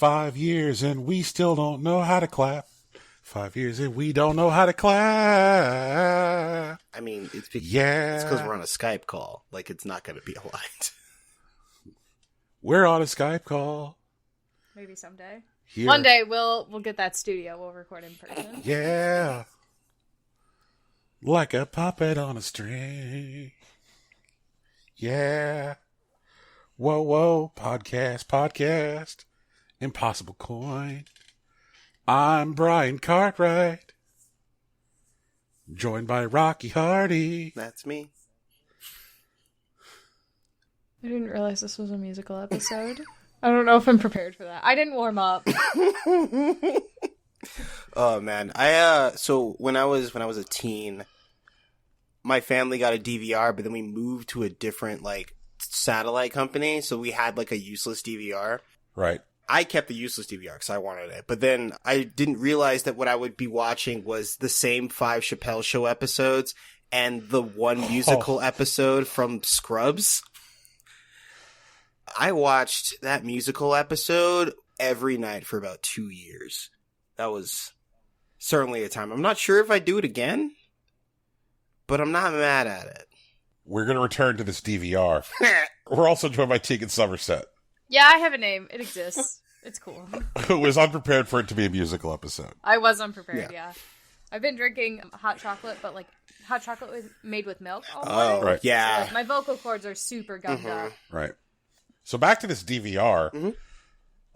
5 years and we still don't know how to clap. 5 years and we don't know how to clap. I mean, it's because Yeah. we're on a Skype call. Like, it's not going to be aligned. We're on a Skype call. Maybe someday. Here. One day we'll get that studio. We'll record in person. Yeah. Like a puppet on a string. Yeah. Whoa, whoa. Podcast. Impossible coin. I'm Brian Cartwright. Joined by Rocky Hardy. That's me. I didn't realize this was a musical episode. I don't know if I'm prepared for that. I didn't warm up. Oh man, so when I was a teen, my family got a DVR, but then we moved to a different like satellite company, so we had like a useless DVR. Right. I kept the useless DVR because I wanted it, but then I didn't realize that what I would be watching was the same 5 Chappelle Show episodes and the one musical episode from Scrubs. I watched that musical episode every night for about 2 years. That was certainly a time. I'm not sure if I'd do it again, but I'm not mad at it. We're going to return to this DVR. We're also joined by Tegan Somerset, Yeah, I have a name. It exists. It's cool. who was unprepared for it to be a musical episode. I was unprepared, yeah. I've been drinking hot chocolate, but like hot chocolate made with milk all morning. Oh, Right. yeah. So, like, my vocal cords are super gummed up. Right. So back to this DVR.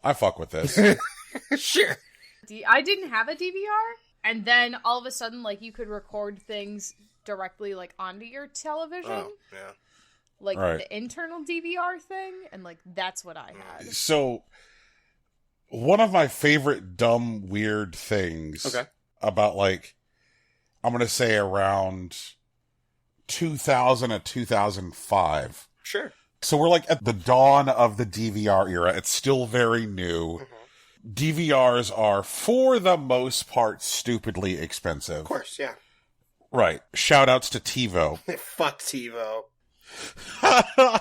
I fuck with this. Sure. I didn't have a DVR, and then all of a sudden, like, you could record things directly, like, onto your television. Oh, yeah. Like, Right. the internal DVR thing, and, like, that's what I had. So, one of my favorite dumb, weird things about, like, I'm going to say around 2000 to 2005. Sure. So we're, like, at the dawn of the DVR era. It's still very new. DVRs are, for the most part, stupidly expensive. Of course, yeah. Right. Shout-outs to TiVo. Fuck TiVo. Oh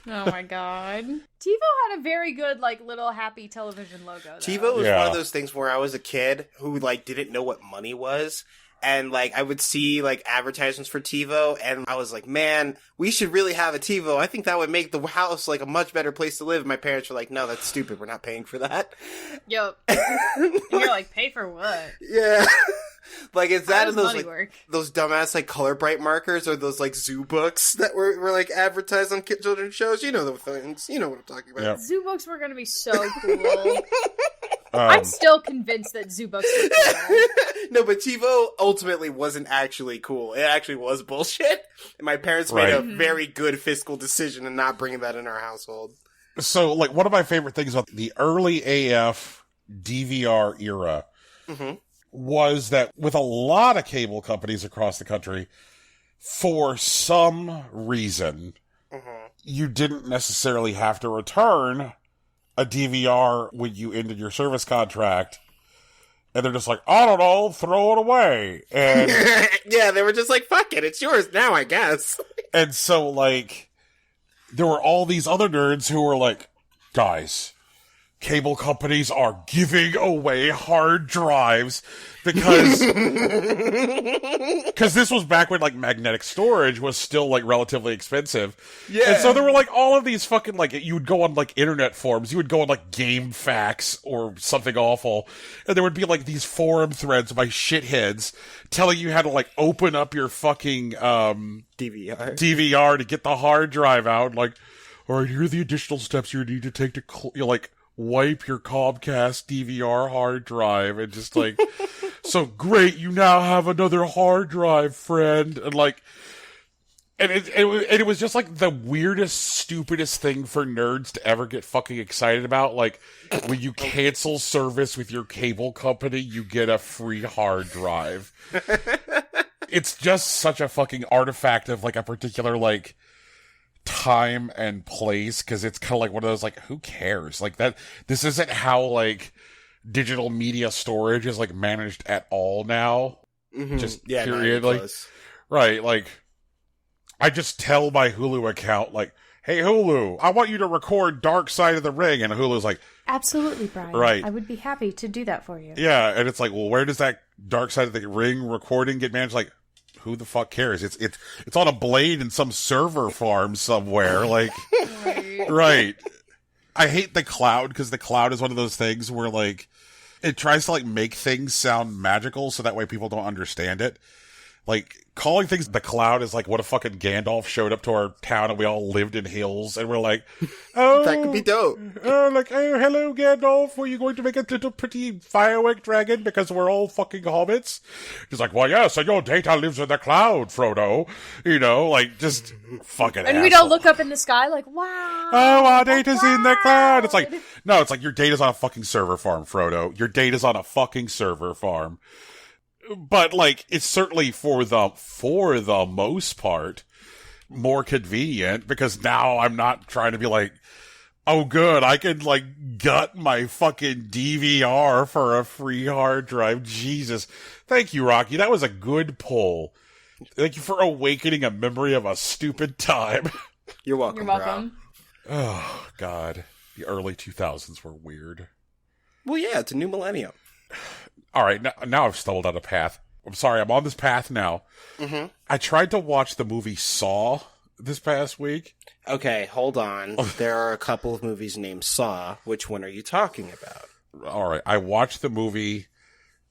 my god. TiVo had a very good, like, little happy television logo, though. TiVo was Yeah. one of those things where I was a kid who, like, didn't know what money was. And, like, I would see, like, advertisements for TiVo, and I was like, man, we should really have a TiVo. I think that would make the house, like, a much better place to live. My parents were like, no, that's stupid. We're not paying for that. Yup. And you're like, pay for what? Yeah. Like, it's that How and does those, money like, work? those dumbass, like, color bright markers or those, like, zoo books that were like, advertised on children's shows. You know the things. You know what I'm talking about. Yep. Zoo books were gonna be so cool. I'm still convinced that zoo books were cool. No, but TiVo ultimately wasn't actually cool. It actually was bullshit. And my parents made a very good fiscal decision in not bringing that in our household. So, like, one of my favorite things about the early AF DVR era was that with a lot of cable companies across the country, for some reason, you didn't necessarily have to return a DVR when you ended your service contract. And they're just like, I don't know, throw it away. And Yeah, they were just like, fuck it, it's yours now, I guess. and so, like, there were all these other nerds who were like, guys, cable companies are giving away hard drives because this was back when, like, magnetic storage was still, like, relatively expensive. Yeah. And so there were, like, all of these fucking, like, you would go on, like, internet forums, you would go on, like, Game Facts or something awful, and there would be, like, these forum threads by shitheads telling you how to, like, open up your fucking, DVR to get the hard drive out, like, all right, here are the additional steps you need to take to, like, wipe your Comcast DVR hard drive, and just like, so great, you now have another hard drive, friend, and like, and it was just like the weirdest, stupidest thing for nerds to ever get fucking excited about. Like, when you cancel service with your cable company, you get a free hard drive. It's just such a fucking artifact of, like, a particular, like, time and place, because it's kind of like one of those, like, who cares? Like, that, this isn't how, like, digital media storage is, like, managed at all now. Just period. Like, right, like, I just tell my Hulu account, like, hey, Hulu, I want you to record Dark Side of the Ring. And Hulu's like, Absolutely, Brian. Right. I would be happy to do that for you. yeah. And it's like, well, where does that Dark Side of the Ring recording get managed? Like, who the fuck cares? It's on a blade in some server farm somewhere. Like, right. I hate the cloud because the cloud is one of those things where like it tries to like make things sound magical so that way people don't understand it. Like calling things the cloud is like what if fucking Gandalf showed up to our town and we all lived in hills and we're like, oh, That could be dope. like, oh, hello Gandalf, were you going to make a little pretty firework dragon because we're all fucking hobbits? He's like, well, yes, and your data lives in the cloud, Frodo. You know, like just fucking. And we'd all look up in the sky like, wow. Oh, our data's in the cloud. It's like, no, it's like your data's on a fucking server farm, Frodo. Your data's on a fucking server farm. But like, it's certainly for the most part more convenient because now I'm not trying to be like, oh good, I can like gut my fucking DVR for a free hard drive. Jesus. Thank you, Rocky. That was a good pull. Thank you for awakening a memory of a stupid time. You're welcome, You're welcome. Oh, God. The early 2000s were weird. Well, yeah, it's a new millennium. All right, now I've stumbled on a path. I'm sorry, I'm on this path now. Mm-hmm. I tried to watch the movie Saw this past week. Okay, hold on. There are a couple of movies named Saw. Which one are you talking about? All right, I watched the movie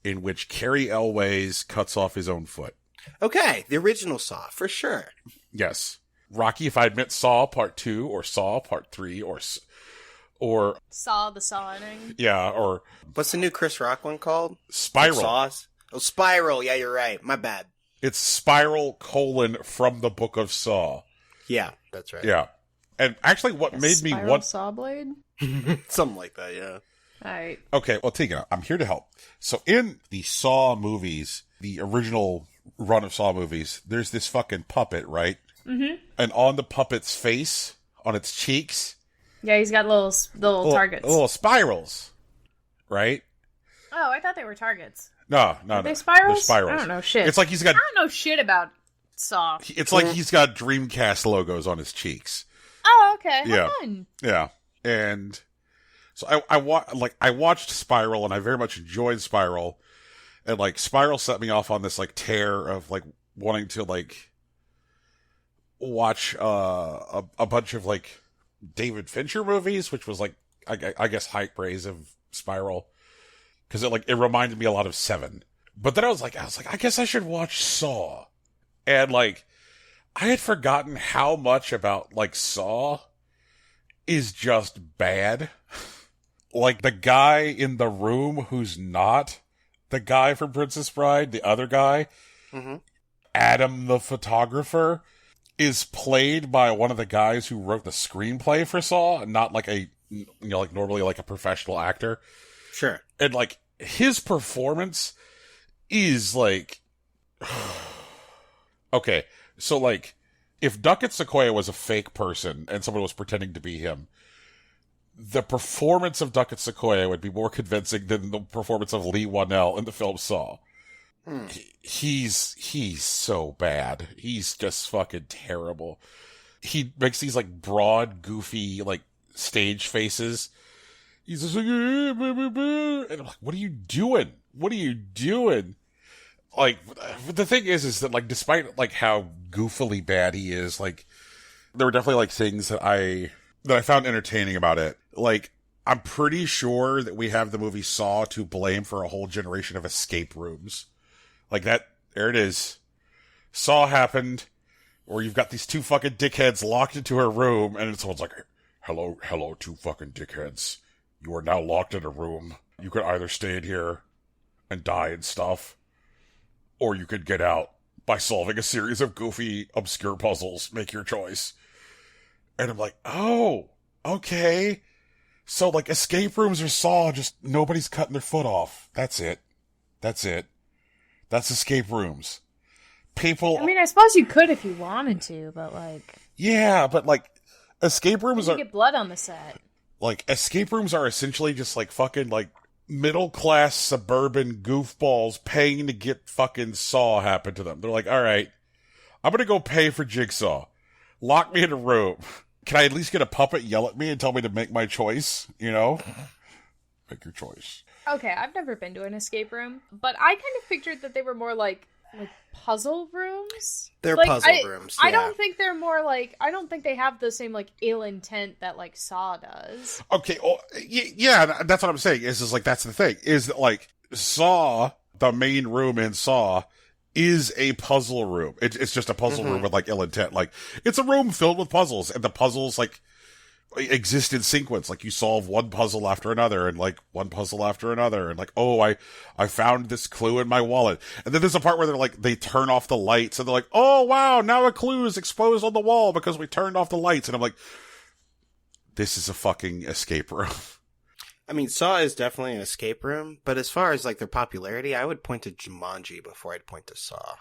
in which Cary Elwes cuts off his own foot. Okay, the original Saw, for sure. Yes. Rocky, if I admit Saw Part 2 or Saw Part 3 or Saw the sawing. yeah, or What's the new Chris Rock one called? Spiral. Saws? Oh, Spiral. Yeah, you're right. My bad. It's Spiral : from the Book of Saw. Yeah, that's right. Yeah. And actually what made me Spiral want saw blade? Something like that, yeah. Alright. Okay, well, Tina, I'm here to help. So in the Saw movies, the original run of Saw movies, there's this fucking puppet, right? Mm-hmm. And on the puppet's face, on its cheeks, Yeah, he's got little targets. little spirals, right? Oh, I thought they were targets. No. Are they spirals? They're spirals. I don't know shit. It's like he's got. I don't know shit about Saw. It's like he's got Dreamcast logos on his cheeks. Oh, okay. Yeah. Fun. Yeah, and so I watched Spiral, and I very much enjoyed Spiral, and like Spiral set me off on this like tear of like wanting to like watch a bunch of like David Fincher movies, which was like I guess high praise of Spiral because it reminded me a lot of Seven. But then I was like I guess I should watch Saw, and like I had forgotten how much about like Saw is just bad. Like the guy in the room who's not the guy from Princess Bride, the other guy, Adam the photographer, is played by one of the guys who wrote the screenplay for Saw, not like like normally like a professional actor. Sure. And like his performance is like okay, so like if Duckett Sequoia was a fake person and someone was pretending to be him, the performance of Duckett Sequoia would be more convincing than the performance of Lee Wanell in the film Saw. He's so bad. He's just fucking terrible. He makes these like broad, goofy, like stage faces. He's just like, and I'm like, what are you doing? What are you doing? Like, the thing is that like, despite like how goofily bad he is, like, there were definitely like things that I found entertaining about it. Like, I'm pretty sure that we have the movie Saw to blame for a whole generation of escape rooms. Like that, there it is. Saw happened, where you've got these two fucking dickheads locked into a room, and someone's like, hello, two fucking dickheads. You are now locked in a room. You could either stay in here and die and stuff, or you could get out by solving a series of goofy, obscure puzzles. Make your choice. And I'm like, oh, okay. So, like, escape rooms are Saw, just nobody's cutting their foot off. That's it. That's escape rooms. People... I mean, I suppose you could if you wanted to, but like... Yeah, but, like, escape rooms you are... get blood on the set. Like, escape rooms are essentially just, like, fucking, like, middle-class suburban goofballs paying to get fucking Saw happen to them. They're like, alright, I'm gonna go pay for Jigsaw. Lock me in a room. can I at least get a puppet yell at me and tell me to make my choice? You know? Make your choice. Okay, I've never been to an escape room, but I kind of pictured that they were more like puzzle rooms. They're like, puzzle rooms. Yeah. I don't think they're more like. I don't think they have the same like ill intent that like Saw does. Okay, well, yeah, that's what I'm saying. Is like that's the thing. Is that like Saw, the main room in Saw, is a puzzle room. It's just a puzzle room with like ill intent. Like it's a room filled with puzzles, and the puzzles like exist in sequence. Like you solve one puzzle after another, and like one puzzle after another, and like, oh, I found this clue in my wallet. And then there's a part where they turn off the lights, and they're like, oh wow, now a clue is exposed on the wall because we turned off the lights. And I'm like, this is a fucking escape room. I mean, Saw is definitely an escape room, but as far as like their popularity, I would point to Jumanji before I'd point to Saw.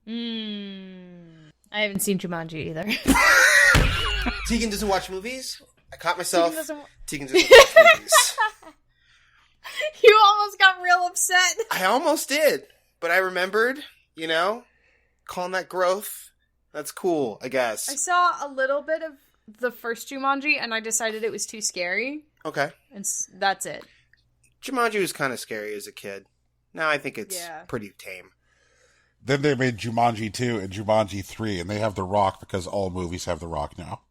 I haven't seen Jumanji either. Tegan doesn't watch movies? I caught myself. Tegan doesn't watch movies. You almost got real upset. I almost did, but I remembered, calling that growth. That's cool, I guess. I saw a little bit of the first Jumanji, and I decided it was too scary. Okay. And that's it. Jumanji was kind of scary as a kid. Now I think it's pretty tame. Then they made Jumanji 2 and Jumanji 3, and they have The Rock because all movies have The Rock now.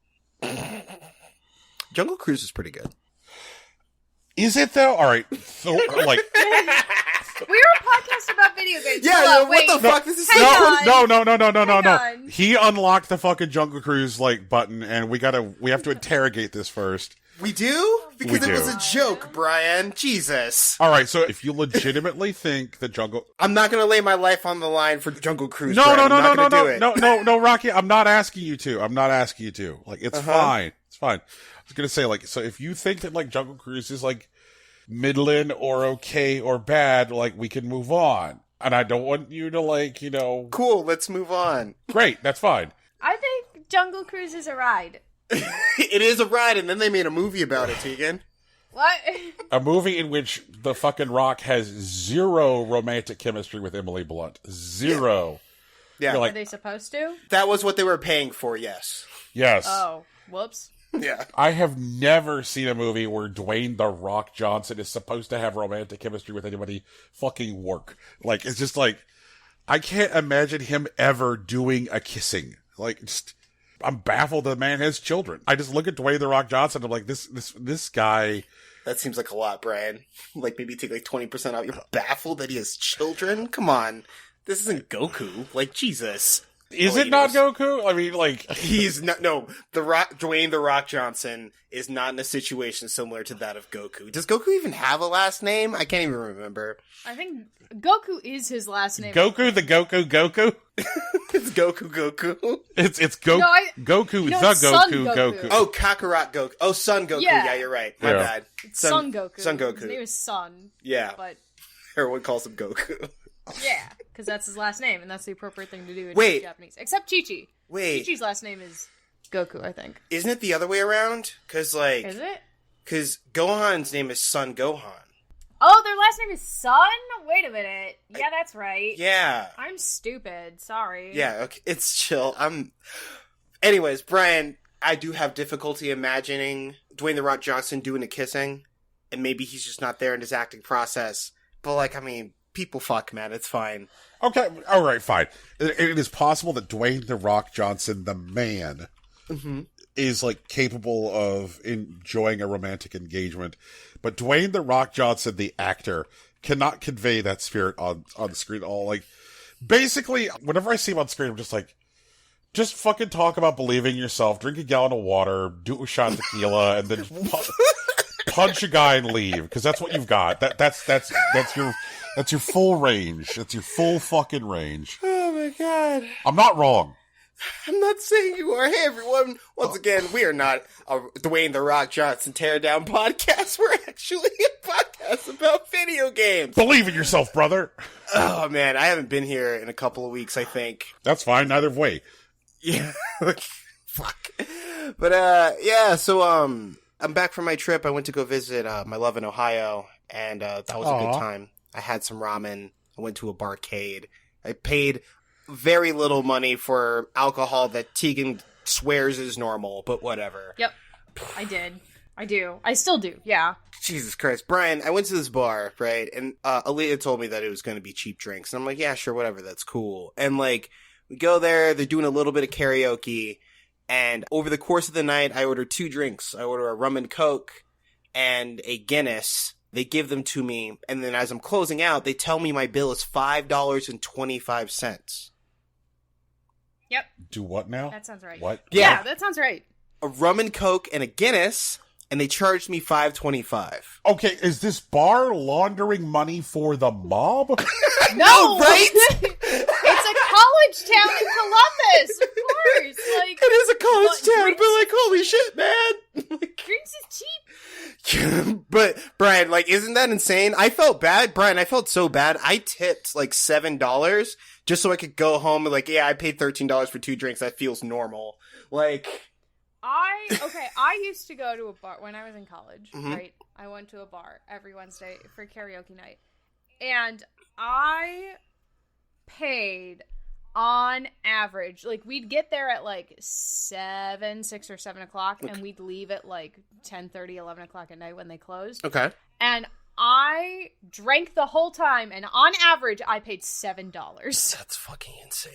Jungle Cruise is pretty good. Is it, though? All right. So, like... We were a podcast about video games. Yeah, what the fuck? This is No. He unlocked the fucking Jungle Cruise, button, and we have to interrogate this first. We do? Because it was a joke, Brian. Jesus. All right, so if you legitimately think the Jungle... I'm not going to lay my life on the line for Jungle Cruise, No, Brian. no, Rocky, I'm not asking you to. It's fine. It's fine. I was going to say, so if you think that, Jungle Cruise is, middling or okay or bad, we can move on. And I don't want you to, Cool, let's move on. Great, that's fine. I think Jungle Cruise is a ride. It is a ride, and then they made a movie about it, Tegan. What? A movie in which the fucking Rock has zero romantic chemistry with Emily Blunt. Zero. Yeah. Are they supposed to? That was what they were paying for, yes. Yes. Oh, whoops. Yeah. I have never seen a movie where Dwayne The Rock Johnson is supposed to have romantic chemistry with anybody fucking work. It's just I can't imagine him ever doing a kissing. I'm baffled the man has children. I just look at Dwayne The Rock Johnson, I'm like, this guy... That seems like a lot, Brian. Maybe take 20% off. You're baffled that he has children? Come on. This isn't Goku. Jesus. Is it not Goku? I mean, he's not. No, Dwayne The Rock Johnson is not in a situation similar to that of Goku. Does Goku even have a last name? I can't even remember. I think Goku is his last name. Goku the Goku? It's Goku. It's Goku the Goku. Oh, Kakarot Goku. Oh, Son Goku. Yeah, you're right. My bad. Son Goku. Son Goku. His name is Son. Yeah. But everyone calls him Goku. Yeah, because that's his last name, and that's the appropriate thing to do in Japanese. Except Chi-Chi. Wait. Chi-Chi's last name is Goku, I think. Isn't it the other way around? Because, Is it? Because Gohan's name is Son Gohan. Oh, their last name is Son? Wait a minute. Yeah, that's right. Yeah. I'm stupid. Sorry. Yeah, okay. It's chill. Anyways, Brian, I do have difficulty imagining Dwayne The Rock Johnson doing a kissing, and maybe he's just not there in his acting process. But, people fuck, man. It's fine. Okay, all right, fine. It is possible that Dwayne The Rock Johnson, the man, is, capable of enjoying a romantic engagement. But Dwayne The Rock Johnson, the actor, cannot convey that spirit on screen at all. Basically, whenever I see him on screen, I'm just fucking talk about believing in yourself, drink a gallon of water, do a shot of tequila, and then punch a guy and leave, because that's what you've got. That's your full range. That's your full fucking range. Oh my god. I'm not wrong. I'm not saying you are. Hey everyone, once again, we are not a Dwayne The Rock Johnson tear down podcast. We're actually a podcast about video games. Believe in yourself, brother. Oh man, I haven't been here in a couple of weeks, I think. That's fine, neither way. Yeah. Fuck. But so I'm back from my trip. I went to go visit my love in Ohio, and that was a good time. I had some ramen. I went to a barcade. I paid very little money for alcohol that Tegan swears is normal, but whatever. Yep. I did. I do. I still do. Yeah. Jesus Christ. Brian, I went to this bar, right? And Aaliyah told me that it was going to be cheap drinks. And I'm like, yeah, sure, whatever. That's cool. And like, we go there. They're doing a little bit of karaoke. And over the course of the night, I order 2 drinks. I order a rum and Coke and a Guinness. They give them to me. And then as I'm closing out, they tell me my bill is $5.25. Yep. Do what now? That sounds right. What? Yeah, that sounds right. A rum and Coke and a Guinness. And they charged me $5.25. Okay, is this bar laundering money for the mob? No, right? It's a college town in Columbus, of course. Like, It is a college town, drinks- but like, holy shit, man. drinks is cheap. But Brian, like, isn't that insane? I felt bad, Brian. I felt so bad. I tipped like $7 just so I could go home and like, yeah, I paid $13 for 2 drinks. That feels normal. Like, I used to go to a bar when I was in college, Mhm. right? I went to a bar every Wednesday for karaoke night. And I paid on average, like we'd get there at like 6 or 7 o'clock, and we'd leave at like 10:30, 11 o'clock at night when they closed. okay. And I drank the whole time, and on average, I paid $7. That's fucking insane.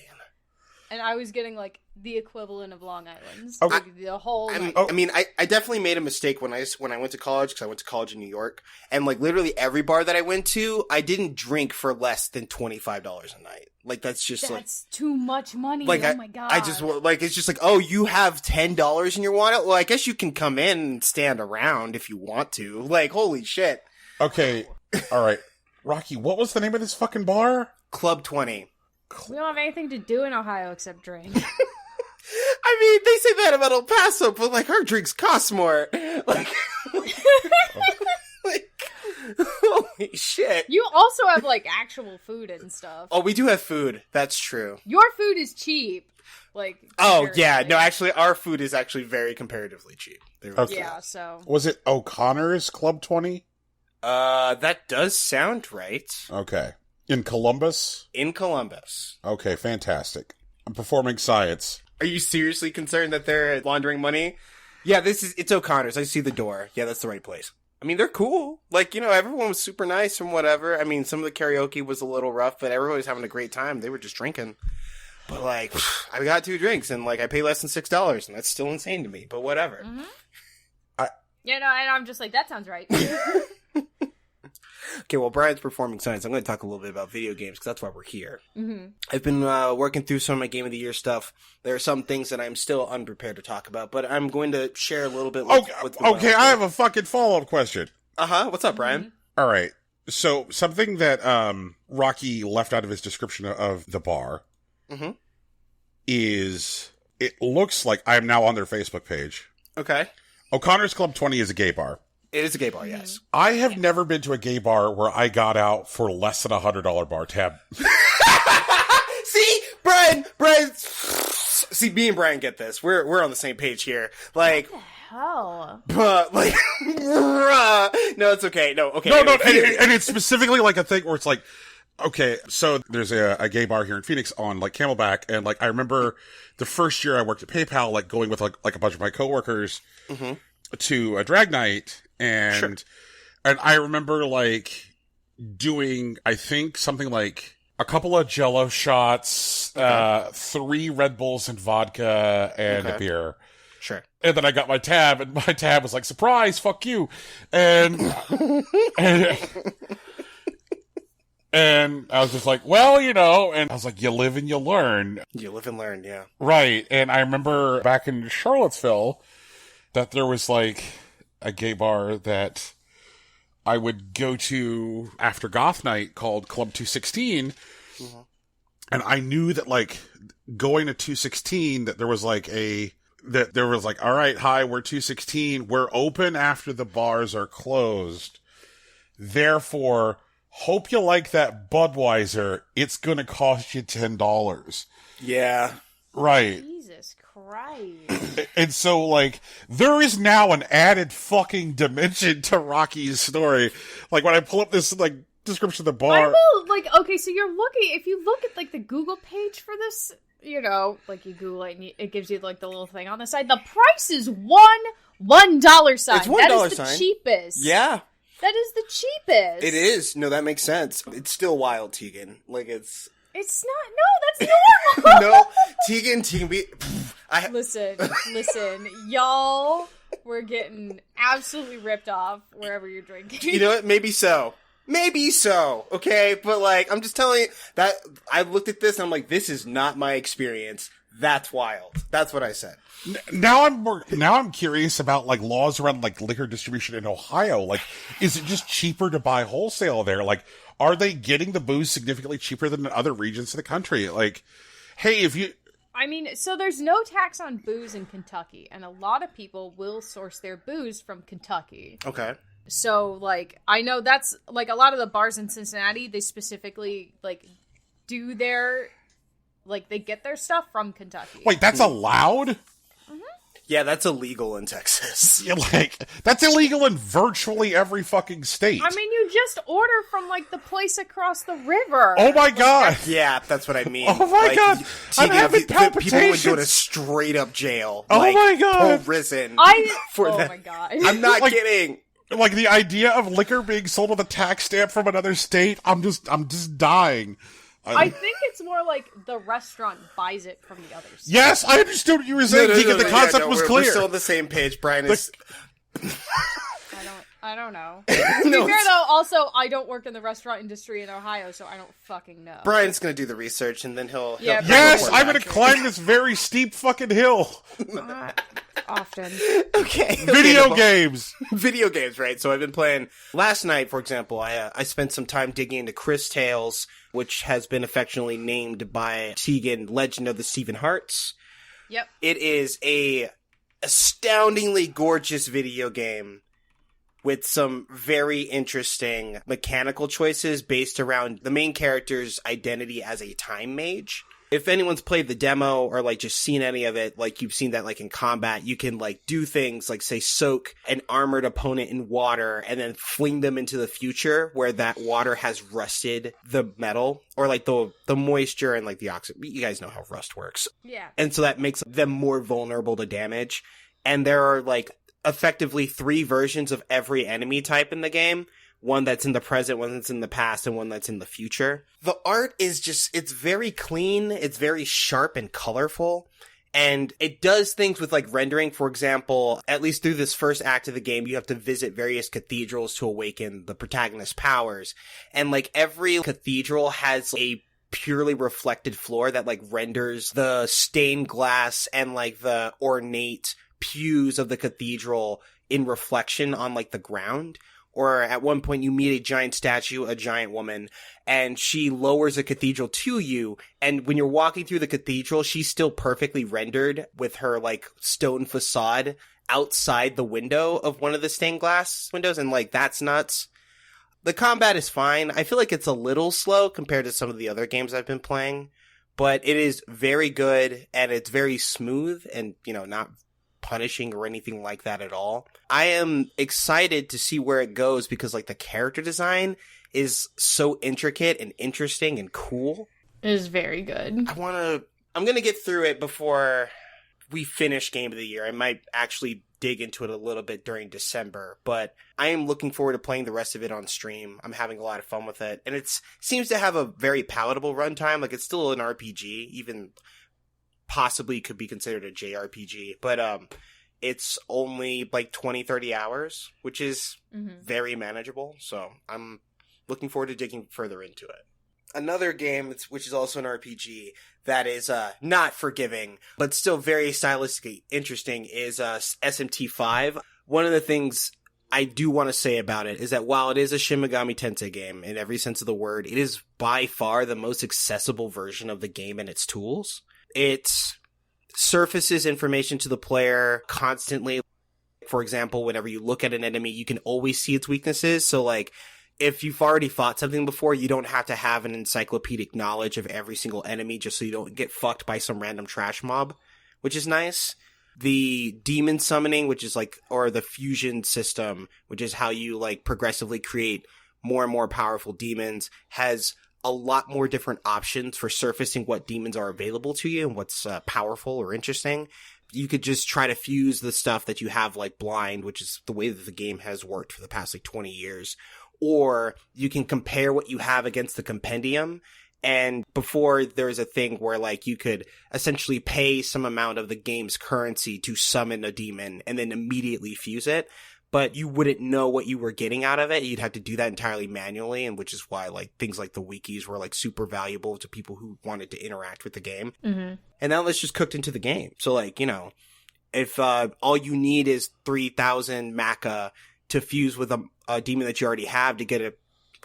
And I was getting like the equivalent of Long Island's. Okay. Like, the whole night. I mean, I definitely made a mistake when I went to college, because I went to college in New York, and like literally every bar that I went to, I didn't drink for less than $25 a night. Like that's just That's too much money. like Oh my god. I just like it's just like, oh, you have $10 in your wallet. Well, I guess you can come in and stand around if you want to. Like, holy shit, Okay, all right. Rocky, what was the name of this fucking bar? Club 20. We don't have anything to do in Ohio except drink. I mean, they say that about El Paso, but like our drinks cost more. Like, like holy shit. You also have like actual food and stuff. Oh, we do have food. That's true. Your food is cheap. Like Oh, yeah. comparatively. No, actually, our food is actually very comparatively cheap. Okay. Yeah, so Was it O'Connor's Club 20? That does sound right. Okay. In Columbus? In Columbus. Okay, fantastic. I'm performing science. Are you seriously concerned that they're laundering money? Yeah, it's O'Connor's. I see the door. Yeah, that's the right place. I mean, they're cool. Like, you know, everyone was super nice and whatever. I mean, some of the karaoke was a little rough, but everybody was having a great time. They were just drinking. But, like, I got 2 drinks, and, like, I pay less than $6, and that's still insane to me. But whatever. mm-hmm. Yeah, no, and I'm just like, that sounds right. Okay, well, Brian's performing science. I'm going to talk a little bit about video games, because that's why we're here. Mm-hmm. I've been working through some of my Game of the Year stuff. There are some things that I'm still unprepared to talk about, but I'm going to share a little bit. Okay, I have a fucking follow-up question. Uh-huh. What's up, Brian? All right. So, something that Rocky left out of his description of the bar Mm-hmm. is, it looks like I'm now on their Facebook page. Okay. O'Connor's Club 20 is a gay bar. It is a gay bar, yes. I have never been to a gay bar where I got out for less than $100 bar tab. See? Brian, see, me and Brian get this. We're on the same page here. Like, Oh. but, like, bruh. No, it's okay. No, okay. No, anyway. and it's specifically like a thing where it's like, okay, so there's a gay bar here in Phoenix on like Camelback, and like I remember the first year I worked at PayPal, like going with like a bunch of my coworkers to a drag night, and Sure. and I remember like doing, I think something like a couple of Jello shots, 3 Red Bulls and vodka and a beer. Sure. And then I got my tab, and my tab was like, surprise, fuck you. And and I was just like, well, you know, and I was like, you live and you learn. You live and learn, yeah. Right. And I remember back in Charlottesville that there was like a gay bar that I would go to after goth night called Club 216. Mm-hmm. And I knew that like going to 216 that there was like all right, hi, we're 216. We're open after the bars are closed. Therefore, hope you like that Budweiser. It's going to cost you $10. Yeah. Right. Jesus Christ. And so, like, there is now an added fucking dimension to Rocky's story. Like, when I pull up this, like, description of the I bar. will, like, okay, so you're looking, if you look at, like, the Google page for this, you know, like, you Google it and it gives you, like, the little thing on the side. The price is $1 sign. It's $1 That is the sign. cheapest. Yeah. That is the cheapest. It is. No, that makes sense. It's still wild, Tegan. Like, it's... It's not, no, that's normal. No, Tegan, Listen, y'all, we're getting absolutely ripped off wherever you're drinking. You know what? Maybe so, okay? But, like, I'm just telling you that I looked at this and I'm like, this is not my experience. That's wild. That's what I said. Now I'm curious about, like, laws around, like, liquor distribution in Ohio. Like, is it just cheaper to buy wholesale there? Like, are they getting the booze significantly cheaper than in other regions of the country? Like, hey, if you... I mean, so there's no tax on booze in Kentucky, and a lot of people will source their booze from Kentucky. Okay. So, like, I know that's, like, a lot of the bars in Cincinnati, they specifically, like, do their, like, they get their stuff from Kentucky. Wait, that's allowed? Yeah, that's illegal in Texas. Yeah, like, that's illegal in virtually every fucking state. I mean, you just order from, like, the place across the river. Oh my god! Yeah, that's what I mean. Oh my god! I'm having palpitations! People would go to straight up jail. Oh like, my god! Prison. Oh that. my god. I'm not Like- kidding. Like, the idea of liquor being sold with a tax stamp from another state, I'm just dying. I think it's more like the restaurant buys it from the others. Yes, I understood what you were saying. Deacon, the concept was clear. We're still on the same page. Brian is... I don't know. To be fair, though, also, I don't work in the restaurant industry in Ohio, so I don't fucking know. Brian's gonna do the research, and then he'll Yes, I'm gonna climb this very steep fucking hill. Often. Okay. Video games. Video games, right? So I've been playing... Last night, for example, I spent some time digging into Chris Tales, which has been affectionately named by Tegan Legend of the Stephen Hearts. Yep. It is a astoundingly gorgeous video game with some very interesting mechanical choices based around the main character's identity as a time mage. If anyone's played the demo or, like, just seen any of it, like, you've seen that, like, in combat, you can, like, do things like, say, soak an armored opponent in water and then fling them into the future where that water has rusted the metal or, like, the moisture and, like, the oxygen. You guys know how rust works. Yeah. And so that makes them more vulnerable to damage. And there are, like, effectively 3 versions of every enemy type in the game. One that's in the present, one that's in the past, and one that's in the future. The art is just, it's very clean, it's very sharp and colorful, and it does things with, like, rendering. For example, at least through this first act of the game, you have to visit various cathedrals to awaken the protagonist's powers. And, like, every cathedral has a purely reflected floor that, like, renders the stained glass and, like, the ornate pews of the cathedral in reflection on, like, the ground. Or at one point you meet a giant statue, a giant woman, and she lowers a cathedral to you, and when you're walking through the cathedral, she's still perfectly rendered with her, like, stone facade outside the window of one of the stained glass windows, and, like, that's nuts. The combat is fine. I feel like it's a little slow compared to some of the other games I've been playing, but it is very good, and it's very smooth, and, you know, not punishing or anything like that at all. I am excited to see where it goes because, like, the character design is so intricate and interesting and cool. It is very good. I'm gonna get through it before we finish Game of the Year. I might actually dig into it a little bit during December, but I am looking forward to playing the rest of it on stream. I'm having a lot of fun with it, and it seems to have a very palatable runtime. Like, it's still an RPG, even possibly could be considered a JRPG, but it's only like 20-30 hours, which is very manageable, so I'm looking forward to digging further into it. Another game which is also an RPG that is not forgiving but still very stylistically interesting is SMT5. One of the things I do want to say about it is that while it is a Shin Megami Tensei game in every sense of the word, it is by far the most accessible version of the game and its tools. It surfaces information to the player constantly. For example, whenever you look at an enemy, you can always see its weaknesses. So, like, if you've already fought something before, you don't have to have an encyclopedic knowledge of every single enemy just so you don't get fucked by some random trash mob, which is nice. The demon summoning, which is like, or the fusion system, which is how you, like, progressively create more and more powerful demons, has a lot more different options for surfacing what demons are available to you and what's powerful or interesting. You could just try to fuse the stuff that you have like blind, which is the way that the game has worked for the past like 20 years. Or you can compare what you have against the compendium. And before there was a thing where like you could essentially pay some amount of the game's currency to summon a demon and then immediately fuse it. But you wouldn't know what you were getting out of it. You'd have to do that entirely manually, and which is why like things like the wikis were like super valuable to people who wanted to interact with the game. Mm-hmm. And now that's just cooked into the game. So like, you know, if all you need is 3,000 maca to fuse with a demon that you already have to get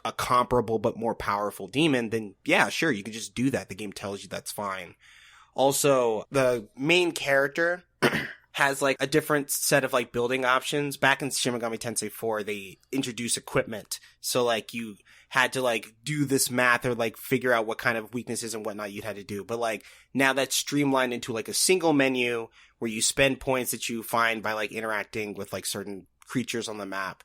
a comparable but more powerful demon, then yeah, sure, you can just do that. The game tells you that's fine. Also, the main character has like a different set of like building options. Back in Shin Megami Tensei 4, they introduced equipment. So like you had to like do this math or like figure out what kind of weaknesses and whatnot you'd had to do. But like now that's streamlined into like a single menu where you spend points that you find by like interacting with like certain creatures on the map.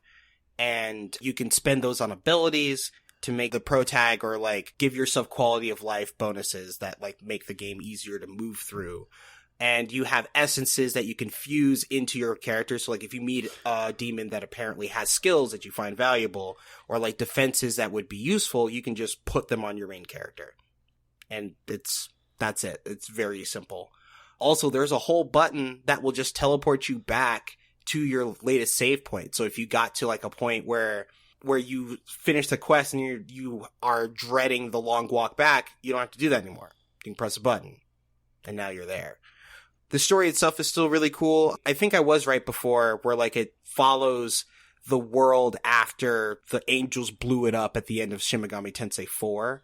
And you can spend those on abilities to make the pro tag or like give yourself quality of life bonuses that like make the game easier to move through. And you have essences that you can fuse into your character. So like if you meet a demon that apparently has skills that you find valuable or like defenses that would be useful, you can just put them on your main character. And that's it. It's very simple. Also, there's a whole button that will just teleport you back to your latest save point. So if you got to like a point where you finish the quest and you are dreading the long walk back, you don't have to do that anymore. You can press a button and now you're there. The story itself is still really cool. I think I was right before where like it follows the world after the angels blew it up at the end of Shin Megami Tensei 4.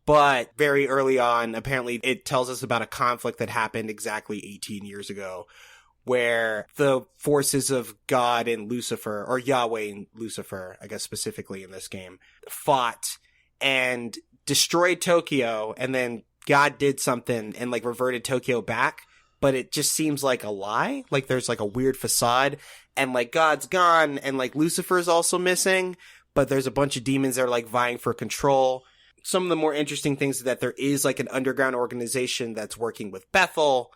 But very early on, apparently it tells us about a conflict that happened exactly 18 years ago where the forces of God and Lucifer, or Yahweh and Lucifer, I guess specifically in this game, fought and destroyed Tokyo, and then God did something and like reverted Tokyo back. But it just seems like a lie. Like there's like a weird facade and like God's gone and like Lucifer's also missing, but there's a bunch of demons that are like vying for control. Some of the more interesting things is that there is like an underground organization that's working with Bethel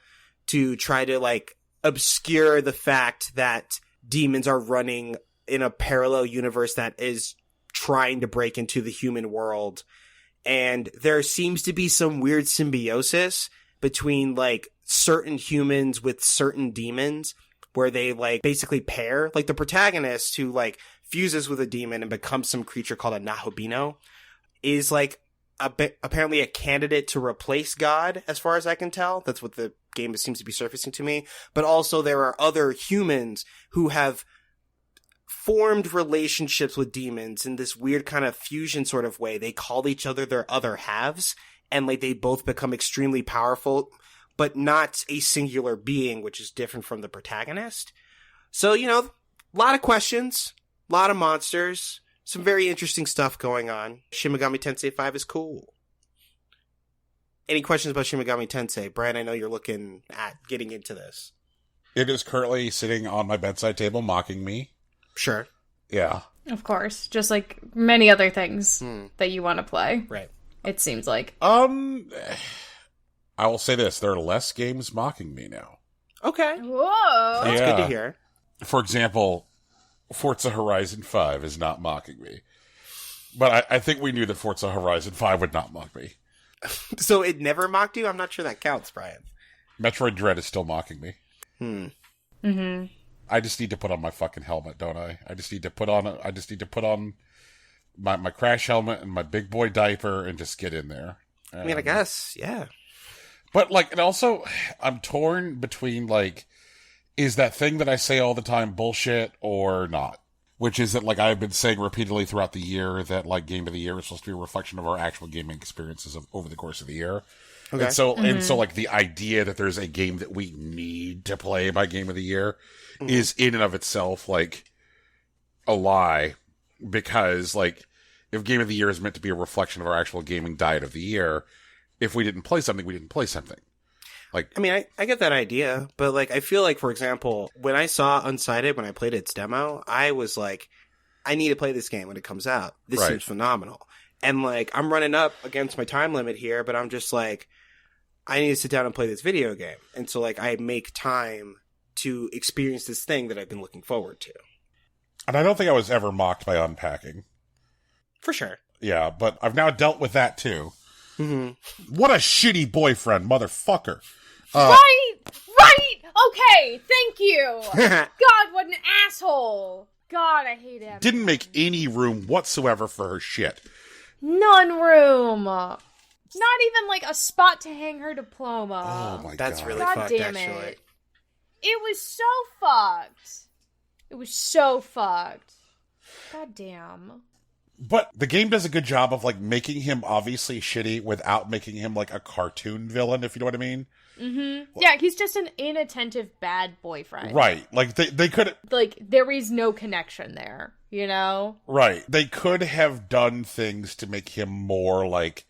to try to like obscure the fact that demons are running in a parallel universe that is trying to break into the human world. And there seems to be some weird symbiosis between like certain humans with certain demons where they like basically pair. Like the protagonist who like fuses with a demon and becomes some creature called a Nahobino is like apparently a candidate to replace God, as far as I can tell. That's what the game seems to be surfacing to me. But also there are other humans who have formed relationships with demons in this weird kind of fusion sort of way. They call each other their other halves, and like they both become extremely powerful, but not a singular being, which is different from the protagonist. So, you know, a lot of questions, a lot of monsters, some very interesting stuff going on. Shin Megami Tensei 5 is cool. Any questions about Shin Megami Tensei? Brian, I know you're looking at getting into this. It is currently sitting on my bedside table mocking me. Sure. Yeah. Of course. Just like many other things that you want to play. Right. It seems like. I will say this. There are less games mocking me now. Okay. Whoa. That's good to hear. For example, Forza Horizon 5 is not mocking me. But I think we knew that Forza Horizon 5 would not mock me. So it never mocked you? I'm not sure that counts, Brian. Metroid Dread is still mocking me. Mm-hmm. I just need to put on my fucking helmet, don't I? I just need to put on my crash helmet and my big boy diaper and just get in there. I mean, I guess, yeah. But, like, and also, I'm torn between, like, is that thing that I say all the time bullshit or not? Which is that, like, I've been saying repeatedly throughout the year that, like, Game of the Year is supposed to be a reflection of our actual gaming experiences over the course of the year. Okay. And so, like, the idea that there's a game that we need to play by Game of the Year is in and of itself, like, a lie. Because, like, if Game of the Year is meant to be a reflection of our actual gaming diet of the year, if we didn't play something, we didn't play something. Like, I mean, I get that idea, but, like, I feel like, for example, when I saw Unsighted, when I played its demo, I was like, I need to play this game when it comes out. This Right. seems phenomenal. And like, I'm running up against my time limit here, but I'm just like, I need to sit down and play this video game. And so like, I make time to experience this thing that I've been looking forward to. And I don't think I was ever mocked by unpacking. For sure. Yeah, but I've now dealt with that too. Mm-hmm. What a shitty boyfriend, motherfucker. Right! Okay, thank you! God, what an asshole! God, I hate him. Didn't make any room whatsoever for her shit. None room! Not even, like, a spot to hang her diploma. Oh my god. That's really God fucked, damn actually. it. It was so fucked. It was so fucked. God damn. But the game does a good job of, like, making him obviously shitty without making him, like, a cartoon villain, if you know what I mean. Mm-hmm. Yeah, he's just an inattentive bad boyfriend. Right. Like, they could... Like, there is no connection there, you know? Right. They could have done things to make him more, like,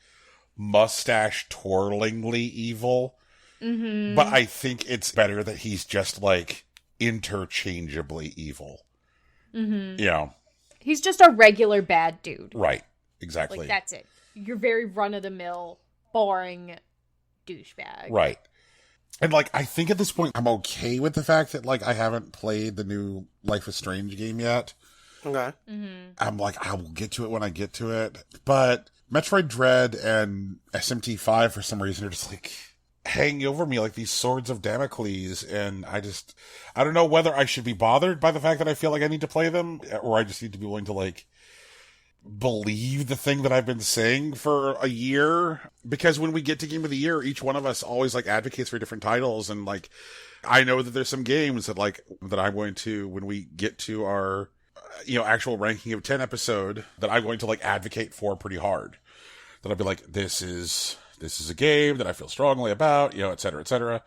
mustache-twirlingly evil. Mm-hmm. But I think it's better that he's just, like, interchangeably evil. Mm-hmm. You know? He's just a regular bad dude. Right. Exactly. Like, that's it. You're very run-of-the-mill, boring douchebag. Right. And, like, I think at this point, I'm okay with the fact that, like, I haven't played the new Life is Strange game yet. Okay. Mm-hmm. I'm like, I will get to it when I get to it. But Metroid Dread and SMT5, for some reason, are just, like, hanging over me like these swords of Damocles. And I don't know whether I should be bothered by the fact that I feel like I need to play them, or I just need to be willing to, like, believe the thing that I've been saying for a year. Because when we get to Game of the Year, each one of us always, like, advocates for different titles. And, like, I know that there's some games that, like, that I'm going to, when we get to our, actual ranking of 10 episode, that I'm going to, like, advocate for pretty hard. That I'll be like, this is a game that I feel strongly about, et cetera, et cetera.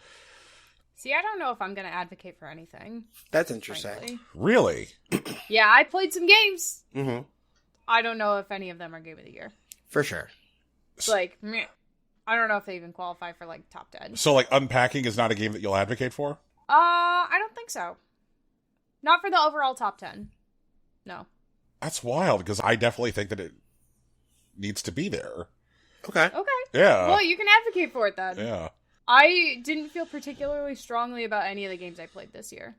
See, I don't know if I'm going to advocate for anything. That's interesting. Frankly. Really? Yeah, I played some games. Mm-hmm. I don't know if any of them are Game of the Year. For sure. It's like, meh. I don't know if they even qualify for, like, top 10. So, like, Unpacking is not a game that you'll advocate for? I don't think so. Not for the overall top 10. No. That's wild, because I definitely think that it needs to be there. Okay. Okay. Yeah. Well, you can advocate for it then. Yeah. I didn't feel particularly strongly about any of the games I played this year.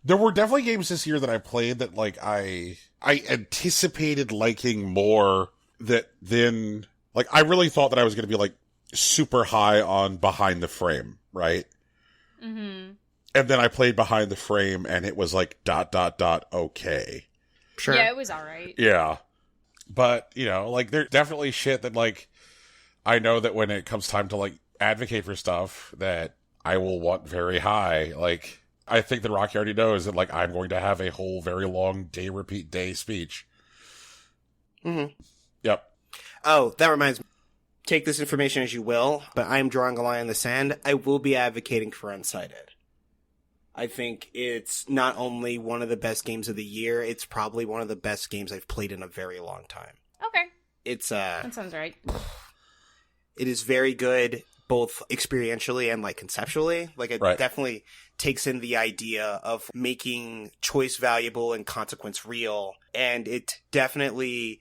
There were definitely games this year that I played that, like, I anticipated liking more, that then, like, I really thought that I was going to be, like, super high on Behind the Frame, right? Mm-hmm. And then I played Behind the Frame, and it was, like, ... okay. Sure. Yeah, it was alright. Yeah. But, like, there's definitely shit that, like, I know that when it comes time to, like, advocate for stuff that I will want very high. Like, I think that Rocky already knows that, like, I'm going to have a whole very long repeat day speech. Mm-hmm. Yep. Oh, that reminds me. Take this information as you will, but I'm drawing a line in the sand. I will be advocating for Unsighted. I think it's not only one of the best games of the year, it's probably one of the best games I've played in a very long time. Okay. It's That sounds right. It is very good, both experientially and, like, conceptually. Like, it Right. definitely takes in the idea of making choice valuable and consequence real. And it definitely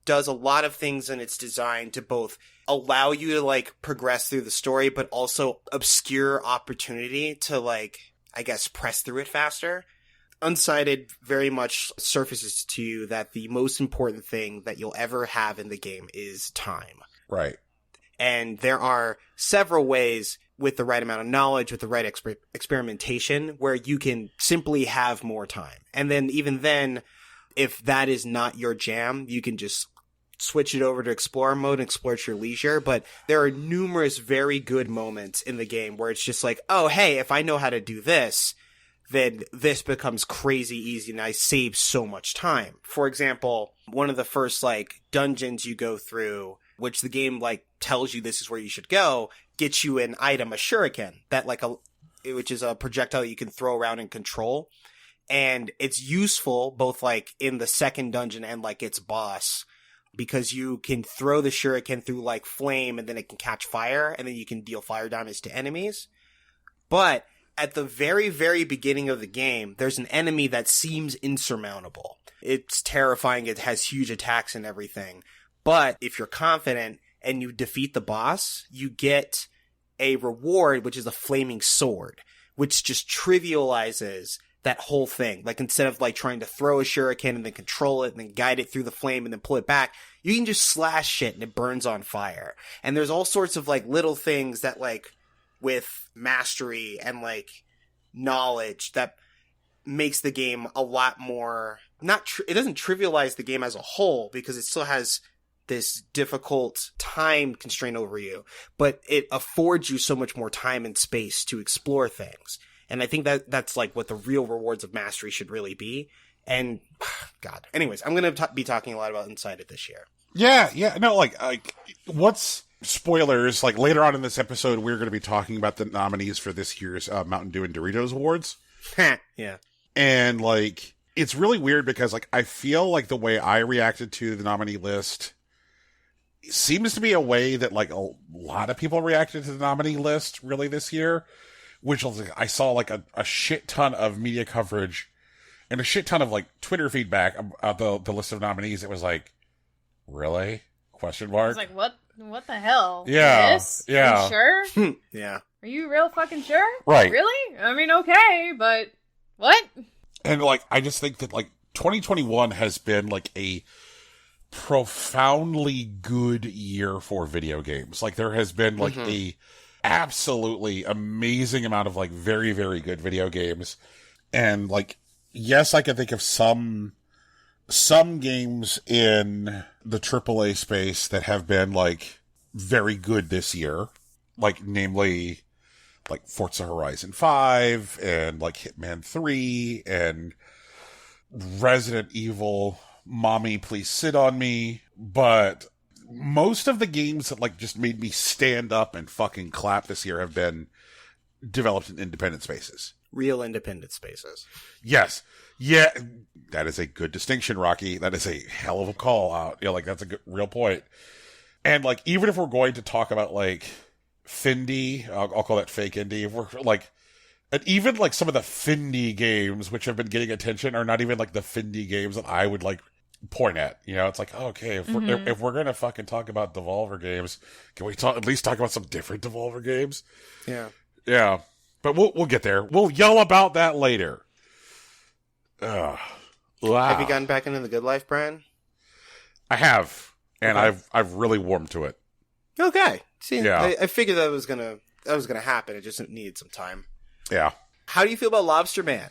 does a lot of things in its design to both allow you to, like, progress through the story, but also obscure opportunity to, like, I guess, press through it faster. Unsighted very much surfaces to you that the most important thing that you'll ever have in the game is time. Right. And there are several ways, with the right amount of knowledge, with the right experimentation, where you can simply have more time. And then even then, if that is not your jam, you can just switch it over to Explorer mode and explore at your leisure. But there are numerous very good moments in the game where it's just like, oh, hey, if I know how to do this, then this becomes crazy easy and I save so much time. For example, one of the first, like, dungeons you go through, which the game, like, tells you this is where you should go, gets you an item, a shuriken, that, like, which is a projectile you can throw around and control. And it's useful both, like, in the second dungeon and, like, its boss, because you can throw the shuriken through, like, flame, and then it can catch fire, and then you can deal fire damage to enemies. But at the very, very beginning of the game, there's an enemy that seems insurmountable. It's terrifying. It has huge attacks and everything. But if you're confident and you defeat the boss, you get a reward, which is a flaming sword, which just trivializes that whole thing. Like, instead of like trying to throw a shuriken and then control it and then guide it through the flame and then pull it back, you can just slash shit and it burns on fire. And there's all sorts of like little things that, like, with mastery and like knowledge, that makes the game a lot more it doesn't trivialize the game as a whole, because it still has this difficult time constraint over you, but it affords you so much more time and space to explore things. And I think that's like what the real rewards of mastery should really be. And God, anyways, I'm going to be talking a lot about Inside It this year. Yeah. No, like what's spoilers? Like, later on in this episode, we're going to be talking about the nominees for this year's Mountain Dew and Doritos Awards. Yeah. And like, it's really weird because like, I feel like the way I reacted to the nominee list seems to be a way that like a lot of people reacted to the nominee list really this year, which was, I saw like a shit ton of media coverage and a shit ton of like Twitter feedback about the list of nominees. It was like, really? Question mark. I was like, what the hell? Yeah. This? Yeah. Are you sure? Yeah. Are you real fucking sure? Right. Really? I mean, okay, but what? And like, I just think that like 2021 has been like a profoundly good year for video games. Like, there has been like a absolutely amazing amount of like very, very good video games. And like, yes, I can think of some games in the AAA space that have been like very good this year. Like, namely, like Forza Horizon 5 and like Hitman 3 and Resident Evil Mommy Please Sit on Me. But most of the games that like just made me stand up and fucking clap this year have been developed in independent spaces. Real independent spaces. Yes. Yeah. That is a good distinction, Rocky. That is a hell of a call out. You know, like, that's a good, real point. And like, even if we're going to talk about like Findy, I'll call that fake indie. If we're like, and even like some of the Findy games which have been getting attention are not even like the Findy games that I would like point at. You know, it's like, okay, if we're gonna fucking talk about Devolver games, can we at least talk about some different Devolver games? Yeah. But we'll get there. We'll yell about that later. Wow. Have you gotten back into the good life, Brian? I have, and Okay. I've really warmed to it. Okay. See, Yeah. I figured that was gonna happen. It just needed some time. Yeah. How do you feel about Lobster Man?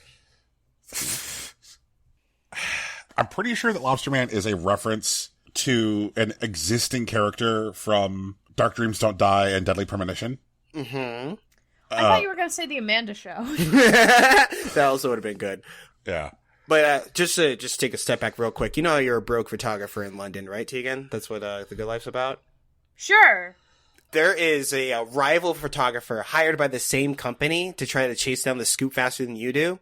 I'm pretty sure that Lobster Man is a reference to an existing character from Dark Dreams Don't Die and Deadly Premonition. Mm-hmm. I thought you were going to say the Amanda Show. That also would have been good. Yeah. But just to take a step back real quick, you know how you're a broke photographer in London, right, Tegan? That's what The Good Life's about? Sure. There is a rival photographer hired by the same company to try to chase down the scoop faster than you do.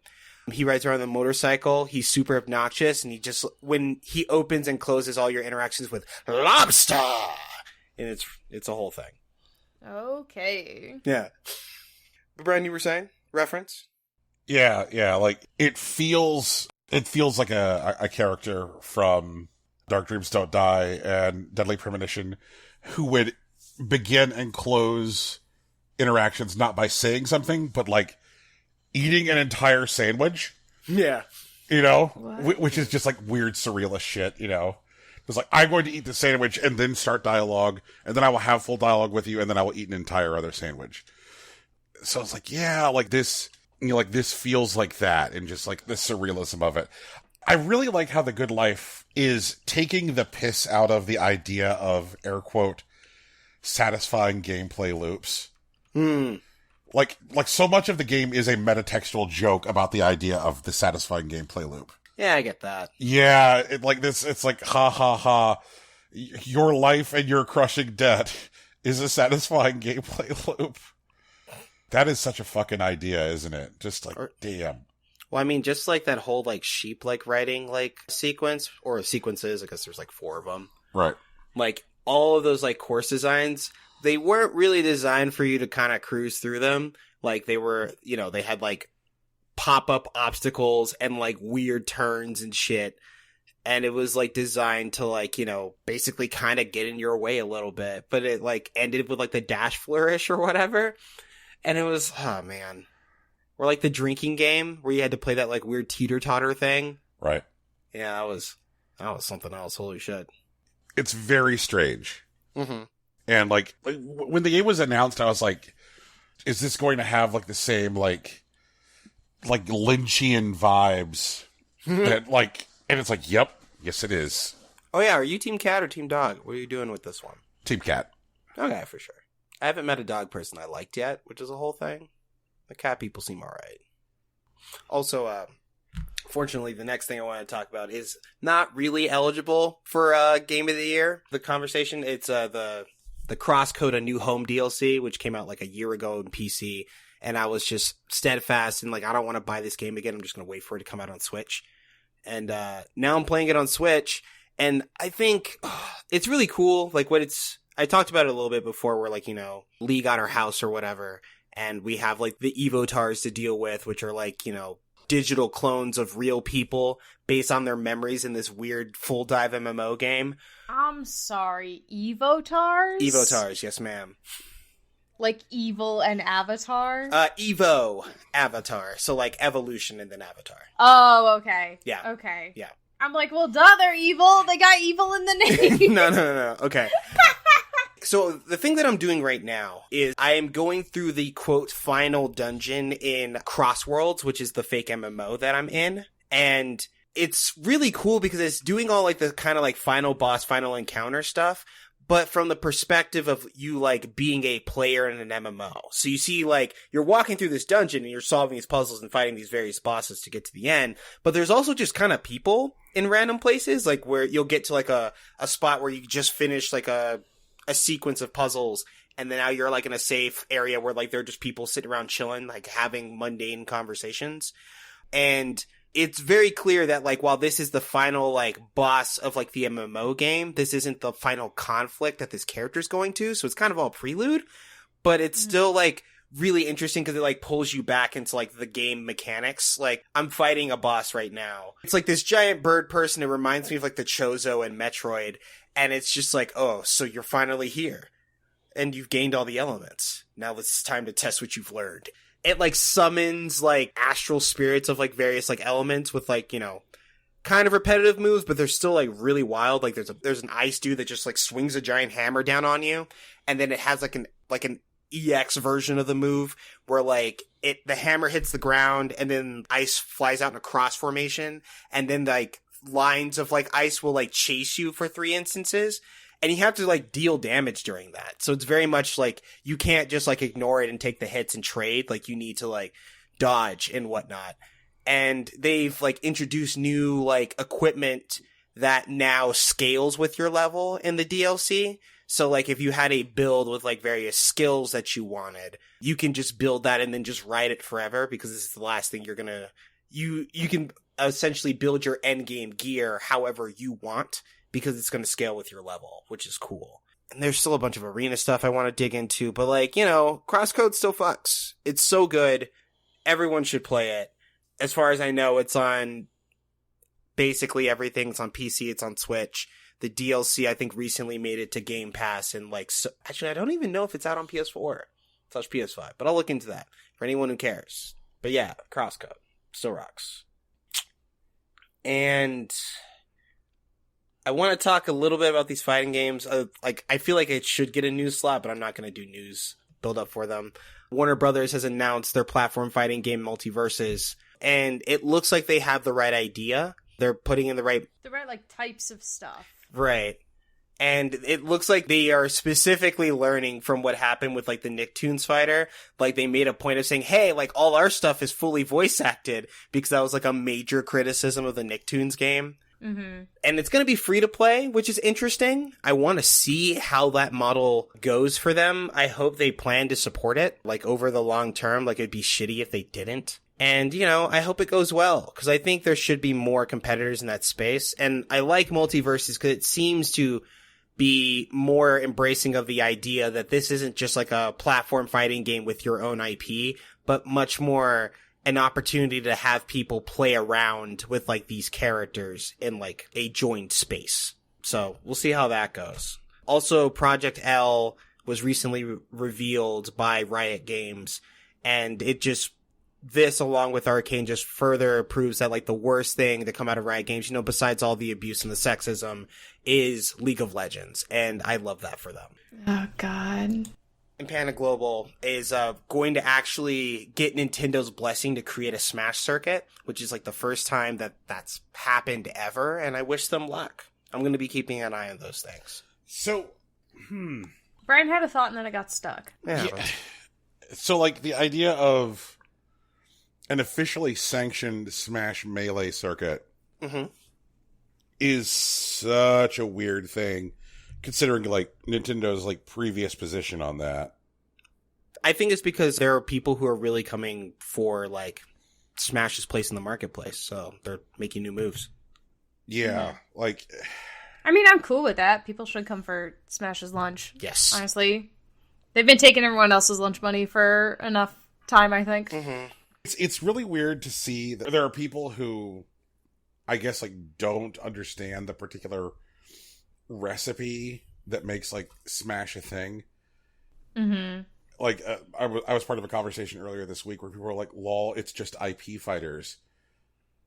He rides around on a motorcycle. He's super obnoxious, and when he opens and closes all your interactions with lobster, and it's a whole thing. Okay. Yeah. But Brian, you were saying reference? Yeah. Like, it feels like a character from Dark Dreams Don't Die and Deadly Premonition who would begin and close interactions not by saying something, but like eating an entire sandwich. Yeah. You know? What? Which is just like weird surrealist shit, you know? It's like, I'm going to eat the sandwich and then start dialogue, and then I will have full dialogue with you, and then I will eat an entire other sandwich. So it's like, yeah, like this, you know, like this feels like that, and just like the surrealism of it. I really like how The Good Life is taking the piss out of the idea of, air quote, satisfying gameplay loops. Like so much of the game is a metatextual joke about the idea of the satisfying gameplay loop. Yeah, I get that. Yeah, it's like, ha ha ha, your life and your crushing debt is a satisfying gameplay loop. That is such a fucking idea, isn't it? Just like, damn. Well, I mean, just like that whole like sheep like writing like sequence or sequences, I guess there's like 4 of them. Right. Like all of those like course designs they weren't really designed for you to kind of cruise through them. Like, they were, you know, they had, like, pop-up obstacles and, like, weird turns and shit. And it was, like, designed to, like, you know, basically kind of get in your way a little bit. But it, like, ended with, like, the dash flourish or whatever. And it was, oh, man. Or, like, the drinking game where you had to play that, like, weird teeter-totter thing. Right. Yeah, that was something else. Holy shit. It's very strange. Mm-hmm. And, like, when the game was announced, I was like, is this going to have, like, the same, like Lynchian vibes? that, like, and it's like, yep, yes it is. Oh, yeah, are you Team Cat or Team Dog? What are you doing with this one? Team Cat. Okay, for sure. I haven't met a dog person I liked yet, which is a whole thing. The cat people seem alright. Also, fortunately, the next thing I want to talk about is not really eligible for Game of the Year. The conversation, it's the Crosscode A New Home DLC, which came out like a year ago in PC, and I was just steadfast and like, I don't want to buy this game again. I'm just going to wait for it to come out on Switch. And now I'm playing it on Switch, and I think it's really cool. Like, I talked about it a little bit before, where, like, you know, Lee got our house or whatever, and we have, like, the Evotars to deal with, which are, like, you know, digital clones of real people based on their memories in this weird full dive MMO game. I'm sorry, Evotars? Evotars, yes ma'am. Like evil and Avatar? Evo Avatar. So, like, evolution and then Avatar. Oh, okay. Yeah. Okay. Yeah. I'm like, well, duh, they're evil. They got evil in the name. No. Okay. So the thing that I'm doing right now is I am going through the, quote, final dungeon in Crossworlds, which is the fake MMO that I'm in. And it's really cool because it's doing all, like, the kind of, like, final boss, final encounter stuff, but from the perspective of you, like, being a player in an MMO. So you see, like, you're walking through this dungeon and you're solving these puzzles and fighting these various bosses to get to the end, but there's also just kind of people in random places, like, where you'll get to, like, a spot where you just finished, like, a sequence of puzzles, and then now you're, like, in a safe area where, like, there are just people sitting around chilling, like, having mundane conversations. And it's very clear that, like, while this is the final, like, boss of, like, the MMO game, this isn't the final conflict that this character's going to, so it's kind of all prelude, but it's still, like, really interesting because it, like, pulls you back into, like, the game mechanics. Like, I'm fighting a boss right now. It's like this giant bird person. It reminds me of, like, the Chozo and Metroid. And it's just like, oh, so you're finally here. And you've gained all the elements. Now it's time to test what you've learned. It, like, summons, like, astral spirits of, like, various, like, elements with, like, you know, kind of repetitive moves, but they're still, like, really wild. Like, there's an ice dude that just, like, swings a giant hammer down on you. And then it has, like, an EX version of the move where, like, the hammer hits the ground and then ice flies out in a cross formation. And then, like, lines of, like, ice will, like, chase you for 3 instances, and you have to, like, deal damage during that. So it's very much like you can't just, like, ignore it and take the hits and trade. Like, you need to, like, dodge and whatnot. And they've, like, introduced new, like, equipment that now scales with your level in the DLC. So, like, if you had a build with, like, various skills that you wanted, you can just build that and then just ride it forever, because this is the last thing you're gonna... You can essentially build your endgame gear however you want, because it's going to scale with your level, which is cool. And there's still a bunch of arena stuff I want to dig into, but, like, you know, Crosscode still fucks. It's so good. Everyone should play it. As far as I know, it's on basically everything. It's on PC, it's on Switch. The DLC, I think, recently made it to Game Pass, and, like, actually, I don't even know if it's out on PS4/PS5, but I'll look into that for anyone who cares. But yeah, Crosscode still rocks. And I want to talk a little bit about these fighting games. Like, I feel like it should get a news slot, but I'm not going to do news build up for them. Warner Brothers has announced their platform fighting game Multiverses, and it looks like they have the right idea. They're putting in the right, like, types of stuff. Right. And it looks like they are specifically learning from what happened with, like, the Nicktoons fighter. Like, they made a point of saying, hey, like, all our stuff is fully voice acted, because that was, like, a major criticism of the Nicktoons game. Mm-hmm. And it's going to be free to play, which is interesting. I want to see how that model goes for them. I hope they plan to support it, like, over the long term. Like, it'd be shitty if they didn't. And, you know, I hope it goes well, because I think there should be more competitors in that space. And I like Multiverses because it seems to be more embracing of the idea that this isn't just like a platform fighting game with your own IP, but much more an opportunity to have people play around with like these characters in like a joined space. So we'll see how that goes. Also, Project L was recently revealed by Riot Games, and this along with Arcane just further proves that like the worst thing to come out of Riot Games, besides all the abuse and the sexism, is League of Legends. And I love that for them. Oh, God. And Panda Global is going to actually get Nintendo's blessing to create a Smash circuit, which is like the first time that that's happened ever. And I wish them luck. I'm going to be keeping an eye on those things. So, Brian had a thought and then it got stuck. Yeah. So, like, the idea of an officially sanctioned Smash Melee circuit is such a weird thing, considering, like, Nintendo's, like, previous position on that. I think it's because there are people who are really coming for, like, Smash's place in the marketplace, so they're making new moves. Yeah, like... I mean, I'm cool with that. People should come for Smash's lunch. Yes. Honestly. They've been taking everyone else's lunch money for enough time, I think. Mm-hmm. It's really weird to see that there are people who, I guess, like, don't understand the particular recipe that makes, like, Smash a thing. Mm-hmm. Like, I was part of a conversation earlier this week where people were like, lol, it's just IP fighters.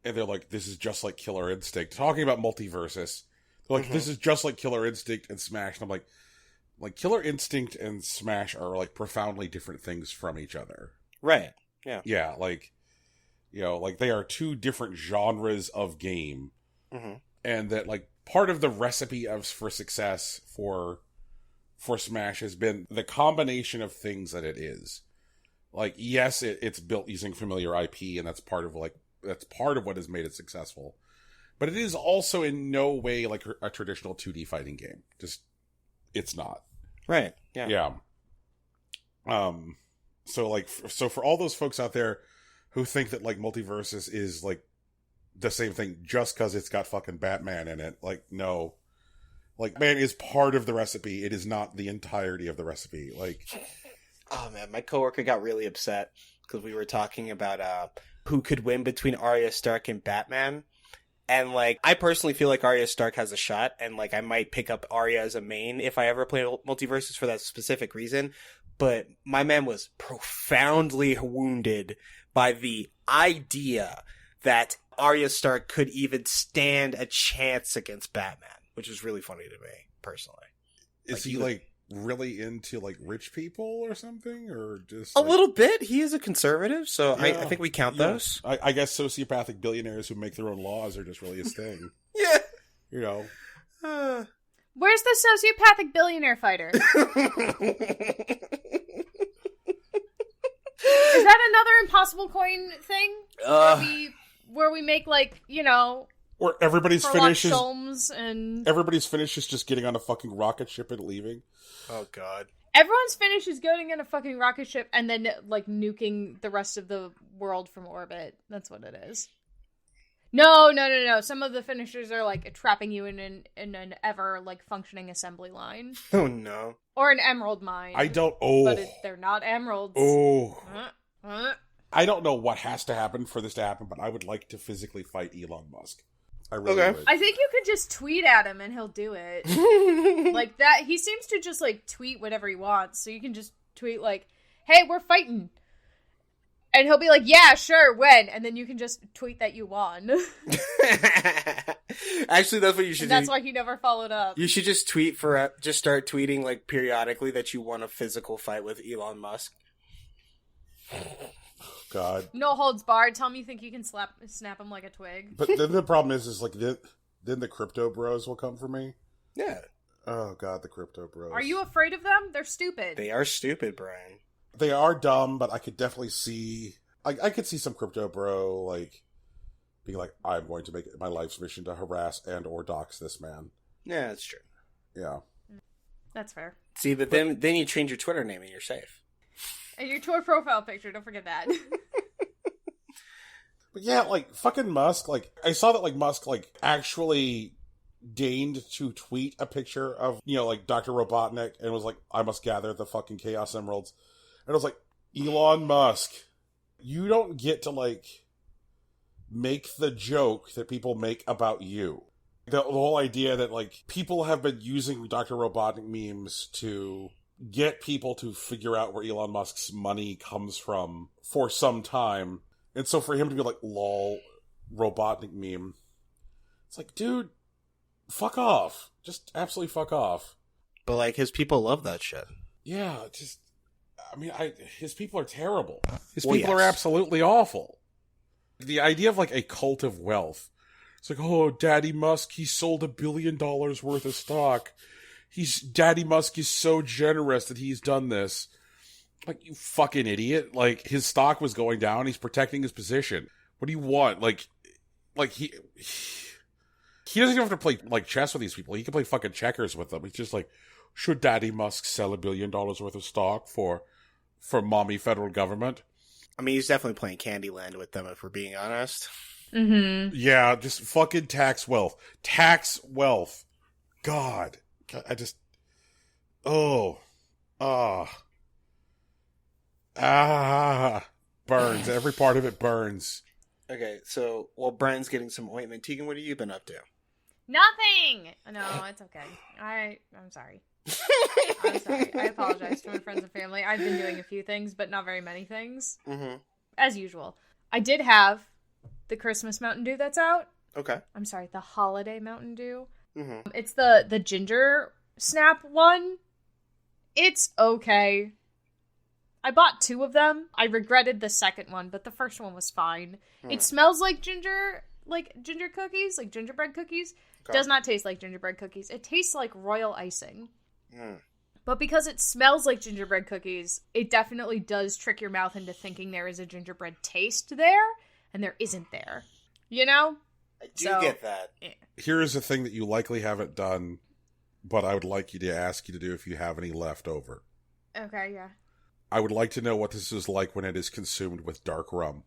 And they're like, this is just like Killer Instinct. Talking about multiverses. They're like, this is just like Killer Instinct and Smash. And I'm like, Killer Instinct and Smash are, like, profoundly different things from each other. Right. Yeah. Yeah, like, like, they are two different genres of game. Mm-hmm. And that, like, part of the recipe for success for Smash has been the combination of things that it is. Like, yes, it's built using familiar IP, and that's part of what has made it successful. But it is also in no way like a traditional 2D fighting game. Just, it's not. Right. Yeah. Yeah. So for all those folks out there who think that, like, Multiversus is, like, the same thing just because it's got fucking Batman in it, like, no. Like, man is part of the recipe. It is not the entirety of the recipe. Like, oh man, my coworker got really upset because we were talking about who could win between Arya Stark and Batman. And, like, I personally feel like Arya Stark has a shot, and, like, I might pick up Arya as a main if I ever play Multiversus for that specific reason. But my man was profoundly wounded by the idea that Arya Stark could even stand a chance against Batman, which is really funny to me, personally. Is he, like, really into, like, rich people or something? Or just... A like... little bit. He is a conservative, so yeah, I think we count those. I guess sociopathic billionaires who make their own laws are just really his thing. Yeah. You know. Where's the sociopathic billionaire fighter? Is that another Impossible Coin thing? Where we make, like, Where everybody's finish and everybody's finish is just getting on a fucking rocket ship and leaving. Oh god. Everyone's finish is getting in a fucking rocket ship and then, like, nuking the rest of the world from orbit. That's what it is. No. Some of the finishers are, like, trapping you in an ever, like, functioning assembly line. Oh no. Or an emerald mine. But they're not emeralds. I don't know what has to happen for this to happen, but I would like to physically fight Elon Musk. I really would. I think you could just tweet at him and he'll do it. Like that. He seems to just, like, tweet whatever he wants. So you can just tweet, like, hey, we're fighting. And he'll be like, yeah, sure, when? And then you can just tweet that you won. Actually, that's what you should do. That's why he never followed up. You should just just start tweeting, like, periodically that you won a physical fight with Elon Musk. God. No holds barred. Tell me you think you can snap him like a twig. But then the problem is like, then the crypto bros will come for me. Yeah. Oh god, the crypto bros. Are you afraid of them? They're stupid. They are stupid, Brian. They are dumb, but I could definitely see... I could see some crypto bro, like, being like, I'm going to make it my life's mission to harass and or dox this man. Yeah, that's true. Yeah. That's fair. See, but then you change your Twitter name and you're safe. And your Twitter profile picture, don't forget that. But yeah, like, fucking Musk, like, I saw that, like, Musk, like, actually deigned to tweet a picture of, like Dr. Robotnik and was like, I must gather the fucking Chaos Emeralds. And I was like, Elon Musk, you don't get to, like, make the joke that people make about you. The whole idea that, like, people have been using Dr. Robotnik memes to get people to figure out where Elon Musk's money comes from for some time. And so for him to be like, lol, Robotnik meme, it's like, dude, fuck off. Just absolutely fuck off. But, like, his people love that shit. Yeah, just, his people are terrible. His Well, people are yes. absolutely awful. The idea of, like, a cult of wealth. It's like, oh, Daddy Musk, he sold $1 billion worth of stock. Daddy Musk is so generous that he's done this. Like, you fucking idiot. Like, his stock was going down. He's protecting his position. What do you want? Like he doesn't even have to play, like, chess with these people. He can play fucking checkers with them. He's just like, should Daddy Musk sell $1 billion worth of stock for mommy federal government? I mean, he's definitely playing Candyland with them, if we're being honest. Mm-hmm. Yeah, just fucking tax wealth. Tax wealth. God. I just... Oh. Burns. Every part of it burns. Okay, so while Brian's getting some ointment, Tegan, what have you been up to? Nothing! No, it's okay. I'm sorry. I'm sorry. I apologize to my friends and family. I've been doing a few things, but not very many things. Mm-hmm. As usual. I did have the Christmas Mountain Dew that's out. Okay. I'm sorry, the holiday Mountain Dew. Mm-hmm. It's the ginger snap one. It's okay. I bought 2 of them. I regretted the second one, but the first one was fine. It smells like ginger cookies, like gingerbread cookies. Okay. Does not taste like gingerbread cookies. It tastes like royal icing. Mm. But because it smells like gingerbread cookies, it definitely does trick your mouth into thinking there is a gingerbread taste there, and there isn't there. You know? I do get that. Here is a thing that you likely haven't done, but I would like you to ask you to do if you have any left over. Okay, yeah. I would like to know what this is like when it is consumed with dark rum.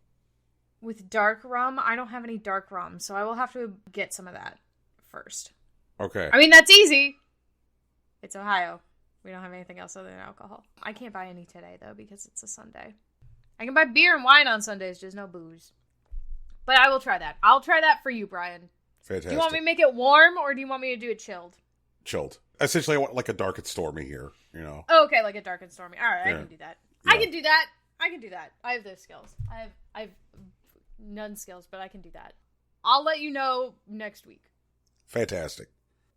With dark rum, I don't have any dark rum, so I will have to get some of that first. Okay. I mean, that's easy. It's Ohio. We don't have anything else other than alcohol. I can't buy any today, though, because it's a Sunday. I can buy beer and wine on Sundays, just no booze. But I will try that. I'll try that for you, Brian. Fantastic. Do you want me to make it warm, or do you want me to do it chilled? Chilled. Essentially, I want like a dark and stormy here, you know? Oh, okay, like a dark and stormy. All right, Yeah. I can do that. Yeah. I can do that. I can do that. I have those skills. I have none skills, but I can do that. I'll let you know next week. Fantastic.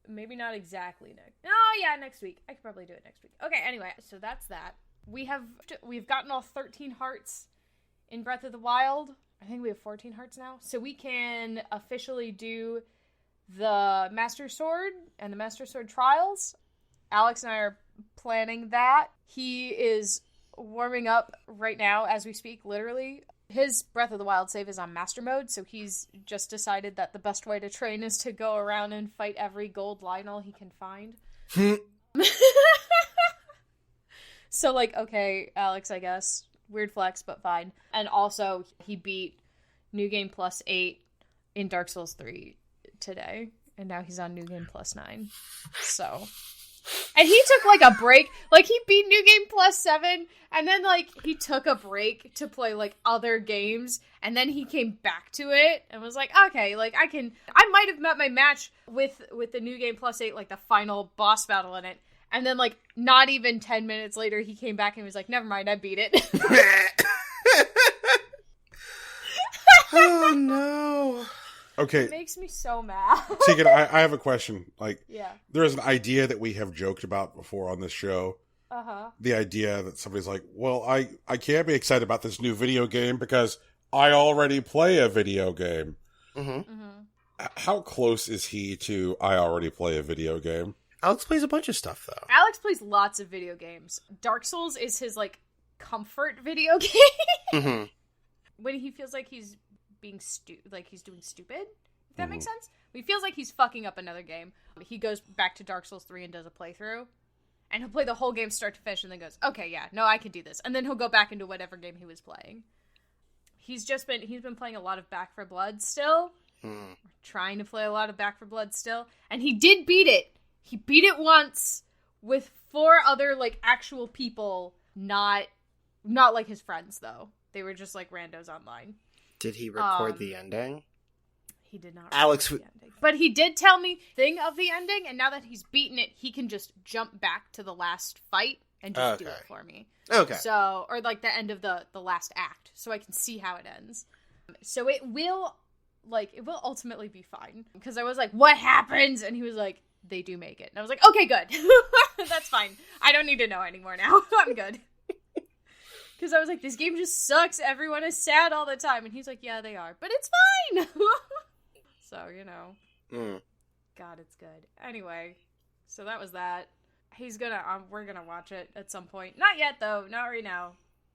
Maybe not exactly next. Oh yeah, next week. I could probably do it next week. Okay, anyway, so that's that. We've gotten all 13 hearts in Breath of the Wild. I think we have 14 hearts now. So we can officially do the Master Sword and the Master Sword Trials. Alex and I are planning that. He is warming up right now as we speak, literally. His Breath of the Wild save is on Master Mode, so he's just decided that the best way to train is to go around and fight every gold Lionel he can find. So, like, okay, Alex, I guess. Weird flex, but fine. And also, he beat New Game Plus 8 in Dark Souls 3 today. And now he's on New Game Plus 9. So... And he took, like, a break. Like, he beat New Game Plus 7, and then, like, he took a break to play, like, other games, and then he came back to it, and was like, okay, like, I might have met my match with the New Game Plus 8, like, the final boss battle in it, and then, like, not even 10 minutes later, he came back and was like, never mind, I beat it. Oh, no. Okay. It makes me so mad. Tegan, I have a question. Like, Yeah. there is an idea that we have joked about before on this show. Uh-huh. The idea that somebody's like, well, I can't be excited about this new video game because I already play a video game. Mm-hmm. Mm-hmm. How close is he to I already play a video game? Alex plays a bunch of stuff, though. Alex plays lots of video games. Dark Souls is his, like, comfort video game. Mm-hmm. When he feels like he's being he's doing stupid, if that makes sense. When he feels like he's fucking up another game, he goes back to Dark Souls 3 and does a playthrough, and he'll play the whole game start to finish and then goes, okay, yeah, no, I can do this, and then he'll go back into whatever game he was playing. He's been playing a lot of Back 4 Blood still, Trying to play a lot of Back 4 Blood still. And he did beat it. He beat it once with 4 other, like, actual people, not like his friends, though. They were just, like, randos online. Did he record the ending? He did not Alex, record the ending. But he did tell me thing of the ending, and now that he's beaten it, he can just jump back to the last fight and just do it for me. Okay. So, or, like, the end of the last act, so I can see how it ends. So it will ultimately be fine. Because I was like, what happens? And he was like, they do make it. And I was like, okay, good. That's fine. I don't need to know anymore now. I'm good. Because I was like, this game just sucks. Everyone is sad all the time. And he's like, yeah, they are. But it's fine. So, you know. God, it's good. Anyway, so that was that. He's gonna, we're gonna watch it at some point. Not yet, though. Not right now.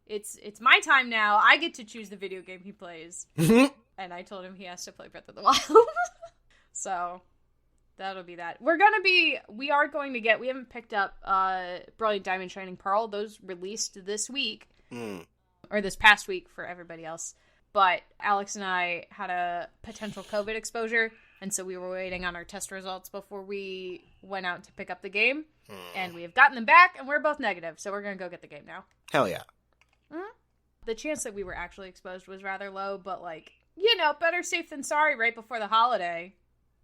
It's my time now. I get to choose the video game he plays. And I told him he has to play Breath of the Wild. So, that'll be that. We are going to get, we haven't picked up Brilliant Diamond Shining Pearl. Those released this week. Or this past week for everybody else. But Alex and I had a potential COVID exposure. And so we were waiting on our test results before we went out to pick up the game. And we have gotten them back, and we're both negative. So we're going to go get the game now. Hell yeah. The chance that we were actually exposed was rather low, but, like, you know, better safe than sorry right before the holiday.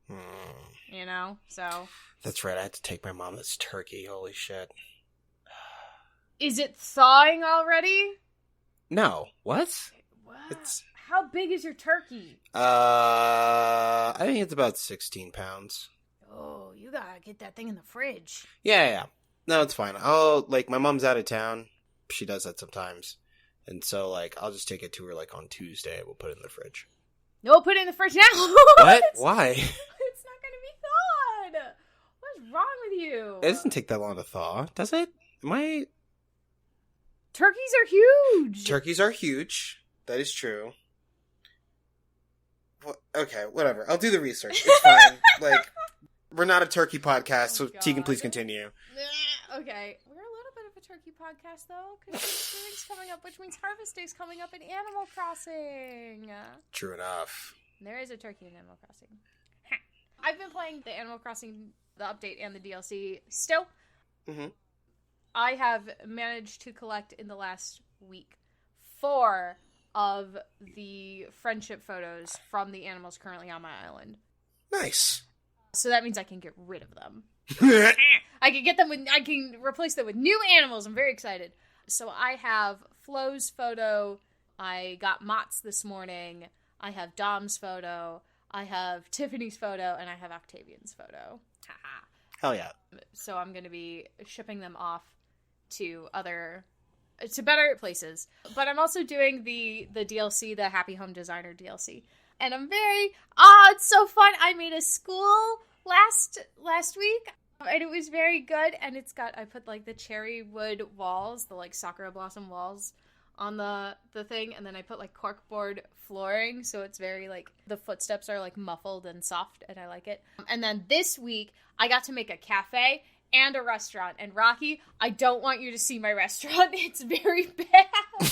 You know, so. That's right, I had to take my mom this turkey, holy shit. Is it thawing already? No. What? How big is your turkey? I think it's about 16 pounds. Oh, you gotta get that thing in the fridge. Yeah. No, it's fine. My mom's out of town. She does that sometimes. And so, like, I'll just take it to her, like, on Tuesday. We'll put it in the fridge. No, put it in the fridge now. What? Why? It's not gonna be thawed. What's wrong with you? It doesn't take that long to thaw, does it? Turkeys are huge. Turkeys are huge. That is true. Well, okay, whatever. I'll do the research. It's fine. Like, we're not a turkey podcast, so Tegan, please continue. Okay. We're a little bit of a turkey podcast, though, because Thanksgiving's coming up, which means Harvest Day's coming up in Animal Crossing. True enough. There is a turkey in Animal Crossing. I've been playing the Animal Crossing, the update, and the DLC still. I have managed to collect in the last week 4 of the friendship photos from the animals currently on my island. Nice. So that means I can get rid of them. I can replace them with new animals. I'm very excited. So I have Flo's photo. I got Mott's this morning. I have Dom's photo. I have Tiffany's photo, and I have Octavian's photo. Hell yeah. So I'm going to be shipping them off to better places. But I'm also doing the DLC, the Happy Home Designer DLC. And I'm it's so fun. I made a school last week, and it was very good. And I put, like, the cherry wood walls, the, like, sakura blossom walls on the thing, and then I put, like, corkboard flooring, so it's very, like, the footsteps are, like, muffled and soft, and I like it. And then this week, I got to make a cafe and a restaurant. And Rocky, I don't want you to see my restaurant. It's very bad.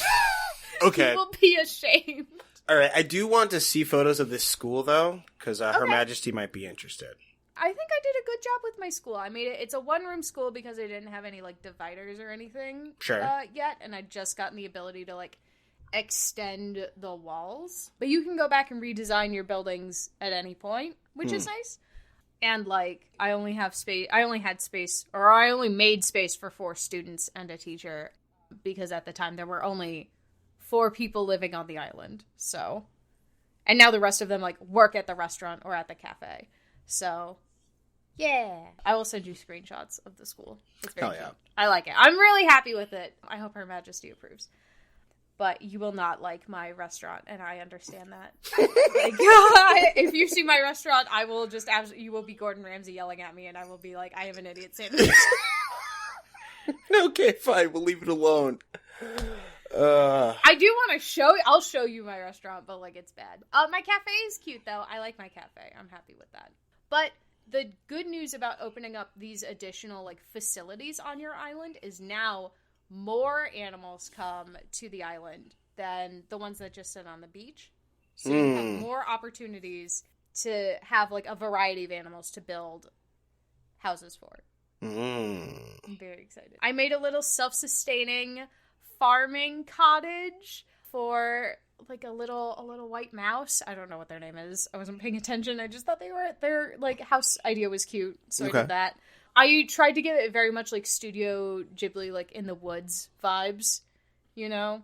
Okay. You will be ashamed. All right, I do want to see photos of this school, though, because Her Majesty might be interested. I think I did a good job with my school. I made it. It's a one-room school because I didn't have any, like, dividers or anything yet, and I'd just gotten the ability to, like, extend the walls. But you can go back and redesign your buildings at any point, which is nice. And, like, I only made space for 4 students and a teacher, because at the time there were only 4 people living on the island. So, and now the rest of them, like, work at the restaurant or at the cafe. So, yeah. I will send you screenshots of the school. It's very cute. I like it. I'm really happy with it. I hope Her Majesty approves. But you will not like my restaurant, and I understand that. Like, if you see my restaurant, I will just you will be Gordon Ramsay yelling at me, and I will be like, I have an idiot sandwich. Okay, fine. We'll leave it alone. I do want to I'll show you my restaurant, but, like, it's bad. My cafe is cute, though. I like my cafe. I'm happy with that. But the good news about opening up these additional, like, facilities on your island is now more animals come to the island than the ones that just sit on the beach. So you have more opportunities to have like a variety of animals to build houses for. I'm very excited. I made a little self-sustaining farming cottage for like a little white mouse. I don't know what their name is. I wasn't paying attention. I just thought their like house idea was cute, so I did that. I tried to give it very much like Studio Ghibli, like in the woods vibes, you know?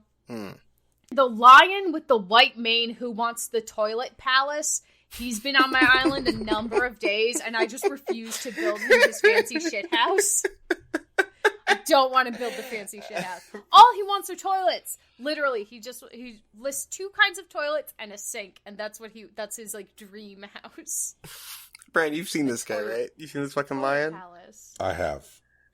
The lion with the white mane who wants the toilet palace. He's been on my island a number of days, and I just refuse to build him his fancy shit house. I don't want to build the fancy shit house. All he wants are toilets. Literally, he lists 2 kinds of toilets and a sink, and that's his like dream house. Brand, you've seen this guy, right? You've seen this fucking lion? Palace. I have.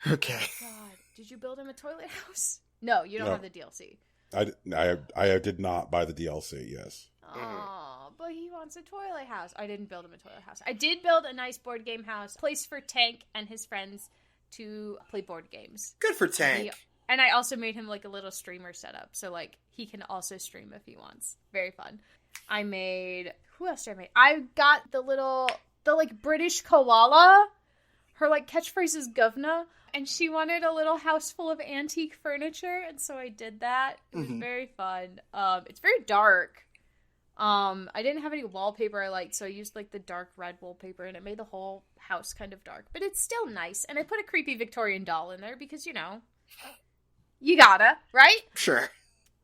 Okay. God, did you build him a toilet house? No, you don't have the DLC. I did not buy the DLC, yes. Oh, but he wants a toilet house. I didn't build him a toilet house. I did build a nice board game house, place for Tank and his friends to play board games. Good for Tank. And I also made him like a little streamer setup, so like he can also stream if he wants. Very fun. Who else did I make? I got the like British koala. Her like catchphrase is govna. And she wanted a little house full of antique furniture, and so I did that. It was very fun. It's very dark. I didn't have any wallpaper I liked, so I used like the dark red wallpaper, and it made the whole house kind of dark. But it's still nice. And I put a creepy Victorian doll in there because, you know, you gotta, right? Sure.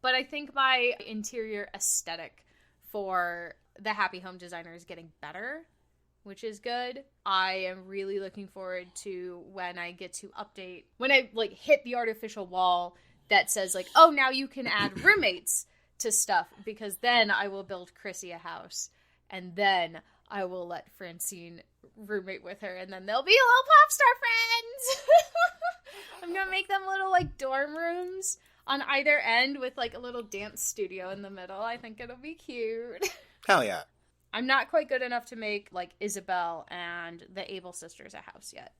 But I think my interior aesthetic for the Happy Home Designer is getting better, which is good. I am really looking forward to when I get to update, when I like hit the artificial wall that says like, oh, now you can add roommates to stuff, because then I will build Chrissy a house, and then I will let Francine roommate with her, and then they'll be little pop star friends. I'm gonna make them little like dorm rooms on either end with like a little dance studio in the middle. I think it'll be cute. Hell yeah. I'm not quite good enough to make, like, Isabel and the Able sisters a house yet.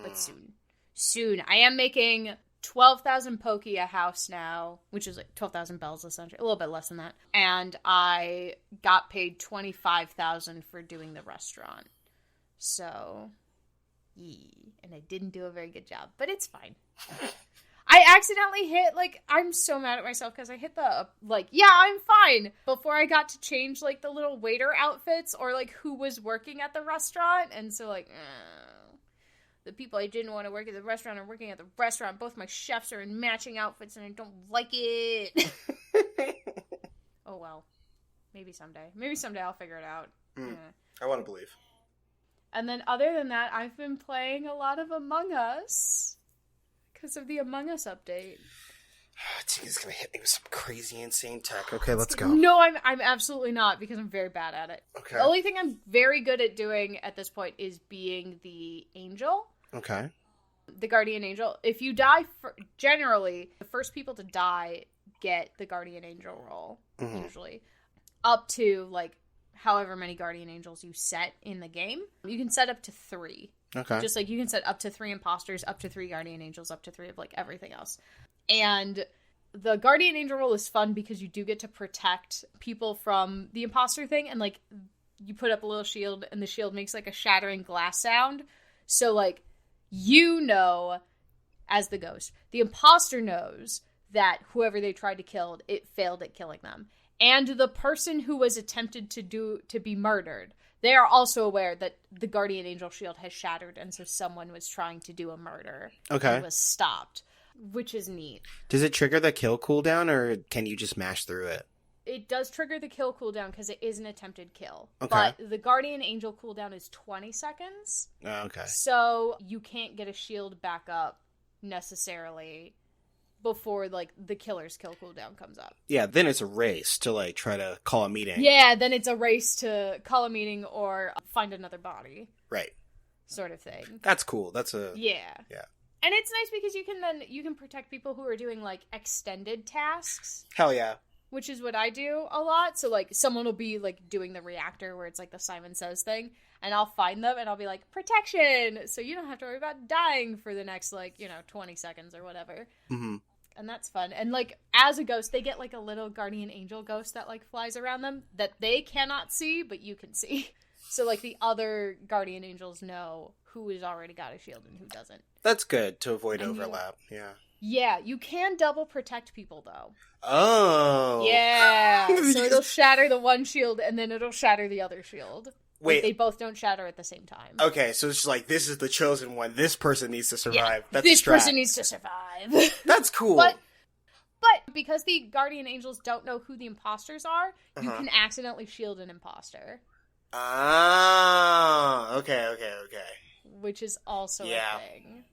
But soon. Soon. I am making 12,000 Pokey a house now, which is like 12,000 bells, essentially. A little bit less than that. And I got paid 25,000 for doing the restaurant. So, and I didn't do a very good job. But it's fine. I accidentally hit, like, I'm so mad at myself because I hit the, like, yeah, I'm fine, before I got to change, like, the little waiter outfits or, like, who was working at the restaurant. And so, like, the people I didn't want to work at the restaurant are working at the restaurant. Both my chefs are in matching outfits and I don't like it. Oh, well. Maybe someday. Maybe someday I'll figure it out. Yeah. I want to believe. And then other than that, I've been playing a lot of Among Us. Because of the Among Us update. Tina's gonna hit me with some crazy, insane tech. Okay, let's go. No, I'm absolutely not, because I'm very bad at it. Okay. The only thing I'm very good at doing at this point is being the angel. Okay. The guardian angel. If you die, generally, the first people to die get the guardian angel role, usually. Up to, like, however many guardian angels you set in the game. You can set up to 3. Okay. Just like you can set up to 3 imposters, up to 3 guardian angels, up to 3 of like everything else. And the guardian angel role is fun because you do get to protect people from the imposter thing, and like you put up a little shield and the shield makes like a shattering glass sound. So like, you know, as the ghost, the imposter knows that whoever they tried to kill, it failed at killing them. And the person who was attempted to be murdered, they are also aware that the guardian angel shield has shattered, and so someone was trying to do a murder. Okay. And was stopped, which is neat. Does it trigger the kill cooldown, or can you just mash through it? It does trigger the kill cooldown because it is an attempted kill. Okay. But the guardian angel cooldown is 20 seconds. Oh, okay. So you can't get a shield back up necessarily before, like, the killer's kill cooldown comes up. Yeah, then it's a race to, like, try to call a meeting. Yeah, then it's a race to call a meeting or find another body. Right. Sort of thing. That's cool. That's a... Yeah. Yeah. And it's nice because you can protect people who are doing, like, extended tasks. Hell yeah. Which is what I do a lot. So, like, someone will be, like, doing the reactor where it's, like, the Simon Says thing. And I'll find them and I'll be like, protection! So you don't have to worry about dying for the next, like, 20 seconds or whatever. Mm-hmm. And that's fun. And, like, as a ghost, they get, like, a little guardian angel ghost that, like, flies around them that they cannot see, but you can see. So, like, the other guardian angels know who has already got a shield and who doesn't. That's good to avoid overlap. Yeah. Yeah, you can double protect people, though. Oh. Yeah. So it'll shatter the one shield, and then it'll shatter the other shield. Wait. Like, they both don't shatter at the same time. Okay, so it's just like, this is the chosen one. This person needs to survive. Yeah, That's this a strat. person needs to survive. That's cool. But because the guardian angels don't know who the imposters are, you can accidentally shield an imposter. Ah, okay. Which is also Yeah. a thing.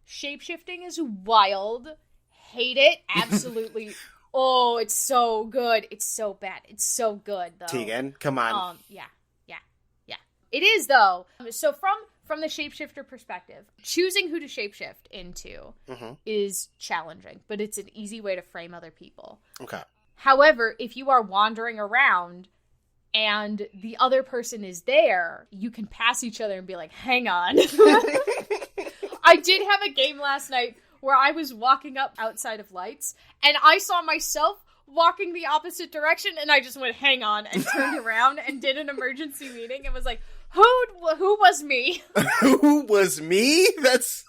Shapeshifting is wild. Hate it. Absolutely. Oh, it's so good. It's so bad. It's so good, though. Tegan, come on. Yeah. It is, though. So from the shapeshifter perspective, choosing who to shapeshift into is challenging, but it's an easy way to frame other people. Okay. However, if you are wandering around and the other person is there, you can pass each other and be like, hang on. I did have a game last night where I was walking up outside of lights, and I saw myself walking the opposite direction, and I just went, hang on, and turned around and did an emergency meeting and was like, who was me? Who was me? That's...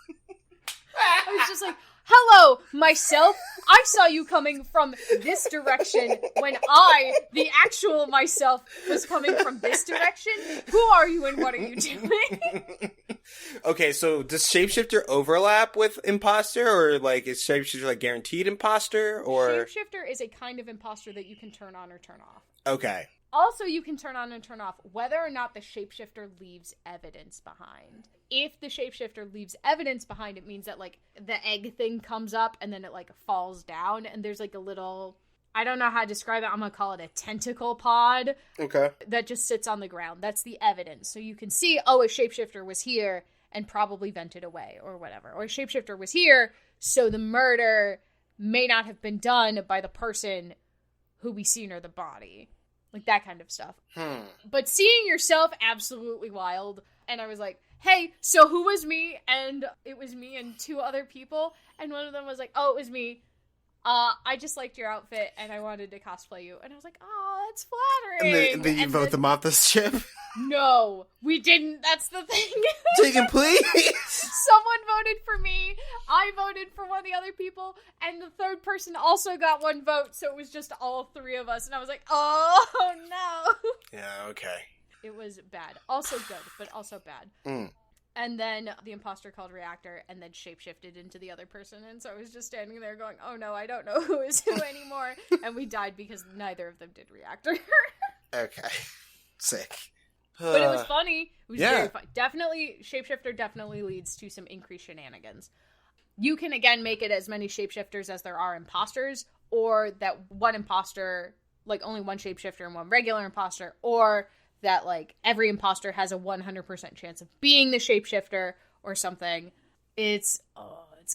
I was just like, hello, myself. I saw you coming from this direction when I, the actual myself, was coming from this direction. Who are you and what are you doing? Okay, so does shapeshifter overlap with imposter, or like is shapeshifter like guaranteed imposter, or Shapeshifter is a kind of imposter that you can turn on or turn off. okay? Also, you can turn on and turn off whether or not the shapeshifter leaves evidence behind. If the shapeshifter leaves evidence behind, it means that, like, the egg thing comes up and then it, like, falls down and there's, like, a little... I don't know how to describe it. I'm gonna call it a tentacle pod. Okay. That just sits on the ground. That's the evidence. So you can see, oh, a shapeshifter was here and probably vented away or whatever. Or a shapeshifter was here, so the murder may not have been done by the person who we see near the body. Like, that kind of stuff. But seeing yourself, absolutely wild. And I was like, hey, so who was me? And it was me and two other people. And one of them was like, oh, it was me. I just liked your outfit and I wanted to cosplay you. And I was like, oh, that's flattering. And then you vote them off the ship? No, we didn't. That's the thing. Tegan, please! Someone voted for me. I voted for one of the other people. And the third person also got one vote. So it was just all three of us. And I was like, oh, no. Yeah, okay. It was bad. Also good, but also bad. And then the imposter called reactor and then shapeshifted into the other person. And so I was just standing there going, oh no, I don't know who is who anymore. And we died because neither of them did reactor. Okay. Sick. But it was funny. It was Yeah. very fun. Definitely, shapeshifter definitely leads to some increased shenanigans. You can, again, make it as many shapeshifters as there are imposters, or that one imposter, like only one shapeshifter and one regular imposter, or that, like, every imposter has a 100% chance of being the shapeshifter or something. It's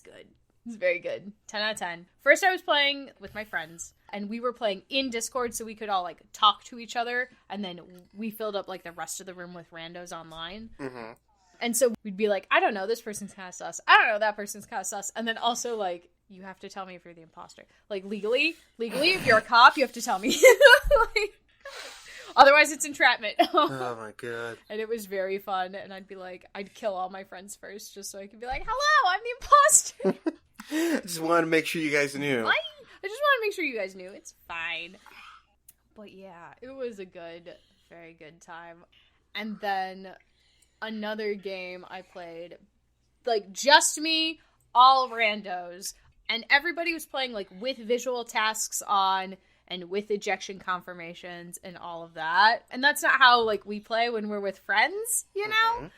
good. It's very good. 10 out of 10. First, I was playing with my friends, and we were playing in Discord so we could all, like, talk to each other, and then we filled up, like, the rest of the room with randos online. And so we'd be like, I don't know, this person's kind of sus. I don't know, that person's kind of sus. And then also, like, you have to tell me if you're the imposter. Like, legally, if you're a cop, you have to tell me. Like, otherwise, it's entrapment. Oh my god. And it was very fun. And I'd be like, I'd kill all my friends first just so I could be like, hello, I'm the imposter. I just wanted to make sure you guys knew. I just want to make sure you guys knew. It's fine. But yeah, it was a good, very good time. And then another game I played, like, just me, all randos. And everybody was playing, like, with visual tasks on and with ejection confirmations and all of that. And that's not how, like, we play when we're with friends, you know?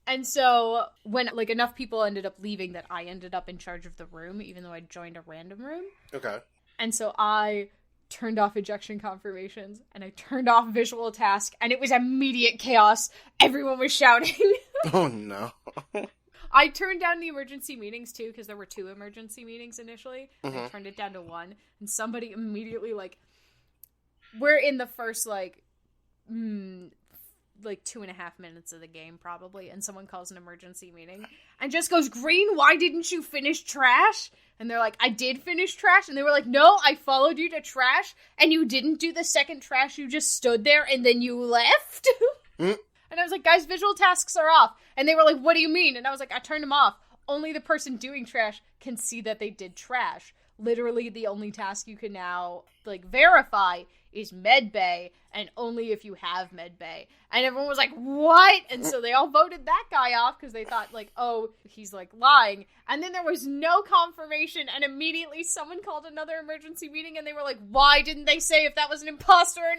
And so when, like, enough people ended up leaving that I ended up in charge of the room, even though I joined a random room. Okay. And so I turned off ejection confirmations and I turned off visual task and it was immediate chaos. Everyone was shouting. Oh no. I turned down the emergency meetings too, because there were 2 emergency meetings initially. And I turned it down to 1. And somebody immediately, like, we're in the first, like, like 2.5 minutes of the game probably, and someone calls an emergency meeting and just goes, Green, why didn't you finish trash? And they're like, I did finish trash. And they were like, no, I followed you to trash and you didn't do the second trash. You just stood there and then you left. And I was like, guys, visual tasks are off. And they were like, what do you mean? And I was like, I turned them off. Only the person doing trash can see that they did trash. Literally the only task you can now like verify is medbay, and only if you have medbay. And everyone was like, what? And so they all voted that guy off because they thought like, oh, he's like lying. And then there was no confirmation, and immediately someone called another emergency meeting and they were like, why didn't they say if that was an imposter or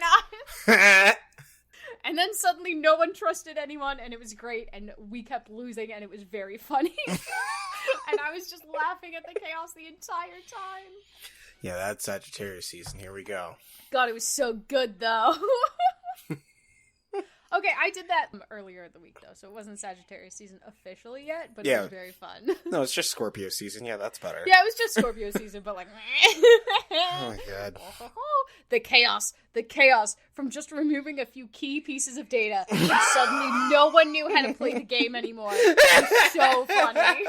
not? And then suddenly no one trusted anyone, and it was great, and we kept losing, and it was very funny. And I was just laughing at the chaos the entire time. Yeah, that's Sagittarius season. Here we go. God, it was so good, though. Okay, I did that earlier in the week, though, so it wasn't Sagittarius season officially yet, but it was very fun. No, it's just Scorpio season. Yeah, that's better. Yeah, it was just Scorpio season, but like... Oh my god. The chaos from just removing a few key pieces of data, and suddenly no one knew how to play the game anymore. It was so funny.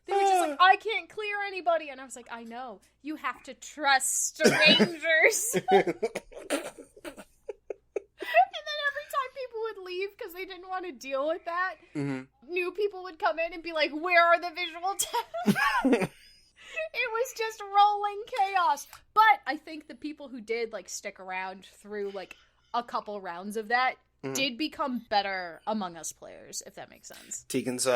They were just like, I can't clear anybody. And I was like, I know. You have to trust strangers. And then every time people would leave because they didn't want to deal with that, new people would come in and be like, where are the visual tests? It was just rolling chaos. But I think the people who did like stick around through like a couple rounds of that did become better Among Us players, if that makes sense. Tegan's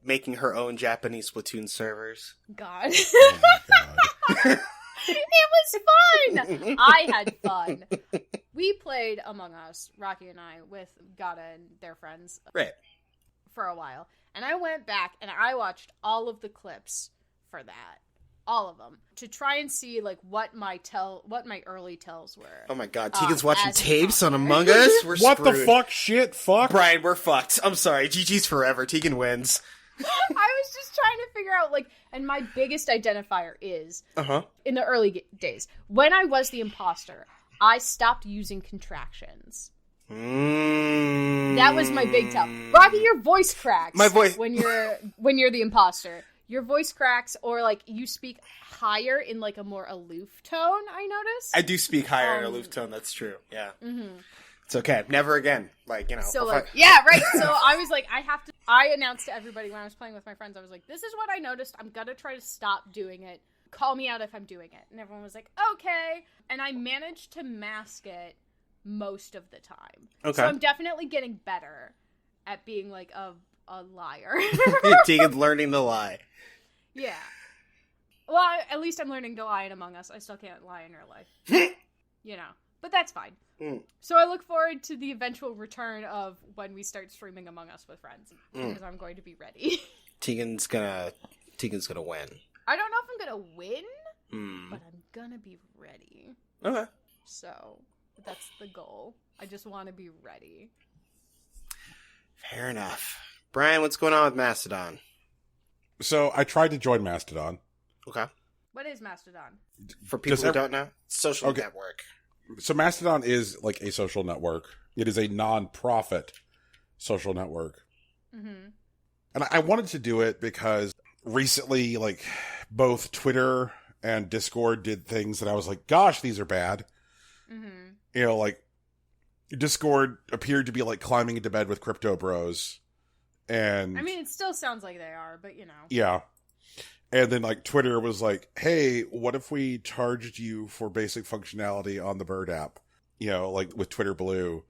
making her own Japanese Splatoon servers. God. Oh my god. It was fun! I had fun. We played Among Us, Rocky and I, with Gata and their friends. Right. For a while. And I went back and I watched all of the clips for that. All of them. To try and see, like, what my early tells were. Oh my god, Tegan's watching tapes an on Among Us? We're What screwed. the fuck? Shit, fuck. Brian, we're fucked. I'm sorry. GG's forever. Tegan wins. I was just trying to figure out, like, and my biggest identifier is, in the early days, when I was the imposter, I stopped using contractions. That was my big tell. Rocky, your voice cracks. My voice... When you're the imposter. Your voice cracks, or, like, you speak higher in, like, a more aloof tone, I noticed. I do speak higher in aloof tone, that's true, yeah. It's okay. Never again. Like, you know. So, like, yeah, right. So I was like, I announced to everybody when I was playing with my friends, I was like, this is what I noticed. I'm gonna try to stop doing it. Call me out if I'm doing it. And everyone was like, okay. And I managed to mask it most of the time. Okay. So I'm definitely getting better at being, like, a liar. Tegan's learning to lie. Yeah. Well, at least I'm learning to lie in Among Us. I still can't lie in real life. You know. But that's fine. So I look forward to the eventual return of when we start streaming Among Us with friends. Because I'm going to be ready. Tegan's gonna win. I don't know if I'm gonna win, but I'm gonna be ready. Okay. So, that's the goal. I just want to be ready. Fair enough. Brian, what's going on with Mastodon? So, I tried to join Mastodon. Okay. What is Mastodon? For people who don't know, social network. So, Mastodon is like a social network. It is a non-profit social network. And I wanted to do it because recently, like, both Twitter and Discord did things that I was like, gosh, these are bad. You know, like, Discord appeared to be, like, climbing into bed with crypto bros. And I mean, it still sounds like they are, but, you know. Yeah. And then, like, Twitter was like, hey, what if we charged you for basic functionality on the Bird app? You know, like, with Twitter Blue.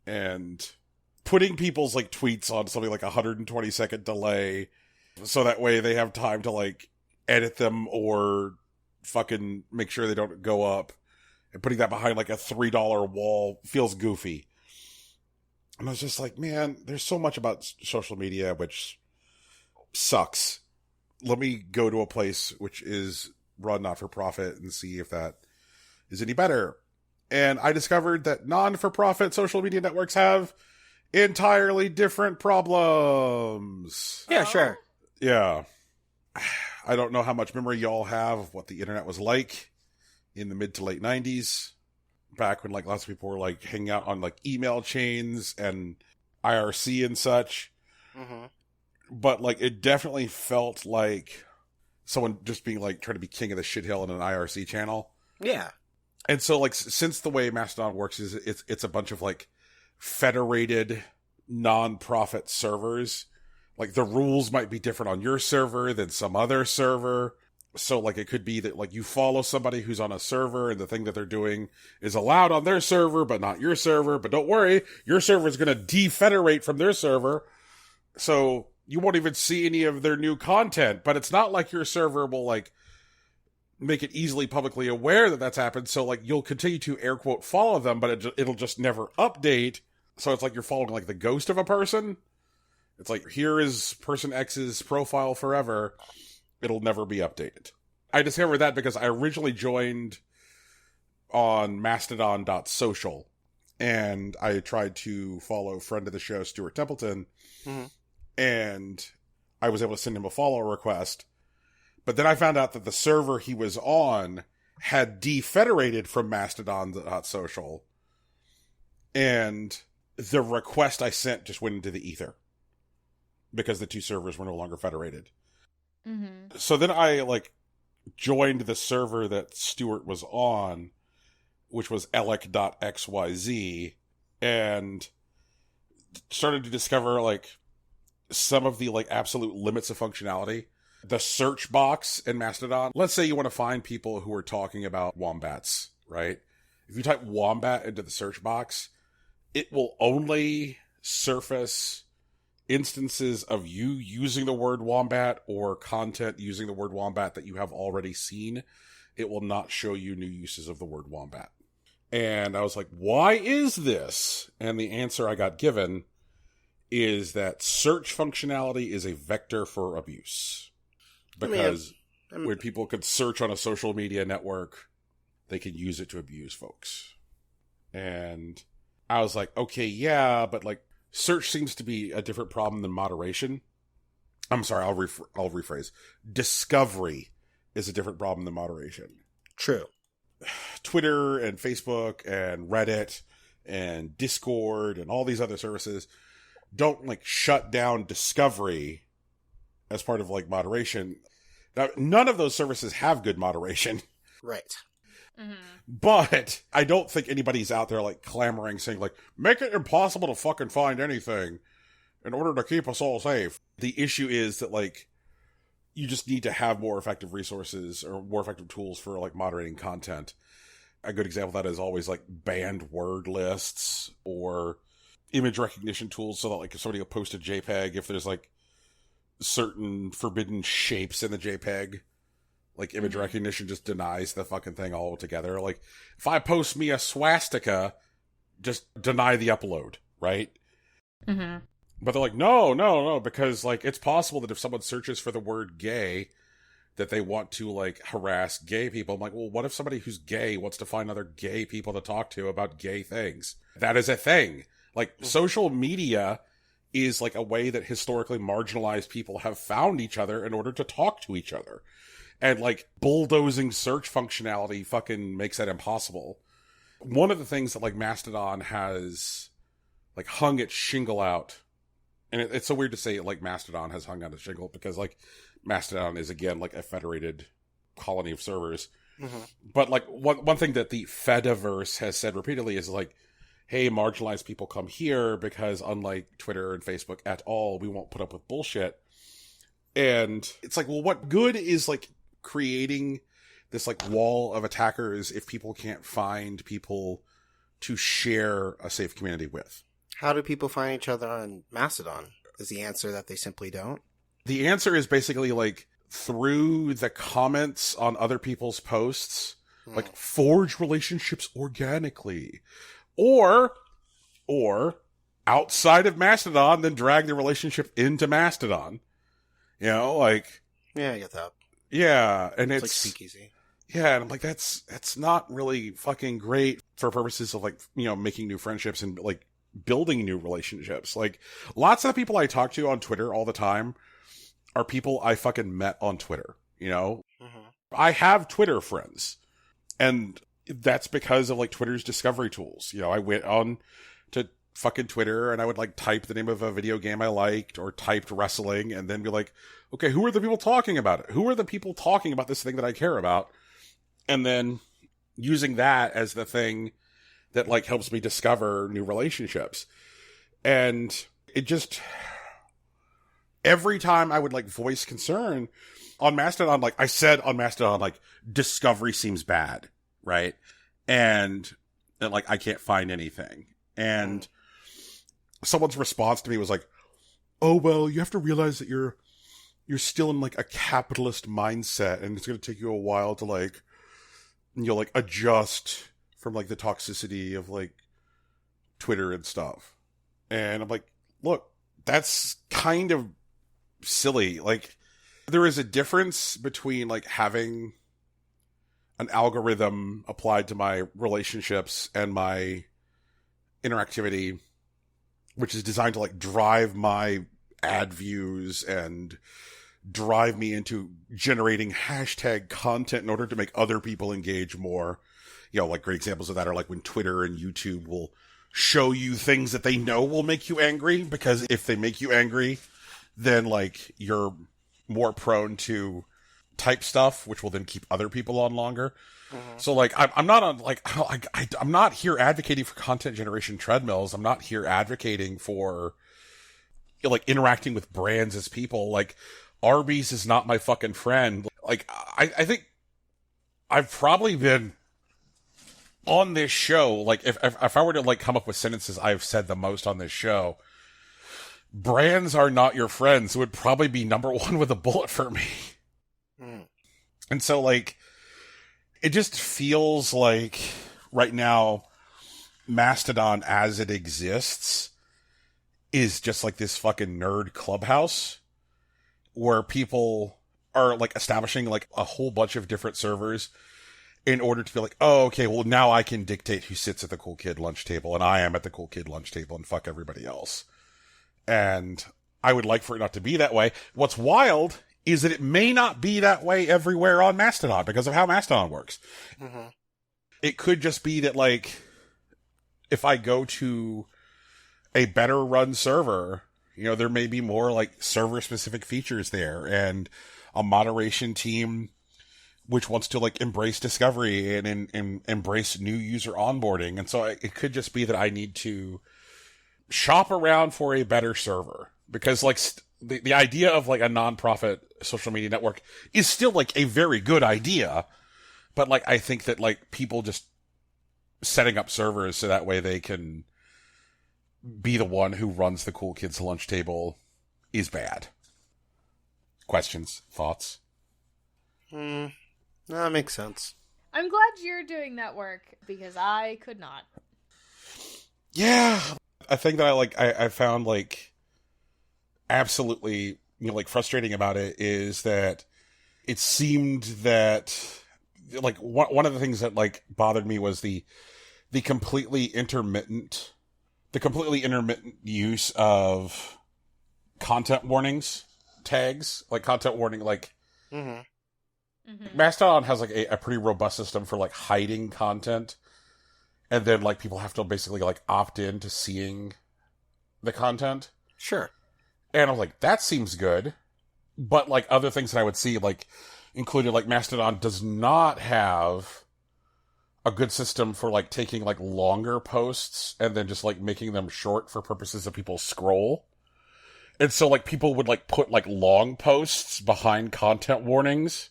And putting people's, like, tweets on something like 120-second delay, so that way they have time to, like, edit them or fucking make sure they don't go up. And putting that behind, like, a $3 wall feels goofy. And I was just like, man, there's so much about social media which sucks. Let me go to a place which is run not-for-profit and see if that is any better. And I discovered that non-for-profit social media networks have entirely different problems. Yeah, sure. Yeah. I don't know how much memory y'all have of what the internet was like in the mid to late 90s. back when like lots of people were like hanging out on like email chains and IRC and such. Mm-hmm. But like it definitely felt like someone just being like trying to be king of the shithill in an IRC channel. Yeah. And so like since the way Mastodon works is it's a bunch of like federated non-profit servers. Like the rules might be different on your server than some other server. So like it could be that like you follow somebody who's on a server and the thing that they're doing is allowed on their server but not your server. But don't worry, your server is going to defederate from their server. So you won't even see any of their new content. But it's not like your server will like make it easily publicly aware that that's happened. So like you'll continue to air quote follow them, but it'll just never update. So it's like you're following like the ghost of a person. It's like, here is person X's profile forever. It'll never be updated. I discovered that because I originally joined on mastodon.social and I tried to follow friend of the show, Stuart Templeton, and I was able to send him a follow request. But then I found out that the server he was on had defederated from mastodon.social, and the request I sent just went into the ether because the two servers were no longer federated. Mm-hmm. So then I like joined the server that Stuart was on, which was elec.xyz, and started to discover like some of the like absolute limits of functionality. The search box in Mastodon. Let's say you want to find people who are talking about wombats, right? If you type wombat into the search box, it will only surface instances of you using the word wombat or content using the word wombat that you have already seen. It will not show you new uses of the word wombat. And I was like, why is this? And the answer I got given is that search functionality is a vector for abuse. Because when people could search on a social media network, they can use it to abuse folks. And I was like, okay, yeah, but like search seems to be a different problem than moderation. I'm sorry, I'll rephrase. Discovery is a different problem than moderation. True. Twitter and Facebook and Reddit and Discord and all these other services don't like shut down discovery as part of like moderation. Now, none of those services have good moderation. Right. Mm-hmm. But I don't think anybody's out there like clamoring saying like, make it impossible to fucking find anything in order to keep us all safe. The issue is that like, you just need to have more effective resources or more effective tools for like moderating content. A good example of that is always like banned word lists or image recognition tools so that like if somebody will post a JPEG, if there's like certain forbidden shapes in the JPEG, like image recognition just denies the fucking thing altogether. Like if I post me a swastika, just deny the upload, right? Mm-hmm. But they're like, no, because like it's possible that if someone searches for the word gay, that they want to like harass gay people. I'm like, well, what if somebody who's gay wants to find other gay people to talk to about gay things? That is a thing. Like social media is like a way that historically marginalized people have found each other in order to talk to each other. And like bulldozing search functionality fucking makes that impossible. One of the things that like Mastodon has like hung its shingle out, and it's so weird to say like Mastodon has hung out its shingle because like Mastodon is again like a federated colony of servers. Mm-hmm. But like one thing that the Fediverse has said repeatedly is like, hey, marginalized people come here because unlike Twitter and Facebook at all, we won't put up with bullshit. And it's like, well, what good is like creating this like wall of attackers if people can't find people to share a safe community with? How do people find each other on Mastodon? Is the answer that they simply don't? The answer is basically like through the comments on other people's posts, like forge relationships organically, or outside of Mastodon, then drag the relationship into Mastodon. You know, like, yeah, I get that. Yeah, and it's like speakeasy. Yeah, and I'm like, that's not really fucking great for purposes of like, you know, making new friendships and like building new relationships. Like lots of the people I talk to on Twitter all the time are people I fucking met on Twitter, you know? Mm-hmm. I have Twitter friends, and that's because of like Twitter's discovery tools. I went on to fucking Twitter and I would like type the name of a video game I liked or typed wrestling and then be like, okay, who are the people talking about it? Who are the people talking about this thing that I care about? And then using that as the thing that like helps me discover new relationships. And it just, every time I would like voice concern on Mastodon, like I said on Mastodon, like discovery seems bad, right? And like I can't find anything. And someone's response to me was like, oh, well, you have to realize that you're still in like a capitalist mindset and it's going to take you a while to like, like adjust from like the toxicity of like Twitter and stuff. And I'm like, look, that's kind of silly. Like there is a difference between like having an algorithm applied to my relationships and my interactivity, which is designed to like drive my ad views and drive me into generating hashtag content in order to make other people engage more. Like great examples of that are like when Twitter and YouTube will show you things that they know will make you angry, because if they make you angry, then like you're more prone to type stuff, which will then keep other people on longer. So like I'm not on like I'm not here advocating for content generation treadmills. I'm not here advocating for like interacting with brands as people. Like Arby's is not my fucking friend. Like I think I've probably been on this show, like if I were to like come up with sentences I've said the most on this show, brands are not your friends would probably be number one with a bullet for me. And so like it just feels like right now Mastodon as it exists is just like this fucking nerd clubhouse where people are like establishing like a whole bunch of different servers in order to be like, oh, okay, well now I can dictate who sits at the cool kid lunch table and I am at the cool kid lunch table and fuck everybody else. And I would like for it not to be that way. What's wild is that it may not be that way everywhere on Mastodon because of how Mastodon works. It could just be that, like, if I go to a better run server, there may be more, like, server-specific features there and a moderation team which wants to, like, embrace discovery and embrace new user onboarding. And so it could just be that I need to shop around for a better server because, like, the idea of like a nonprofit social media network is still like a very good idea, but like I think that like people just setting up servers so that way they can be the one who runs the cool kids lunch table is bad. Questions, thoughts? No, that makes sense. I'm glad you're doing that work because I could not. Yeah, I think that I found like absolutely like frustrating about it is that it seemed that like one of the things that like bothered me was the completely intermittent use of content warnings tags, like content warning, like Mastodon has like a pretty robust system for like hiding content, and then like people have to basically like opt in to seeing the content. Sure. And I was like, that seems good. But, like, other things that I would see, like, included, like, Mastodon does not have a good system for, like, taking, like, longer posts and then just, like, making them short for purposes of people scroll. And so, like, people would, like, put, like, long posts behind content warnings.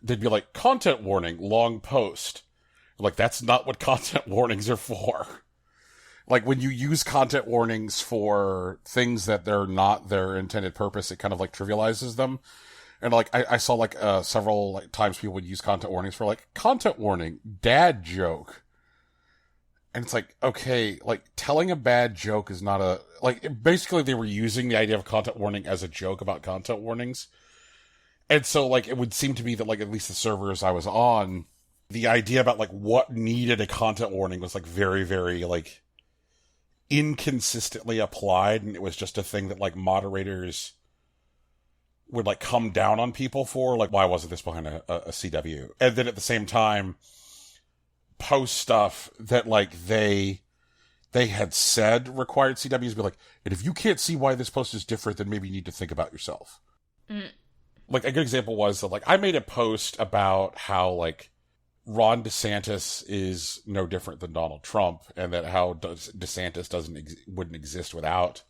They'd be like, content warning, long post. Like, that's not what content warnings are for. Like, when you use content warnings for things that they're not their intended purpose, it kind of, like, trivializes them. And, like, I saw, like, several like, times people would use content warnings for, like, content warning, dad joke. And it's like, okay, like, telling a bad joke is not a... Like, basically they were using the idea of content warning as a joke about content warnings. And so, like, it would seem to me that, like, at least the servers I was on, the idea about, like, what needed a content warning was, like, very, very, like... inconsistently applied, and it was just a thing that like moderators would like come down on people for, like, why wasn't this behind a CW? And then at the same time post stuff that, like, they had said required CWs, be like, and if you can't see why this post is different, then maybe you need to think about yourself. Mm. Like, a good example was that, like, I made a post about how, like, Ron DeSantis is no different than Donald Trump, and that how DeSantis wouldn't exist without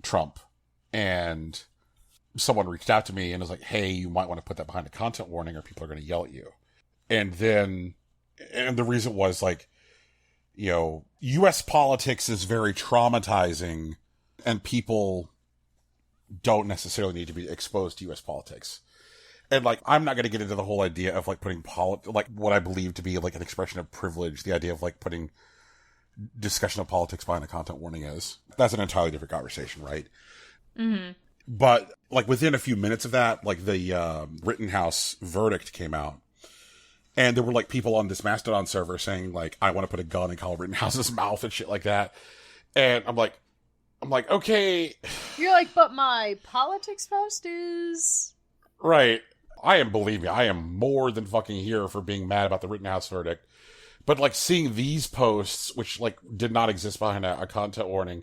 Trump. And someone reached out to me and was like, hey, you might want to put that behind a content warning or people are going to yell at you. And the reason was, like, you know, U.S. politics is very traumatizing, and people don't necessarily need to be exposed to U.S. politics. And, like, I'm not going to get into the whole idea of, like, putting like, what I believe to be, like, an expression of privilege, the idea of, like, putting discussion of politics behind a content warning is. That's an entirely different conversation, right? Mm-hmm. But, like, within a few minutes of that, like, the Rittenhouse verdict came out. And there were, like, people on this Mastodon server saying, like, I want to put a gun in Kyle Rittenhouse's mouth and shit like that. And I'm like, okay. You're like, but my politics post is... Right. Believe me, I am more than fucking here for being mad about the Rittenhouse verdict. But, like, seeing these posts, which, like, did not exist behind a content warning,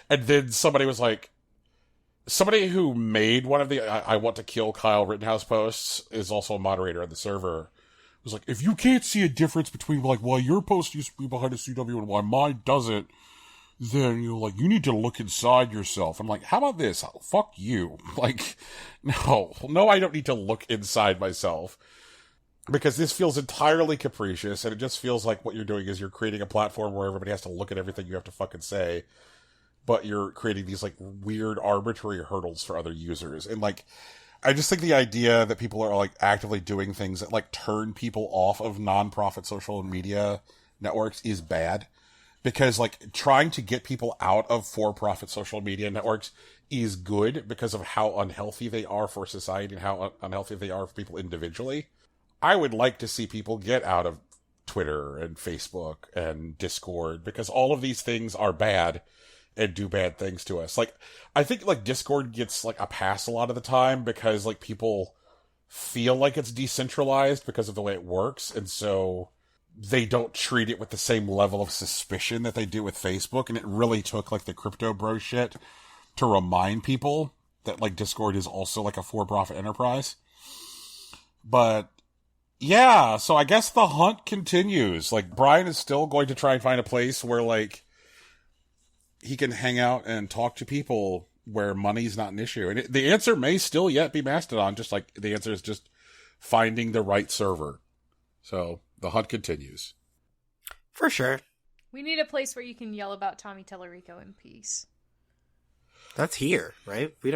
and then somebody was like, somebody who made one of the I want to kill Kyle Rittenhouse posts is also a moderator on the server. Was like, if you can't see a difference between, like, why your post used to be behind a CW and why mine doesn't, then, you know, like, you need to look inside yourself. I'm like, how about this? Fuck you. Like, no, I don't need to look inside myself. Because this feels entirely capricious, and it just feels like what you're doing is you're creating a platform where everybody has to look at everything you have to fucking say, but you're creating these, like, weird arbitrary hurdles for other users. And, like, I just think the idea that people are, like, actively doing things that, like, turn people off of non-profit social media networks is bad. Because, like, trying to get people out of for-profit social media networks is good because of how unhealthy they are for society and how unhealthy they are for people individually. I would like to see people get out of Twitter and Facebook and Discord because all of these things are bad and do bad things to us. Like, I think, like, Discord gets, like, a pass a lot of the time because, like, people feel like it's decentralized because of the way it works, and so they don't treat it with the same level of suspicion that they do with Facebook, and it really took, like, the crypto bro shit to remind people that, like, Discord is also, like, a for-profit enterprise. But yeah, so I guess the hunt continues. Like, Brian is still going to try and find a place where, like, he can hang out and talk to people where money's not an issue. And the answer may still yet be Mastodon, just like the answer is just finding the right server. So the hunt continues. For sure. We need a place where you can yell about Tommy Tallarico in peace. That's here, right? We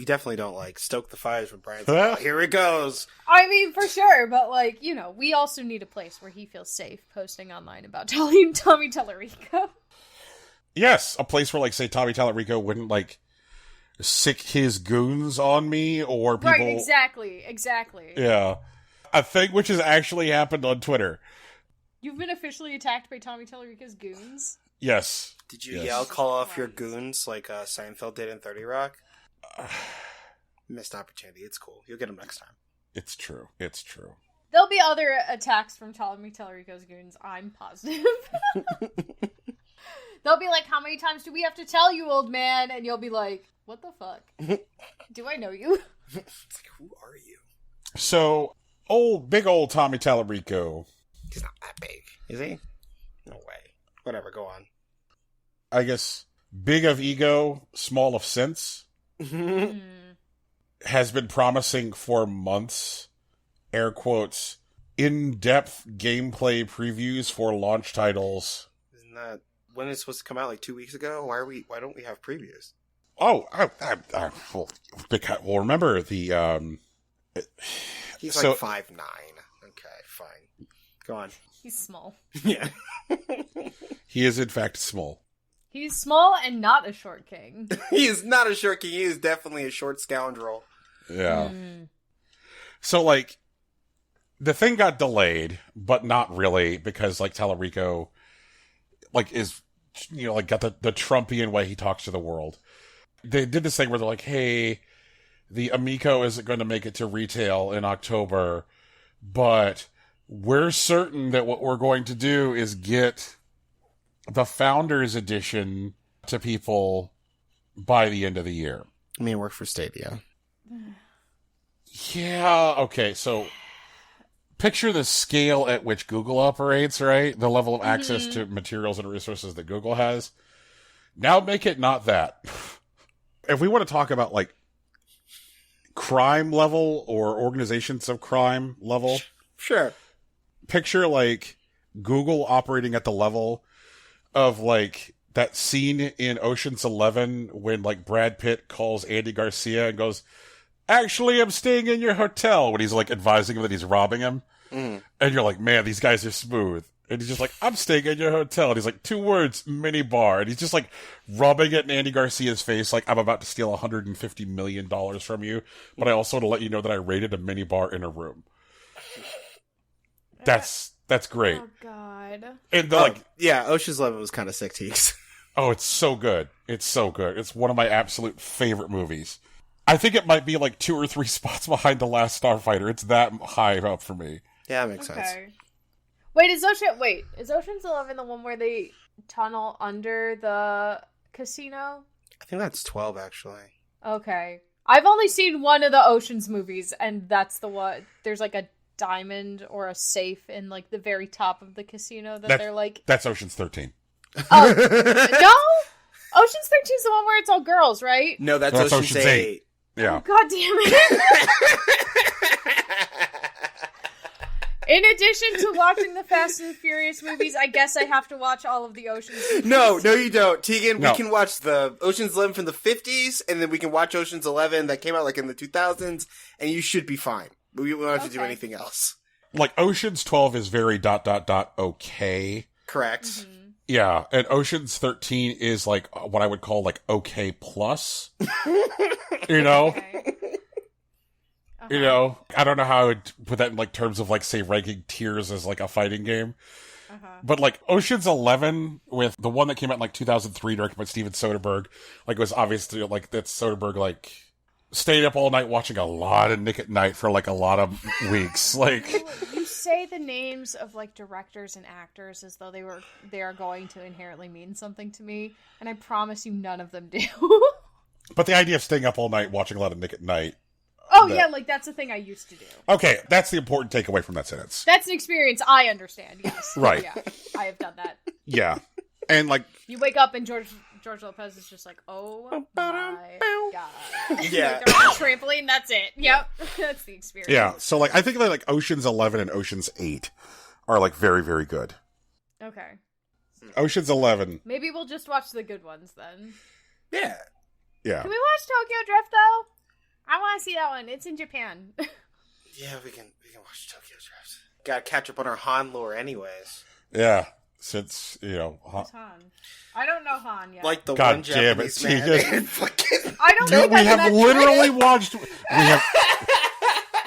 definitely don't, like, stoke the fires when Brian's like, oh, here it goes. I mean, for sure, but, like, you know, we also need a place where he feels safe posting online about Tommy Tallarico. Yes, a place where, like, say, Tommy Tallarico wouldn't, like, sick his goons on me, or people... Right, exactly. Yeah. A thing which has actually happened on Twitter. You've been officially attacked by Tommy Tallarico's goons? Yes. Did you call off your goons like Seinfeld did in 30 Rock? Missed opportunity. It's cool. You'll get them next time. It's true. There'll be other attacks from Tommy Tallarico's goons, I'm positive. They'll be like, how many times do we have to tell you, old man? And you'll be like, what the fuck? Do I know you? It's like, who are you? So, big old Tommy Tallarico. He's not that big, is he? No way. Whatever, go on. I guess big of ego, small of sense. Has been promising for months, air quotes, in-depth gameplay previews for launch titles. Isn't that when it's supposed to come out, like 2 weeks ago? Why don't we have previews? Oh, well, remember the he's like 5'9". Okay, fine. Go on. He's small. Yeah. He is in fact small. He's small and not a short king. He is not a short king. He is definitely a short scoundrel. Yeah. So, like, the thing got delayed, but not really, because, like, Tallarico, like, is, you know, like, got the Trumpian way he talks to the world. They did this thing where they're like, hey, the Amico isn't going to make it to retail in October, but we're certain that what we're going to do is get the Founders Edition to people by the end of the year. I mean, work for Stadia. Yeah, okay, so picture the scale at which Google operates, right? The level of access to materials and resources that Google has. Now make it not that. If we want to talk about, like, crime level or organizations of crime level. Sure. Picture, like, Google operating at the level of, like, that scene in Ocean's 11 when, like, Brad Pitt calls Andy Garcia and goes, "Actually, I'm staying in your hotel," when he's, like, advising him that he's robbing him. And you're like, man, these guys are smooth. And he's just like, "I'm staying in your hotel." And he's like, 2 words, mini bar. And he's just like rubbing it in Andy Garcia's face like, "I'm about to steal $150 million from you. But I also want to let you know that I raided a mini bar in a room." That's great. Oh, God. And like, yeah, Ocean's 11 was kind of sick tease. Oh, it's so good. It's so good. It's one of my absolute favorite movies. I think it might be like 2 or 3 spots behind The Last Starfighter. It's that high up for me. Yeah, that makes sense. Wait, is Ocean's 11 the one where they tunnel under the casino? I think that's 12, actually. Okay. I've only seen one of the Ocean's movies, and that's the one. There's like a diamond or a safe in like the very top of the casino that they're like. That's Ocean's 13. Oh, no? Ocean's 13 is the one where it's all girls, right? No, that's Ocean's 8. Yeah. Oh, God damn it. In addition to watching the Fast and Furious movies, I guess I have to watch all of the Ocean's movies. No, you don't. Tegan, No. we can watch the Ocean's 11 from the 50s, and then we can watch Ocean's 11 that came out like in the 2000s, and you should be fine. We won't have to do anything else. Like, Ocean's 12 is very ... okay. Correct. Mm-hmm. Yeah, and Ocean's 13 is like what I would call like okay plus. You know? Okay. You know, I don't know how I would put that in like terms of like, say, ranking tiers as like a fighting game. But like Ocean's 11 with the one that came out in like 2003 directed by Steven Soderbergh, like it was obviously like that Soderbergh like stayed up all night watching a lot of Nick at Night for like a lot of weeks. Like, you say the names of like directors and actors as though they are going to inherently mean something to me, and I promise you none of them do. but the idea of staying up all night watching a lot of Nick at Night. Oh, yeah, like, that's a thing I used to do. Okay, that's the important takeaway from that sentence. That's an experience I understand, yes. Right. Yeah, I have done that. Yeah. And, like... You wake up and George Lopez is just like, oh my God. Yeah. Like, they're on a trampoline, that's it. Yep. That's the experience. Yeah, so, like, I think that, like, Ocean's 11 and Ocean's 8 are, like, very, very good. Okay. Ocean's 11. Maybe we'll just watch the good ones, then. Yeah. Yeah. Can we watch Tokyo Drift, though? I want to see that one. It's in Japan. Yeah, we can watch Tokyo Drift. Gotta catch up on our Han lore anyways. Yeah, since, you know... Who's Han? I don't know Han yet. Like the God one damn it, Japanese man. Tegan. Fucking... I don't Dude, think we I've have met literally him. watched... We have...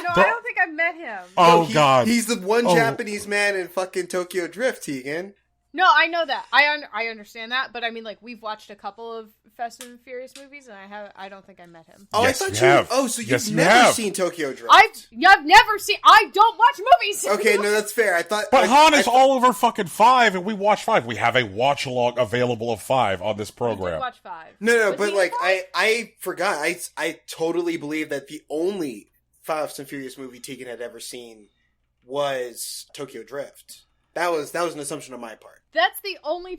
No, I don't think I've met him. Oh, God. He's the one Japanese man in fucking Tokyo Drift, Tegan. No, I know that. I understand that, but I mean, like, we've watched a couple of Fast and Furious movies, and I don't think I met him. Oh, Yes, I thought you have. Oh, so you've Yes, you never have. seen Tokyo Drift? I've never seen. I don't watch movies. Okay, no, that's fair. I thought, But Han is all over fucking 5, and we watch 5. We have a watch along available of 5 on this I did program. watch 5. No, Was but he like in I forgot. I totally believe that the only Fast and Furious movie Tegan had ever seen was Tokyo Drift. That was an assumption on my part. That's the only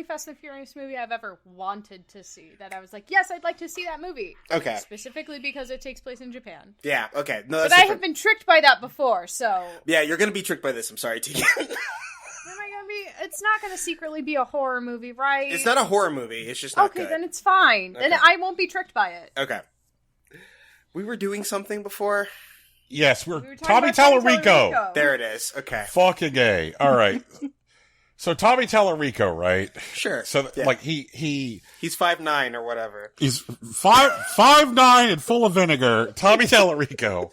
Fast and Furious movie I've ever wanted to see. That I was like, yes, I'd like to see that movie. Okay. Specifically because it takes place in Japan. Yeah. Okay. No, But that's I different. have been tricked by that before, so. Yeah, you're gonna be tricked by this. I'm sorry, Tegan. Am I gonna be? It's not gonna secretly be a horror movie, right? It's not a horror movie. It's just not okay, good. then it's fine. Then Okay. I won't be tricked by it. Okay. We were doing something before. Yes, we're We were Tommy talking about Tallarico. There it is. Okay. Fucking A. All right. So Tommy Tallarico, right? Sure. So Yeah. like he's He's 5'9" or whatever. 5'9" and full of vinegar. Tommy Tallarico.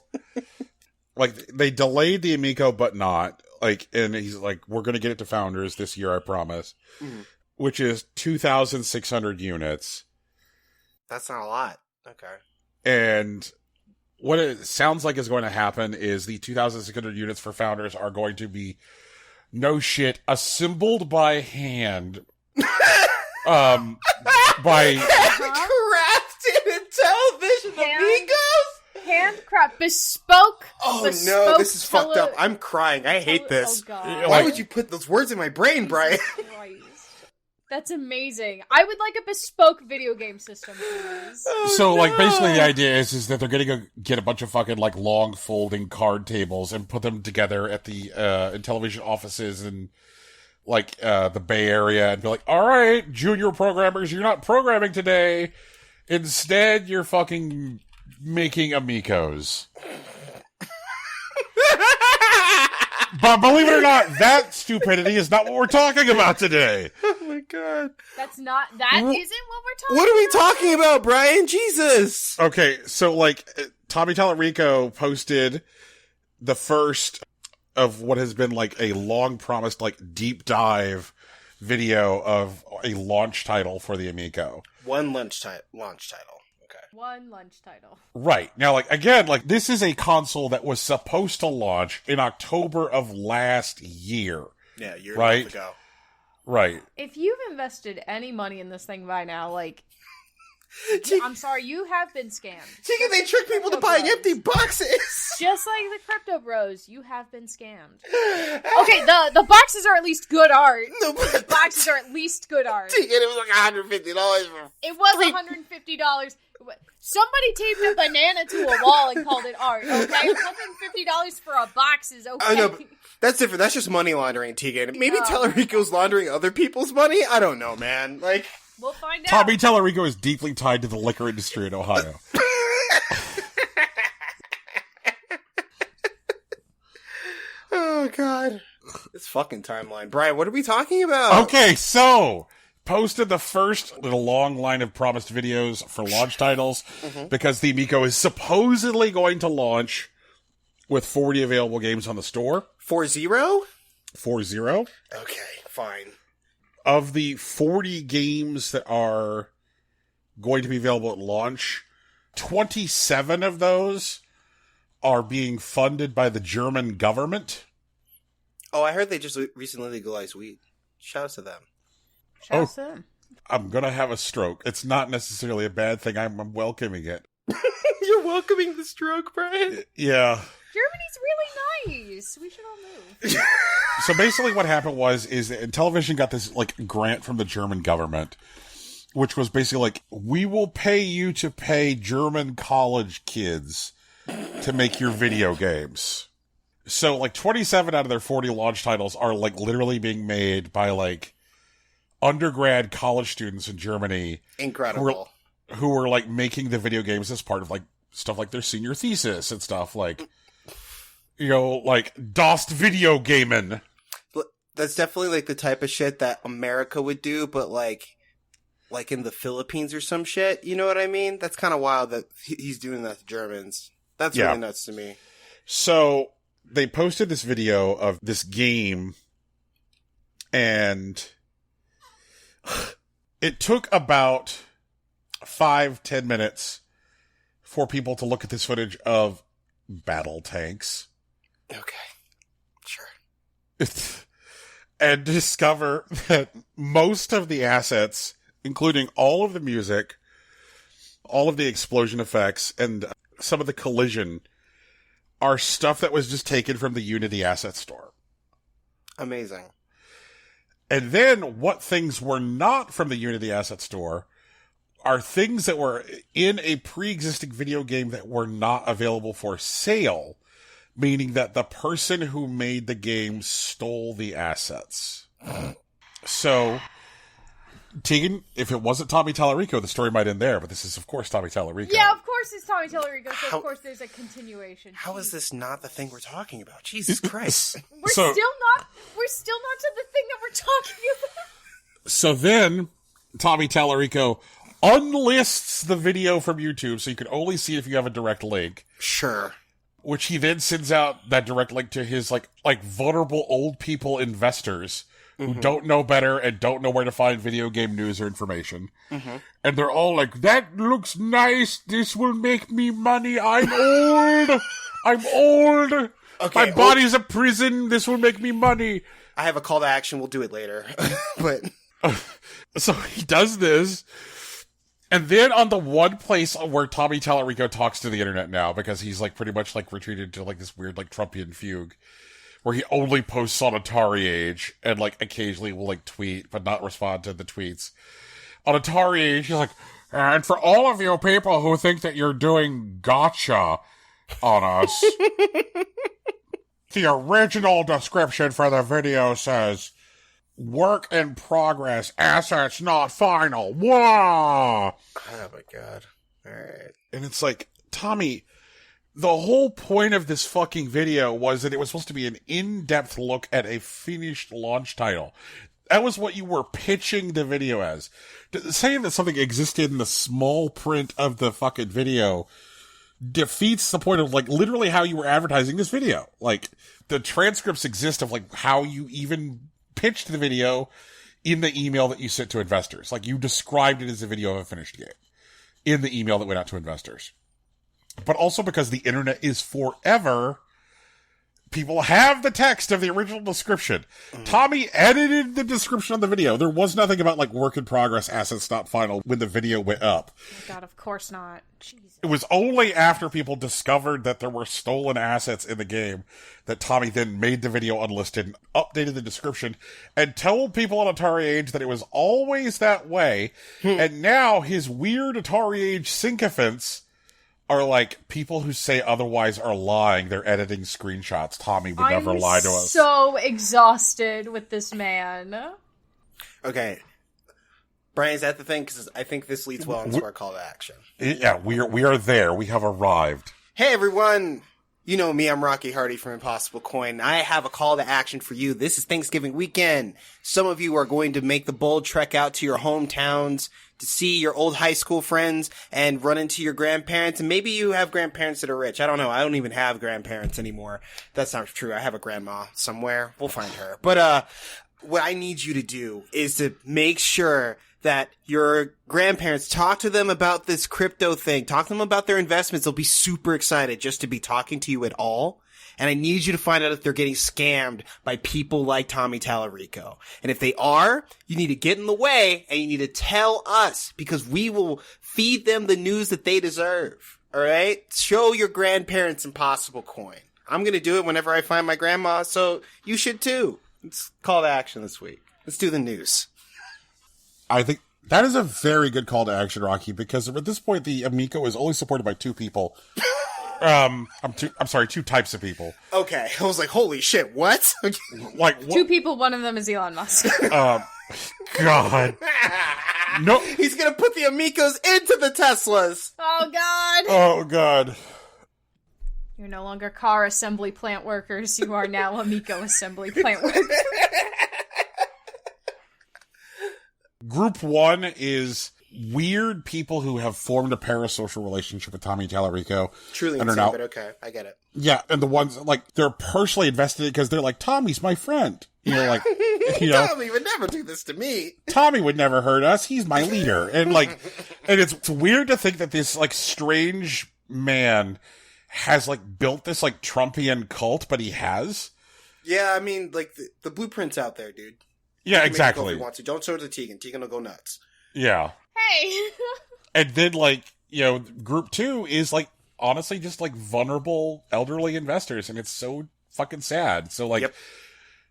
Like they delayed the Amico, but not. Like, and he's like, we're gonna get it to Founders this year, I promise. Mm-hmm. Which is 2,600 units. That's not a lot. Okay. And what it sounds like is going to happen is the 2,600 units for Founders are going to be, no shit, assembled by hand. By Handcrafted Intellivision Amigos? Handcraft. Bespoke. Oh bespoke no, this is fucked up. I'm crying. I hate this. Oh, God. Why would you put those words in my brain, Brian? Christ. That's amazing. I would like a bespoke video game system, please. So, like, basically the idea is that they're going to go get a bunch of fucking, like, long folding card tables and put them together at the Intellivision offices in, like, the Bay Area and be like, all right, junior programmers, you're not programming today. Instead, you're fucking making Amicos. But believe it or not, that stupidity is not what we're talking about today. Oh my god. That isn't what we're talking about. What are we talking about, Brian? Jesus. Okay, so, like, Tommy Tallarico posted the first of what has been, like, a long-promised, like, deep dive video of a launch title for the Amico. One launch title. Okay. One lunch title. Right. Now, like, again, like, this is a console that was supposed to launch in October of last year. Yeah, a year right? ago. Right. If you've invested any money in this thing by now, like, I'm sorry, you have been scammed. Chica, they trick people to buying empty boxes. Just like the Crypto Bros, you have been scammed. Okay, the boxes are at least good art. No, The boxes are at least good art. Chica, it was like $150 for. It was $150. Somebody taped a banana to a wall and called it art, okay? $150 for a box is okay. I know, but that's different. That's just money laundering, Tegan. Maybe No. Tallarico's laundering other people's money? I don't know, man. Like, We'll find out. Tommy Tallarico is deeply tied to the liquor industry in Ohio. oh, God. This fucking timeline. Brian, what are we talking about? Okay, so posted the first in a long line of promised videos for launch titles because the Amico is supposedly going to launch with 40 available games on the store. 4-0? 4-0. Okay, fine. Of the 40 games that are going to be available at launch, 27 of those are being funded by the German government. Oh, I heard they just recently legalized weed. Shout out to them. Shouts to them. I'm going to have a stroke. It's not necessarily a bad thing. I'm welcoming it. You're welcoming the stroke, Brian? Yeah. Germany's really nice. We should all move. So basically what happened is that Intellivision got this, like, grant from the German government, which was basically like, we will pay you to pay German college kids to make your video games. So, like, 27 out of their 40 launch titles are, like, literally being made by, like, undergrad college students in Germany. Incredible. Who were, like, making the video games as part of, like, stuff like their senior thesis and stuff, like, you know, like, DOS video gaming. That's definitely, like, the type of shit that America would do, but, like in the Philippines or some shit, you know what I mean? That's kind of wild that he's doing that to Germans. That's really nuts to me. So, they posted this video of this game, and it took about 5-10 minutes for people to look at this footage of battle tanks. Okay. Sure. And discover that most of the assets, including all of the music, all of the explosion effects, and some of the collision, are stuff that was just taken from the Unity asset store. Amazing. And then what things were not from the Unity asset store are things that were in a pre-existing video game that were not available for sale, meaning that the person who made the game stole the assets. So, Tegan, if it wasn't Tommy Tallarico, the story might end there, but this is, of course, Tommy Tallarico. Yeah, of course it's Tommy Tallarico, so of course there's a continuation. How is this not the thing we're talking about? Jesus Christ. We're still not to the thing that we're talking about. So then, Tommy Tallarico unlists the video from YouTube, so you can only see it if you have a direct link. Sure. Which he then sends out that direct link to his, like vulnerable old people investors who don't know better and don't know where to find video game news or information. And they're all like, that looks nice. This will make me money. I'm old. I'm old. Okay, My body's a prison. This will make me money. I have a call to action. We'll do it later. But so he does this. And then on the one place where Tommy Tallarico talks to the internet now, because he's like pretty much like retreated to like this weird like Trumpian fugue, where he only posts on Atari Age and like occasionally will like tweet but not respond to the tweets. On Atari Age, he's like, and for all of you people who think that you're doing gotcha on us, the original description for the video says, work in progress, assets not final. Whoa! oh my god. Alright. And it's like, Tommy, the whole point of this fucking video was that it was supposed to be an in-depth look at a finished launch title. That was what you were pitching the video as. Saying that something existed in the small print of the fucking video defeats the point of, like, literally how you were advertising this video. Like, the transcripts exist of, like, how you even pitched the video in the email that you sent to investors. Like, you described it as a video of a finished game in the email that went out to investors. But also because the internet is forever, people have the text of the original description. Tommy edited the description of the video. There was nothing about, like, work in progress, assets not final when the video went up. Oh God, of course not. Jesus. It was only after people discovered that there were stolen assets in the game that Tommy then made the video unlisted and updated the description and told people on Atari Age that it was always that way. And now his weird Atari Age sycophants are like, people who say otherwise are lying. They're editing screenshots. Tommy would never lie to us. I'm so exhausted with this man. Okay. Brian, is that the thing? Because I think this leads well into our call to action. Yeah, we are there. We have arrived. Hey, everyone. You know me, I'm Rocky Hardy from Impossible Coin. I have a call to action for you. This is Thanksgiving weekend. Some of you are going to make the bold trek out to your hometowns to see your old high school friends and run into your grandparents. And maybe you have grandparents that are rich. I don't know. I don't even have grandparents anymore. That's not true. I have a grandma somewhere. We'll find her. But what I need you to do is to make sure that your grandparents, talk to them about this crypto thing. Talk to them about their investments. They'll be super excited just to be talking to you at all. And I need you to find out if they're getting scammed by people like Tommy Tallarico. And if they are, you need to get in the way and you need to tell us, because we will feed them the news that they deserve. All right? Show your grandparents Impossible Coin. I'm going to do it whenever I find my grandma, so you should too. Let's call to action this week. Let's do the news. I think that is a very good call to action, Rocky, because at this point, the Amico is only supported by two people. I'm sorry, two types of people. Okay. I was like, holy shit, what? Like, what? Two people, one of them is Elon Musk. God. No. He's gonna put the Amicos into the Teslas. Oh God. Oh, God. You're no longer car assembly plant workers. You are now Amico assembly plant workers. Group one is weird people who have formed a parasocial relationship with Tommy Tallarico. Truly and insane, are now, but okay. I get it. Yeah, and the ones, like, they're personally invested because they're like, Tommy's my friend. You know, like, you know. Tommy would never do this to me. Tommy would never hurt us. He's my leader. And, like, and it's weird to think that this, like, strange man has, like, built this, like, Trumpian cult, but he has. Yeah, I mean, like, the blueprint's out there, dude. Yeah, Make it go exactly. if you want to. Don't show it to Tegan. Tegan will go nuts. Yeah. Hey. And then, like, you know, group two is, like, honestly just, like, vulnerable elderly investors, and it's so fucking sad. So, like,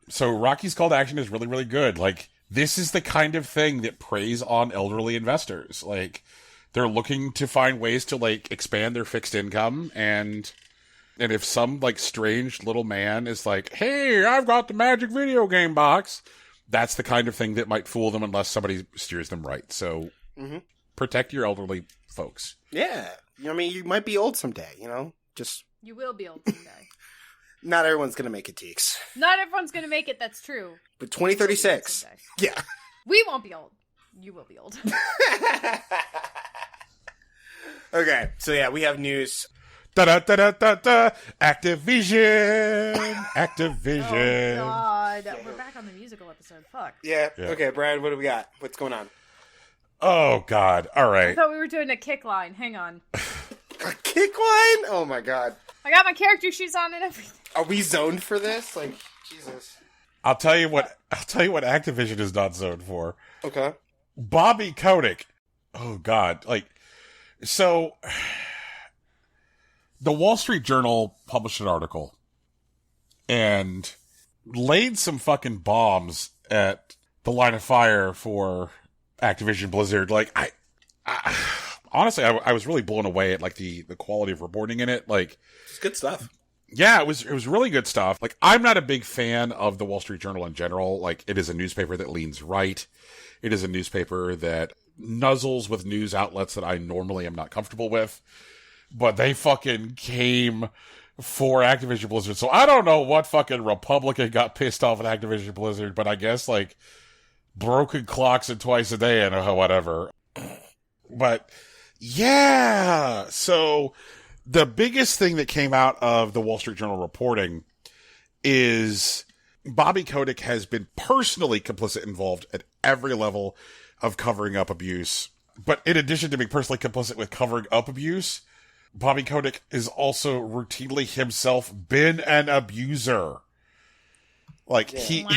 So Rocky's call to action is really, really good. Like, this is the kind of thing that preys on elderly investors. Like, they're looking to find ways to, like, expand their fixed income, and if some, like, strange little man is like, hey, I've got the magic video game box, that's the kind of thing that might fool them unless somebody steers them right. So, protect your elderly folks. Yeah. I mean, you might be old someday, you know? Just... You will be old someday. Not everyone's gonna make it, Teeks. Not everyone's gonna make it, that's true. But 2036. Yeah. We won't be old. You will be old. Okay, so yeah, we have news. Da-da-da-da-da-da! Activision! Activision! Oh, God. God. We're back on the musical episode. Fuck. Yeah. Yeah. Okay, Brad, what do we got? What's going on? Oh, God. All I right. thought we were doing a kick line. Hang on. A kick line? Oh my god. I got my character shoes on and everything. Are we zoned for this? Like, Jesus. I'll tell you what Activision is not zoned for. Okay. Bobby Kotick. Oh, God. Like, so the Wall Street Journal published an article and laid some fucking bombs at the line of fire for Activision Blizzard. Like, I honestly, I was really blown away at like the quality of reporting in it. Like, It's good stuff. yeah, it was really good stuff. Like, I'm not a big fan of the Wall Street Journal in general. Like, it is a newspaper that leans right. It is a newspaper that nuzzles with news outlets that I normally am not comfortable with. But they fucking came for Activision Blizzard. So I don't know what fucking Republican got pissed off at Activision Blizzard, but I guess like broken clocks and twice a day and whatever. But yeah, so the biggest thing that came out of the Wall Street Journal reporting is Bobby Kotick has been personally complicit involved at every level of covering up abuse. But in addition to being personally complicit with covering up abuse, Bobby Kotick is also routinely himself been an abuser. Like, he... Wow.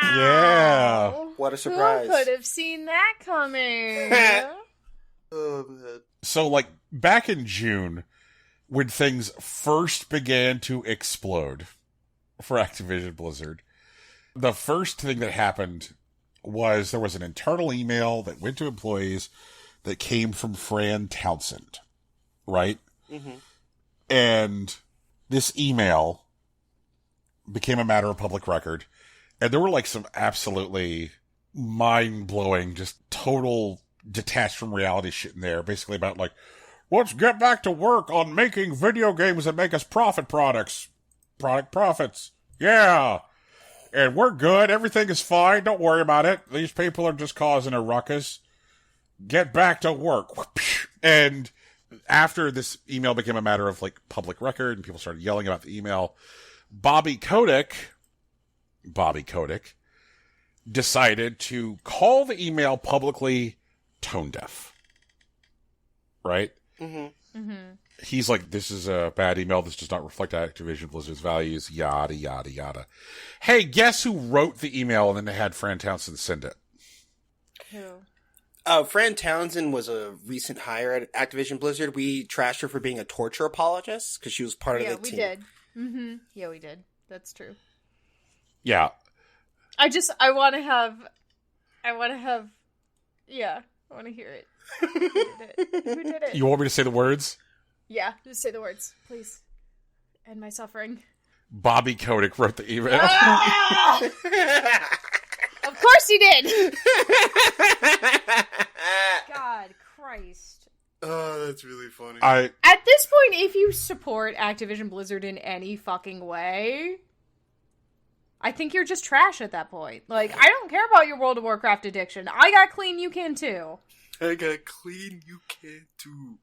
Yeah. What a surprise. Who could have seen that coming? Oh, man. So, like, back in June, when things first began to explode for Activision Blizzard, the first thing that happened was there was an internal email that went to employees that came from Fran Townsend, right? Mm-hmm. And this email became a matter of public record. And there were like some absolutely mind-blowing, just total detached from reality shit in there. Basically about like, let's get back to work on making video games that make us product profits. Yeah. And we're good. Everything is fine. Don't worry about it. These people are just causing a ruckus. Get back to work. And after this email became a matter of like public record and people started yelling about the email, Bobby Kotick decided to call the email publicly tone deaf. Right? Mm-hmm. Mm-hmm. He's like, this is a bad email. This does not reflect Activision Blizzard's values. Yada, yada, yada. Hey, guess who wrote the email and then they had Fran Townsend send it? Who? Fran Townsend was a recent hire at Activision Blizzard. We trashed her for being a torture apologist because she was part of the team. Yeah, we did. Mm-hmm. Yeah, we did. That's true. Yeah. I want to have, yeah, I want to hear it. Who did it? Who did it? You want me to say the words? Yeah, just say the words, please. End my suffering. Bobby Kotick wrote the email. Ah! Of course he did! God Christ. Oh, that's really funny. At this point, if you support Activision Blizzard in any fucking way, I think you're just trash at that point. Like, I don't care about your World of Warcraft addiction. I got clean, you can too. I got clean, you can too.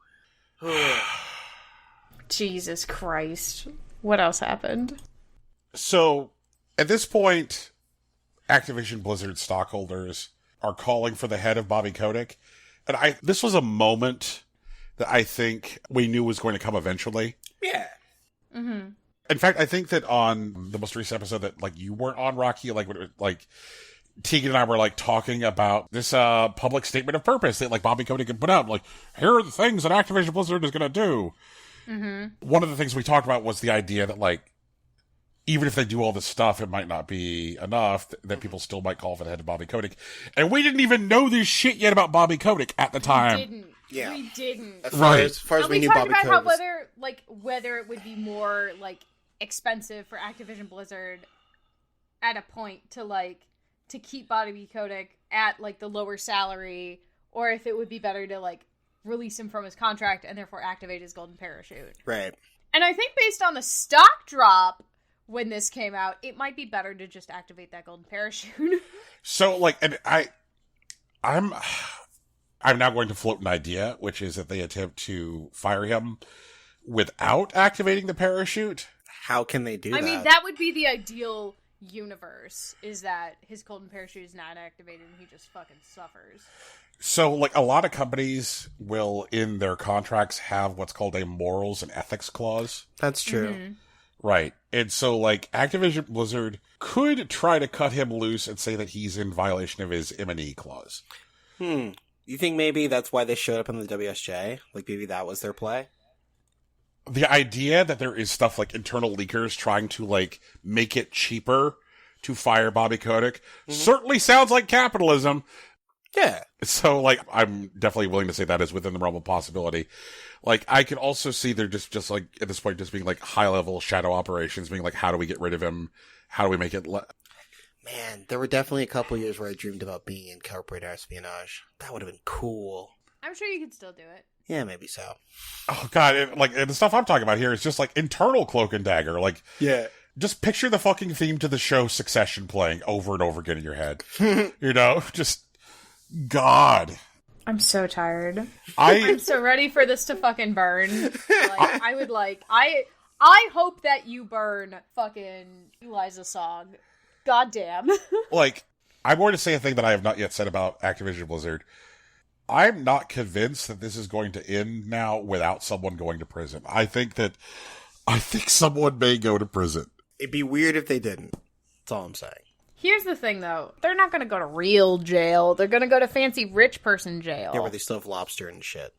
Jesus Christ. What else happened? So, at this point, Activision Blizzard stockholders are calling for the head of Bobby Kotick. And this was a moment that I think we knew was going to come eventually. Yeah. Mm-hmm. In fact, I think that on the most recent episode that, like, you weren't on, Rocky, like Tegan and I were, like, talking about this public statement of purpose that, like, Bobby Kotick had put out. Like, here are the things that Activision Blizzard is going to do. Mm-hmm. One of the things we talked about was the idea that, like, even if they do all this stuff, it might not be enough, that people still might call for the head of Bobby Kotick. And we didn't even know this shit yet about Bobby Kotick at the time. We didn't. Yeah. We didn't. As far as we knew, talked Bobby about how Kotick. whether it would be more, like, expensive for Activision Blizzard at a point to keep Bobby Kotick at, like, the lower salary, or if it would be better to, like, release him from his contract and therefore activate his golden parachute. Right. And I think based on the stock drop when this came out, it might be better to just activate that golden parachute. So, like, and I'm now going to float an idea, which is that they attempt to fire him without activating the parachute. How can they do that? I mean, that would be the ideal universe is that his golden parachute is not activated and he just fucking suffers. So, like, a lot of companies will, in their contracts, have what's called a morals and ethics clause. That's true. Mm-hmm. Right. And so, like, Activision Blizzard could try to cut him loose and say that he's in violation of his M&E clause. You think maybe that's why they showed up in the WSJ? Like, maybe that was their play? The idea that there is stuff like internal leakers trying to, like, make it cheaper to fire Bobby Kotick certainly sounds like capitalism. Yeah. So, like, I'm definitely willing to say that is within the realm of possibility. Like, I could also see they're just like, at this point, just being, like, high-level shadow operations, being like, how do we get rid of him? How do we make it... Man, there were definitely a couple years where I dreamed about being in corporate espionage. That would have been cool. I'm sure you could still do it. Yeah, maybe so. Oh, God, and the stuff I'm talking about here is just, like, internal Cloak and Dagger. Like, Yeah. just picture the fucking theme to the show Succession playing over and over again in your head. You know? Just... God. I'm so tired. I'm I'm so ready for this to fucking burn. Like, I hope that you burn fucking Eliza Song. Goddamn. Like, I'm going to say a thing that I have not yet said about Activision Blizzard. I'm not convinced that this is going to end now without someone going to prison. I think someone may go to prison. It'd be weird if they didn't. That's all I'm saying. Here's the thing, though. They're not going to go to real jail. They're going to go to fancy rich person jail. Yeah, where they still have lobster and shit.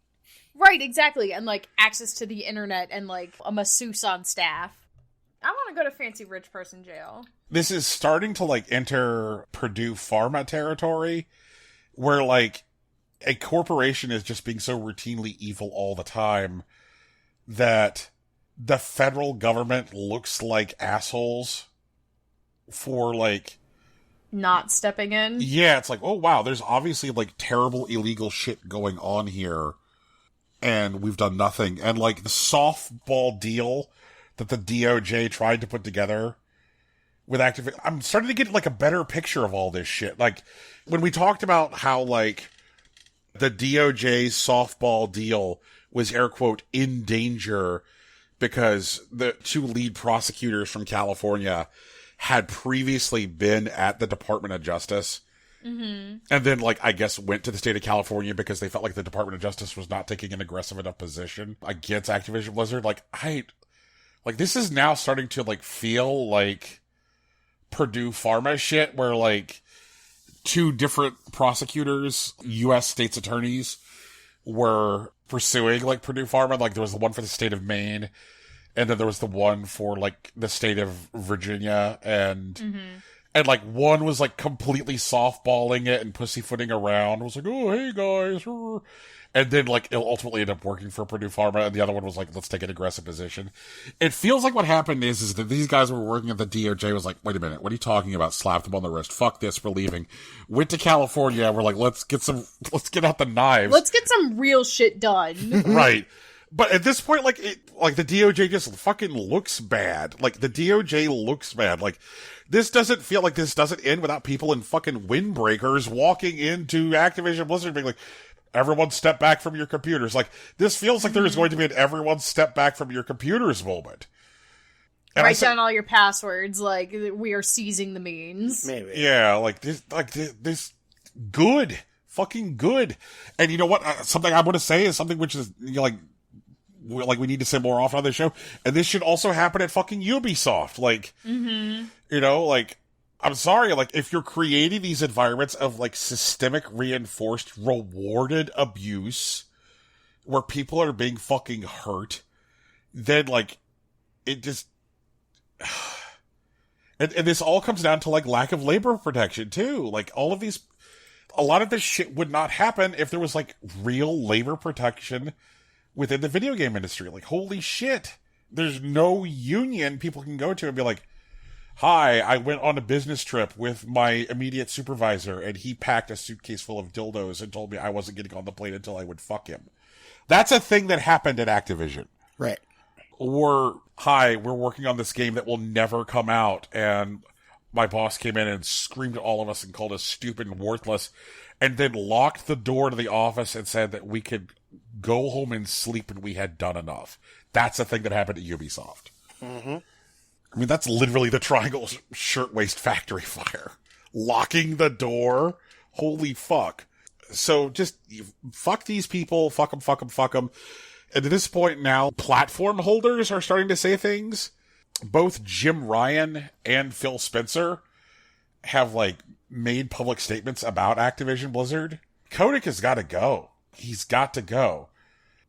Right, exactly. And, like, access to the internet and, like, a masseuse on staff. I want to go to fancy rich person jail. This is starting to, like, enter Purdue Pharma territory, where, like, a corporation is just being so routinely evil all the time that the federal government looks like assholes for, like... Not stepping in? Yeah, it's like, oh wow, there's obviously, like, terrible illegal shit going on here, and we've done nothing. And, like, the softball deal that the DOJ tried to put together with Activision, I'm starting to get, like, a better picture of all this shit. Like, when we talked about how, like, the DOJ's softball deal was, air quote, in danger because the two lead prosecutors from California had previously been at the Department of Justice. Mm-hmm. And then, like, I guess went to the state of California because they felt like the Department of Justice was not taking an aggressive enough position against Activision Blizzard. Like, this is now starting to, like, feel like Purdue Pharma shit where, like, two different prosecutors, U.S. state's attorneys, were pursuing, like, Purdue Pharma. Like, there was the one for the state of Maine, and then there was the one for, like, the state of Virginia, and like, one was, like, completely softballing it and pussyfooting around. It was like, oh, hey, guys. And then, like, it ultimately ended up working for Purdue Pharma, and the other one was like, let's take an aggressive position. It feels like what happened is that these guys were working at the DOJ was like, wait a minute, what are you talking about? Slapped them on the wrist. Fuck this, we're leaving. Went to California, we're like, let's get out the knives. Let's get some real shit done. Right. But at this point, like, the DOJ just fucking looks bad. Like, the DOJ looks bad. Like, this doesn't feel like this doesn't end without people in fucking windbreakers walking into Activision Blizzard being like, everyone step back from your computers. Like, this feels like there is going to be an everyone step back from your computers moment. And Write down all your passwords, like, we are seizing the means. Maybe. Yeah, this good. Fucking good. And you know what? Something I want to say is something which is, you know, like we need to say more often on this show. And this should also happen at fucking Ubisoft. Like, you know, like, I'm sorry, like, if you're creating these environments of, like, systemic reinforced rewarded abuse where people are being fucking hurt, then, like, it just... and this all comes down to, like, lack of labor protection, too. Like, all of these... A lot of this shit would not happen if there was, like, real labor protection within the video game industry. Like, holy shit. There's no union people can go to and be like, hi, I went on a business trip with my immediate supervisor, and he packed a suitcase full of dildos and told me I wasn't getting on the plane until I would fuck him. That's a thing that happened at Activision. Right. Or, hi, we're working on this game that will never come out, and my boss came in and screamed at all of us and called us stupid and worthless, and then locked the door to the office and said that we could go home and sleep and we had done enough. That's a thing that happened at Ubisoft. I mean, that's literally the Triangle Shirtwaist Factory fire. Locking the door? Holy fuck. So just fuck these people, fuck them, fuck them, fuck them. And at this point now, platform holders are starting to say things. Both Jim Ryan and Phil Spencer have, like, made public statements about Activision Blizzard. Kotick has got to go. He's got to go.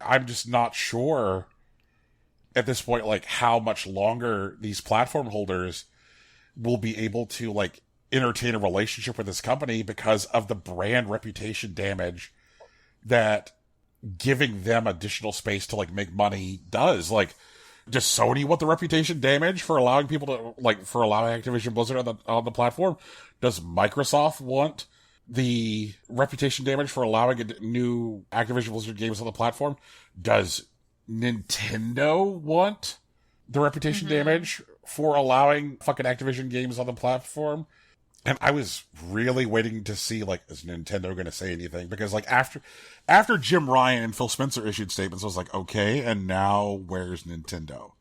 I'm just not sure at this point, like, how much longer these platform holders will be able to, like, entertain a relationship with this company because of the brand reputation damage that giving them additional space to, like, make money does. Like, does Sony want the reputation damage for allowing people to, like, for allowing Activision Blizzard on the platform? Does Microsoft want the reputation damage for allowing new Activision Blizzard games on the platform? Does Nintendo want the reputation damage for allowing fucking Activision games on the platform? And I was really waiting to see, like, is Nintendo going to say anything? Because, like, after Jim Ryan and Phil Spencer issued statements, I was like, okay, and now where's Nintendo?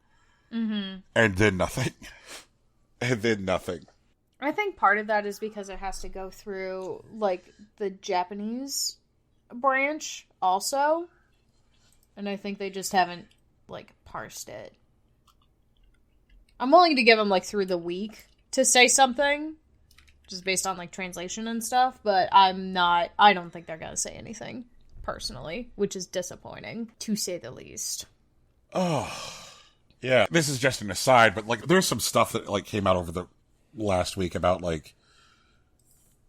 Mm-hmm. And then nothing. And then nothing. I think part of that is because it has to go through, like, the Japanese branch also. And I think they just haven't, like, parsed it. I'm willing to give them, like, through the week to say something. Just based on, like, translation and stuff, but I don't think they're gonna say anything, personally, which is disappointing, to say the least. Oh, yeah, this is just an aside, but, like, there's some stuff that, like, came out over the last week about, like,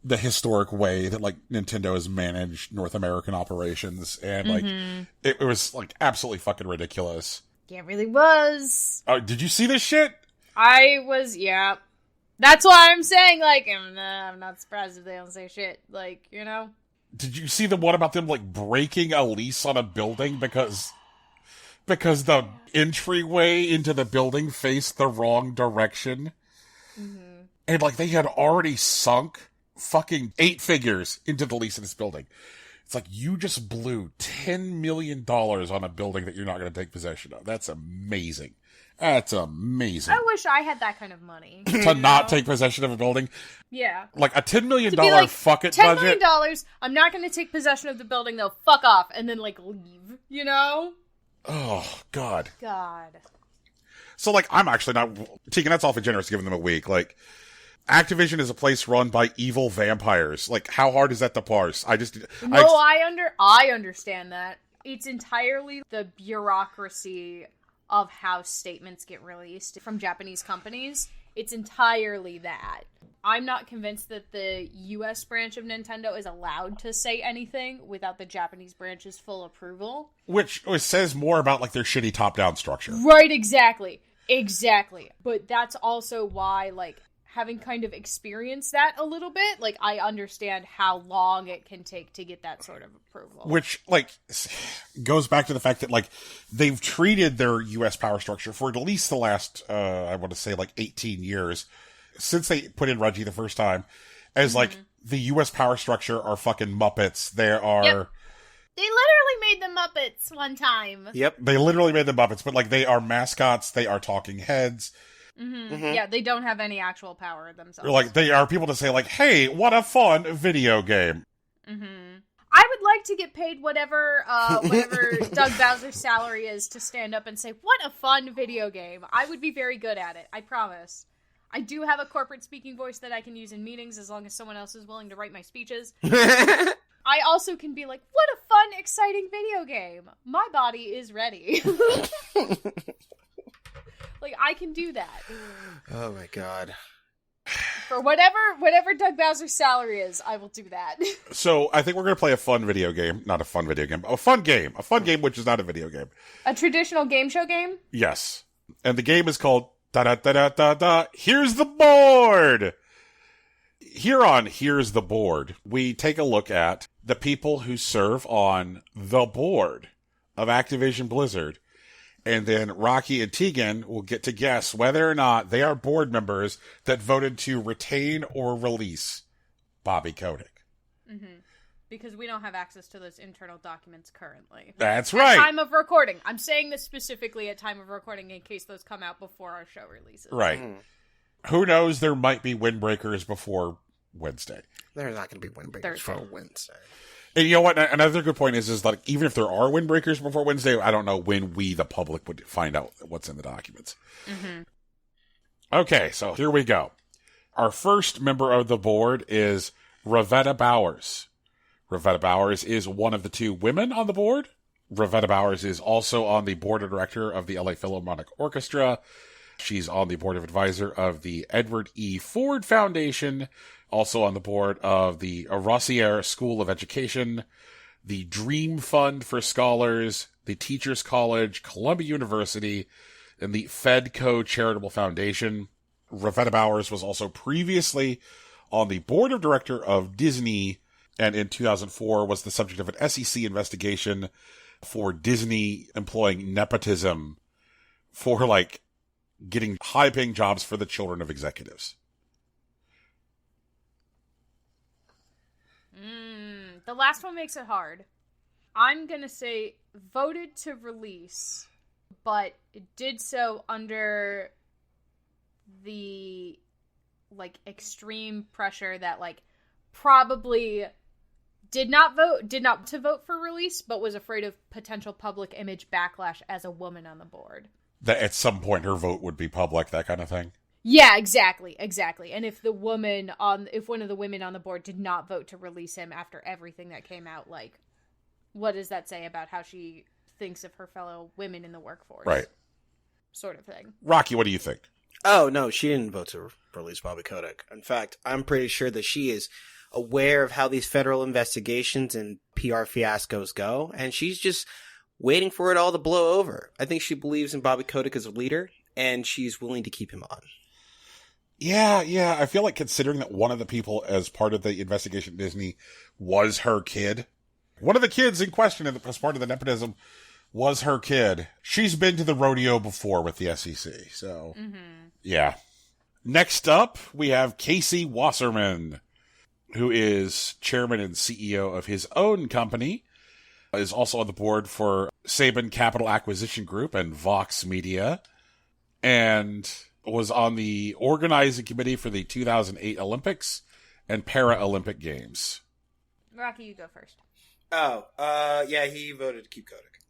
the historic way that, like, Nintendo has managed North American operations, and, like, it was, like, absolutely fucking ridiculous. Yeah, it really was. Oh, did you see this shit? Yeah. That's why I'm saying, like, I'm not surprised if they don't say shit. Like, you know? Did you see the one about them, like, breaking a lease on a building because the entryway into the building faced the wrong direction? Mm-hmm. And, like, they had already sunk fucking 8 figures into the lease of this building. It's like, you just blew $10 million on a building that you're not going to take possession of. That's amazing. That's amazing. I wish I had that kind of money. To not take possession of a building? Yeah. Like a $10 million like, fuck it $10 budget? $10 million, I'm not going to take possession of the building, though. Fuck off. And then, like, leave. You know? Oh, God. God. So, like, I'm actually not... Tegan, that's awfully generous giving them a week. Like, Activision is a place run by evil vampires. Like, how hard is that to parse? I understand that. It's entirely the bureaucracy of how statements get released from Japanese companies. It's entirely that. I'm not convinced that the US branch of Nintendo is allowed to say anything without the Japanese branch's full approval. Which says more about, like, their shitty top-down structure. Right, exactly. But that's also why, like, having kind of experienced that a little bit, like, I understand how long it can take to get that sort of approval. Which, like, goes back to the fact that, like, they've treated their U.S. power structure for at least the last, I want to say, like, 18 years, since they put in Reggie the first time, as, like, the U.S. power structure are fucking Muppets. They are... Yep. They literally made the Muppets one time. Yep. They literally made the Muppets, but, like, they are mascots, they are talking heads. Mm-hmm. Mm-hmm. Yeah, they don't have any actual power themselves. Like, they are people to say, like, hey, what a fun video game. Mm-hmm. I would like to get paid whatever Doug Bowser's salary is to stand up and say, what a fun video game. I would be very good at it, I promise. I do have a corporate speaking voice that I can use in meetings as long as someone else is willing to write my speeches. I also can be like, what a fun, exciting video game. My body is ready. Like, I can do that. Oh my god. For whatever Doug Bowser's salary is, I will do that. So, I think we're going to play a fun video game. Not a fun video game. A fun game. A fun game which is not a video game. A traditional game show game? Yes. And the game is called da-da-da-da-da-da. Here's the board! Here on Here's the Board, we take a look at the people who serve on the board of Activision Blizzard. And then Rocky and Tegan will get to guess whether or not they are board members that voted to retain or release Bobby Kotick. Mm-hmm. because we don't have access to those internal documents currently. That's right. At time of recording. I'm saying this specifically at time of recording in case those come out before our show releases. Right. Who knows? There might be windbreakers before Wednesday. There's not going to be windbreakers for Wednesday. And you know what? Another good point is like, even if there are windbreakers before Wednesday, I don't know when we, the public, would find out what's in the documents. Mm-hmm. Okay, so here we go. Our first member of the board is Ravetta Bowers. Ravetta Bowers is one of the 2 women on the board. Ravetta Bowers is also on the board of director of the LA Philharmonic Orchestra. She's on the board of advisor of the Edward E. Ford Foundation, also on the board of the Rossier School of Education, the Dream Fund for Scholars, the Teachers College, Columbia University, and the Fedco Charitable Foundation. Ravetta Bowers was also previously on the board of director of Disney, and in 2004 was the subject of an SEC investigation for Disney employing nepotism for, like, getting high-paying jobs for the children of executives. The last one makes it hard. I'm gonna say voted to release, but did so under the, like, extreme pressure that, like, probably did not to vote for release, but was afraid of potential public image backlash as a woman on the board. That at some point her vote would be public, that kind of thing. Yeah, exactly. And if one of the women on the board did not vote to release him after everything that came out, like, what does that say about how she thinks of her fellow women in the workforce? Right. Sort of thing. Rocky, what do you think? Oh, no, she didn't vote to release Bobby Kotick. In fact, I'm pretty sure that she is aware of how these federal investigations and PR fiascos go, and she's just waiting for it all to blow over. I think she believes in Bobby Kotick as a leader, and she's willing to keep him on. Yeah. I feel like, considering that one of the people as part of the investigation at Disney was her kid, one of the kids in question as part of the nepotism was her kid. She's been to the rodeo before with the SEC, so yeah. Next up, we have Casey Wasserman, who is chairman and CEO of his own company, is also on the board for Saban Capital Acquisition Group and Vox Media, and was on the organizing committee for the 2008 Olympics and Paralympic Games. Rocky, you go first. Oh, yeah, he voted to keep Kotick.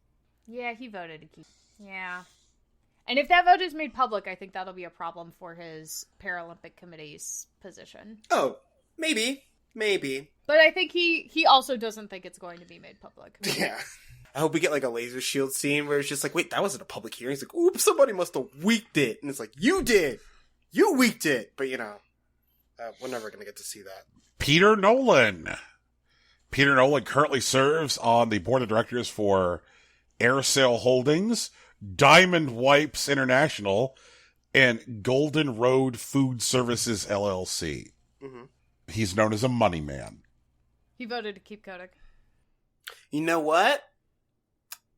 Yeah, he voted to keep. Yeah. And if that vote is made public, I think that'll be a problem for his Paralympic committee's position. Oh, maybe. But I think he also doesn't think it's going to be made public. Yeah. I hope we get, like, a laser shield scene where it's just like, wait, that wasn't a public hearing. It's like, oops, somebody must have leaked it. And it's like, you did! You leaked it! But, you know, we're never going to get to see that. Peter Nolan. Peter Nolan currently serves on the board of directors for AirSail Holdings, Diamond Wipes International, and Golden Road Food Services, LLC. Mm-hmm. He's known as a money man. He voted to keep Kotick. You know what?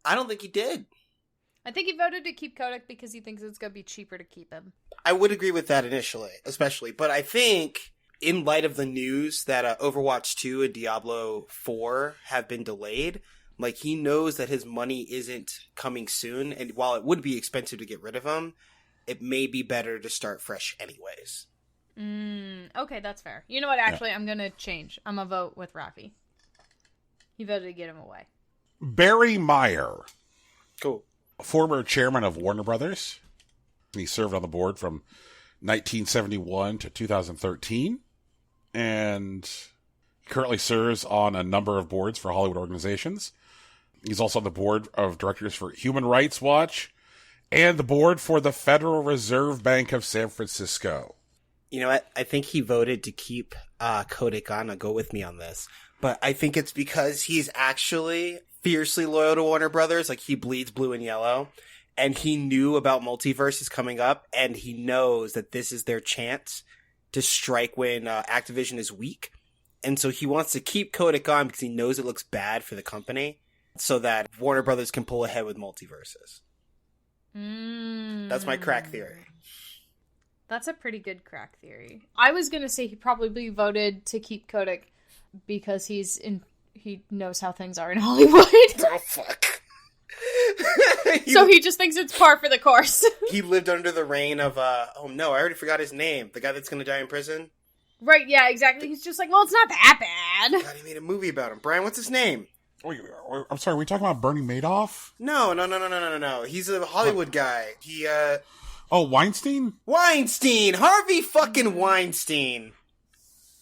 I don't think he did. I think he voted to keep Kotick because he thinks it's going to be cheaper to keep him. I would agree with that initially, especially. But I think, in light of the news that Overwatch 2 and Diablo 4 have been delayed, like, he knows that his money isn't coming soon. And while it would be expensive to get rid of him, it may be better to start fresh anyways. Okay, that's fair. You know what? Actually, I'm going to change. I'm going to vote with Rafi. He voted to get him away. Barry Meyer. Cool. Former chairman of Warner Brothers. He served on the board from 1971 to 2013. And he currently serves on a number of boards for Hollywood organizations. He's also on the board of directors for Human Rights Watch and the board for the Federal Reserve Bank of San Francisco. You know what? I think he voted to keep Kotick on. Go with me on this. But I think it's because he's actually fiercely loyal to Warner Brothers. Like, he bleeds blue and yellow. And he knew about multiverses coming up. And he knows that this is their chance to strike when Activision is weak. And so he wants to keep Kotick on because he knows it looks bad for the company. So that Warner Brothers can pull ahead with multiverses. That's my crack theory. That's a pretty good crack theory. I was going to say he probably voted to keep Kotick because he's He knows how things are in Hollywood. Oh, fuck. So he just thinks it's par for the course. He lived under the reign of, oh no, I already forgot his name. The guy that's gonna die in prison? Right, yeah, exactly. He's just like, well, it's not that bad. God, he made a movie about him. Brian, what's his name? Wait, I'm sorry, are we talking about Bernie Madoff? No. He's a Hollywood guy. He, Oh, Weinstein? Weinstein! Harvey fucking Weinstein!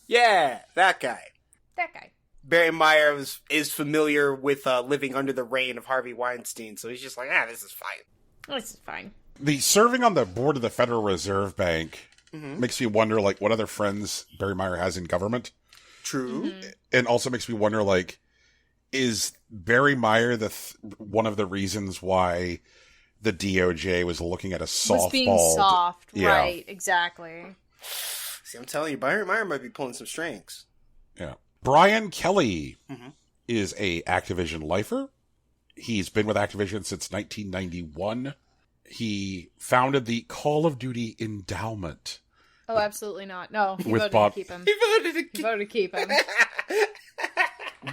Yeah, that guy. That guy. Barry Meyer is familiar with living under the reign of Harvey Weinstein, so he's just like, this is fine. This is fine. The serving on the board of the Federal Reserve Bank makes me wonder, like, what other friends Barry Meyer has in government. True. And also makes me wonder, like, is Barry Meyer one of the reasons why the DOJ was looking at a softball? Was being soft, Yeah. right, exactly. See, I'm telling you, Barry Meyer might be pulling some strings. Yeah. Brian Kelly is a Activision lifer. He's been with Activision since 1991. He founded the Call of Duty Endowment. Oh, absolutely not. No, he With voted Bob- to keep him. He voted He voted to keep him.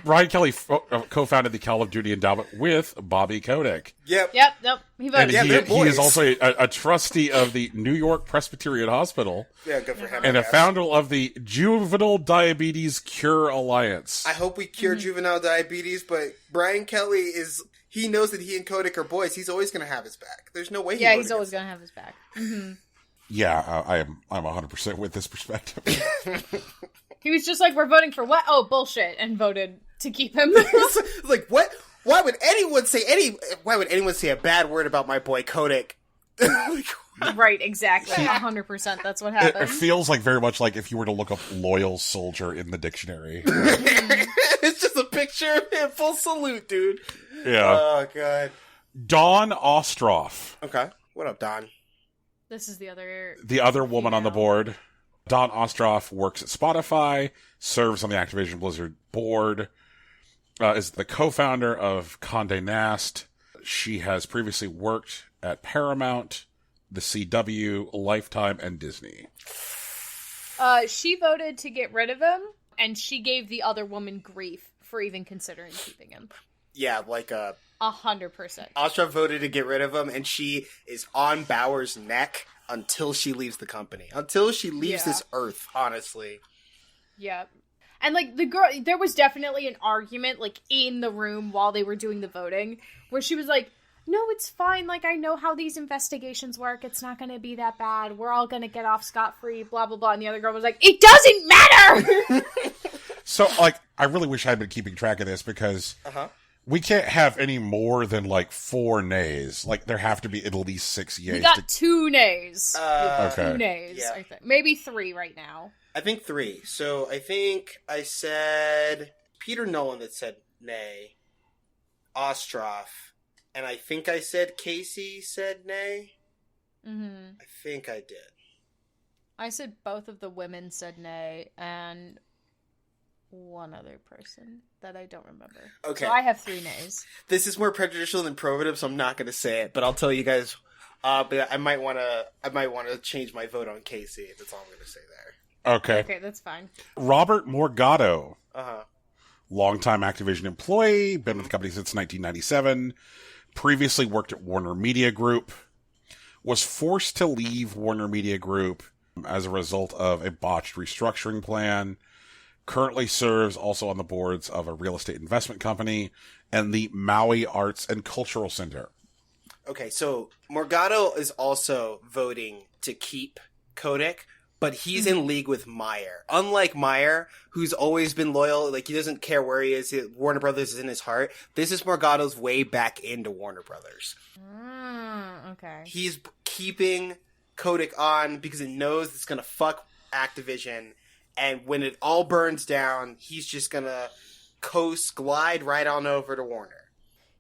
Brian Kelly co-founded the Call of Duty Endowment with Bobby Kotick. Yep. Yep, he And voted. Yeah, they're he is boys. also a trustee of the New York Presbyterian Hospital Yeah, good for him. and I a guess. founder of the Juvenile Diabetes Cure Alliance. I hope we cure juvenile diabetes, but Brian Kelly he knows that he and Kotick are boys. He's always going to have his back. There's no way Yeah, he's always going to have his back. Yeah, I'm 100% with this perspective. He was just like, we're voting for what? Oh, bullshit, and voted to keep him. It's like, what? Why would anyone say a bad word about my boy Kotick? Right, exactly. 100%, that's what It happened. feels like very much like if you were to look up loyal soldier in the dictionary. It's just a picture of him, full salute, dude. Yeah. Oh, God. Dawn Ostroff, Okay. What up, Don? This is the other woman on the female. board. Dawn Ostroff works at Spotify, serves on the Activision Blizzard board, is the co-founder of Condé Nast. She has previously worked at Paramount, the CW, Lifetime, and Disney. She voted to get rid of him, and she gave the other woman grief for even considering keeping him. Yeah, 100%. Astra voted to get rid of him, and she is on Bauer's neck until she leaves the company. Until she leaves this earth, honestly. Yeah. And, like, the girl, there was definitely an argument, like, in the room while they were doing the voting, where she was like, no, it's fine, like, I know how these investigations work, it's not gonna be that bad, we're all gonna get off scot-free, blah, blah, blah, and the other girl was like, it doesn't matter! So, like, I really wish I'd been keeping track of this because we can't have any more than, like, 4 nays. Like, there have to be at least 6 yays. We got 2 nays. Okay. 2 nays, yeah. I think. Maybe 3 right now. I think 3. So I think I said Peter Nolan that said nay. Ostroff. And I think I said Casey said nay. Mm-hmm. I think I did. I said both of the women said nay, and one other person that I don't remember. Okay. So I have 3 nays. This is more prejudicial than probative, so I'm not going to say it, but I'll tell you guys. But I might want to change my vote on Casey. That's all I'm going to say there. Okay. Okay, that's fine. Robert Morgado, Uh-huh. longtime Activision employee, been with the company since 1997, previously worked at Warner Media Group, was forced to leave Warner Media Group as a result of a botched restructuring plan, currently serves also on the boards of a real estate investment company and the Maui Arts and Cultural Center. Okay, so Morgado is also voting to keep Kotick, but he's in league with Meyer. Unlike Meyer, who's always been loyal, like he doesn't care where he is, Warner Brothers is in his heart. This is Morgado's way back into Warner Brothers. Okay. He's keeping Kotick on because he knows it's going to fuck Activision, and when it all burns down, he's just going to glide right on over to Warner.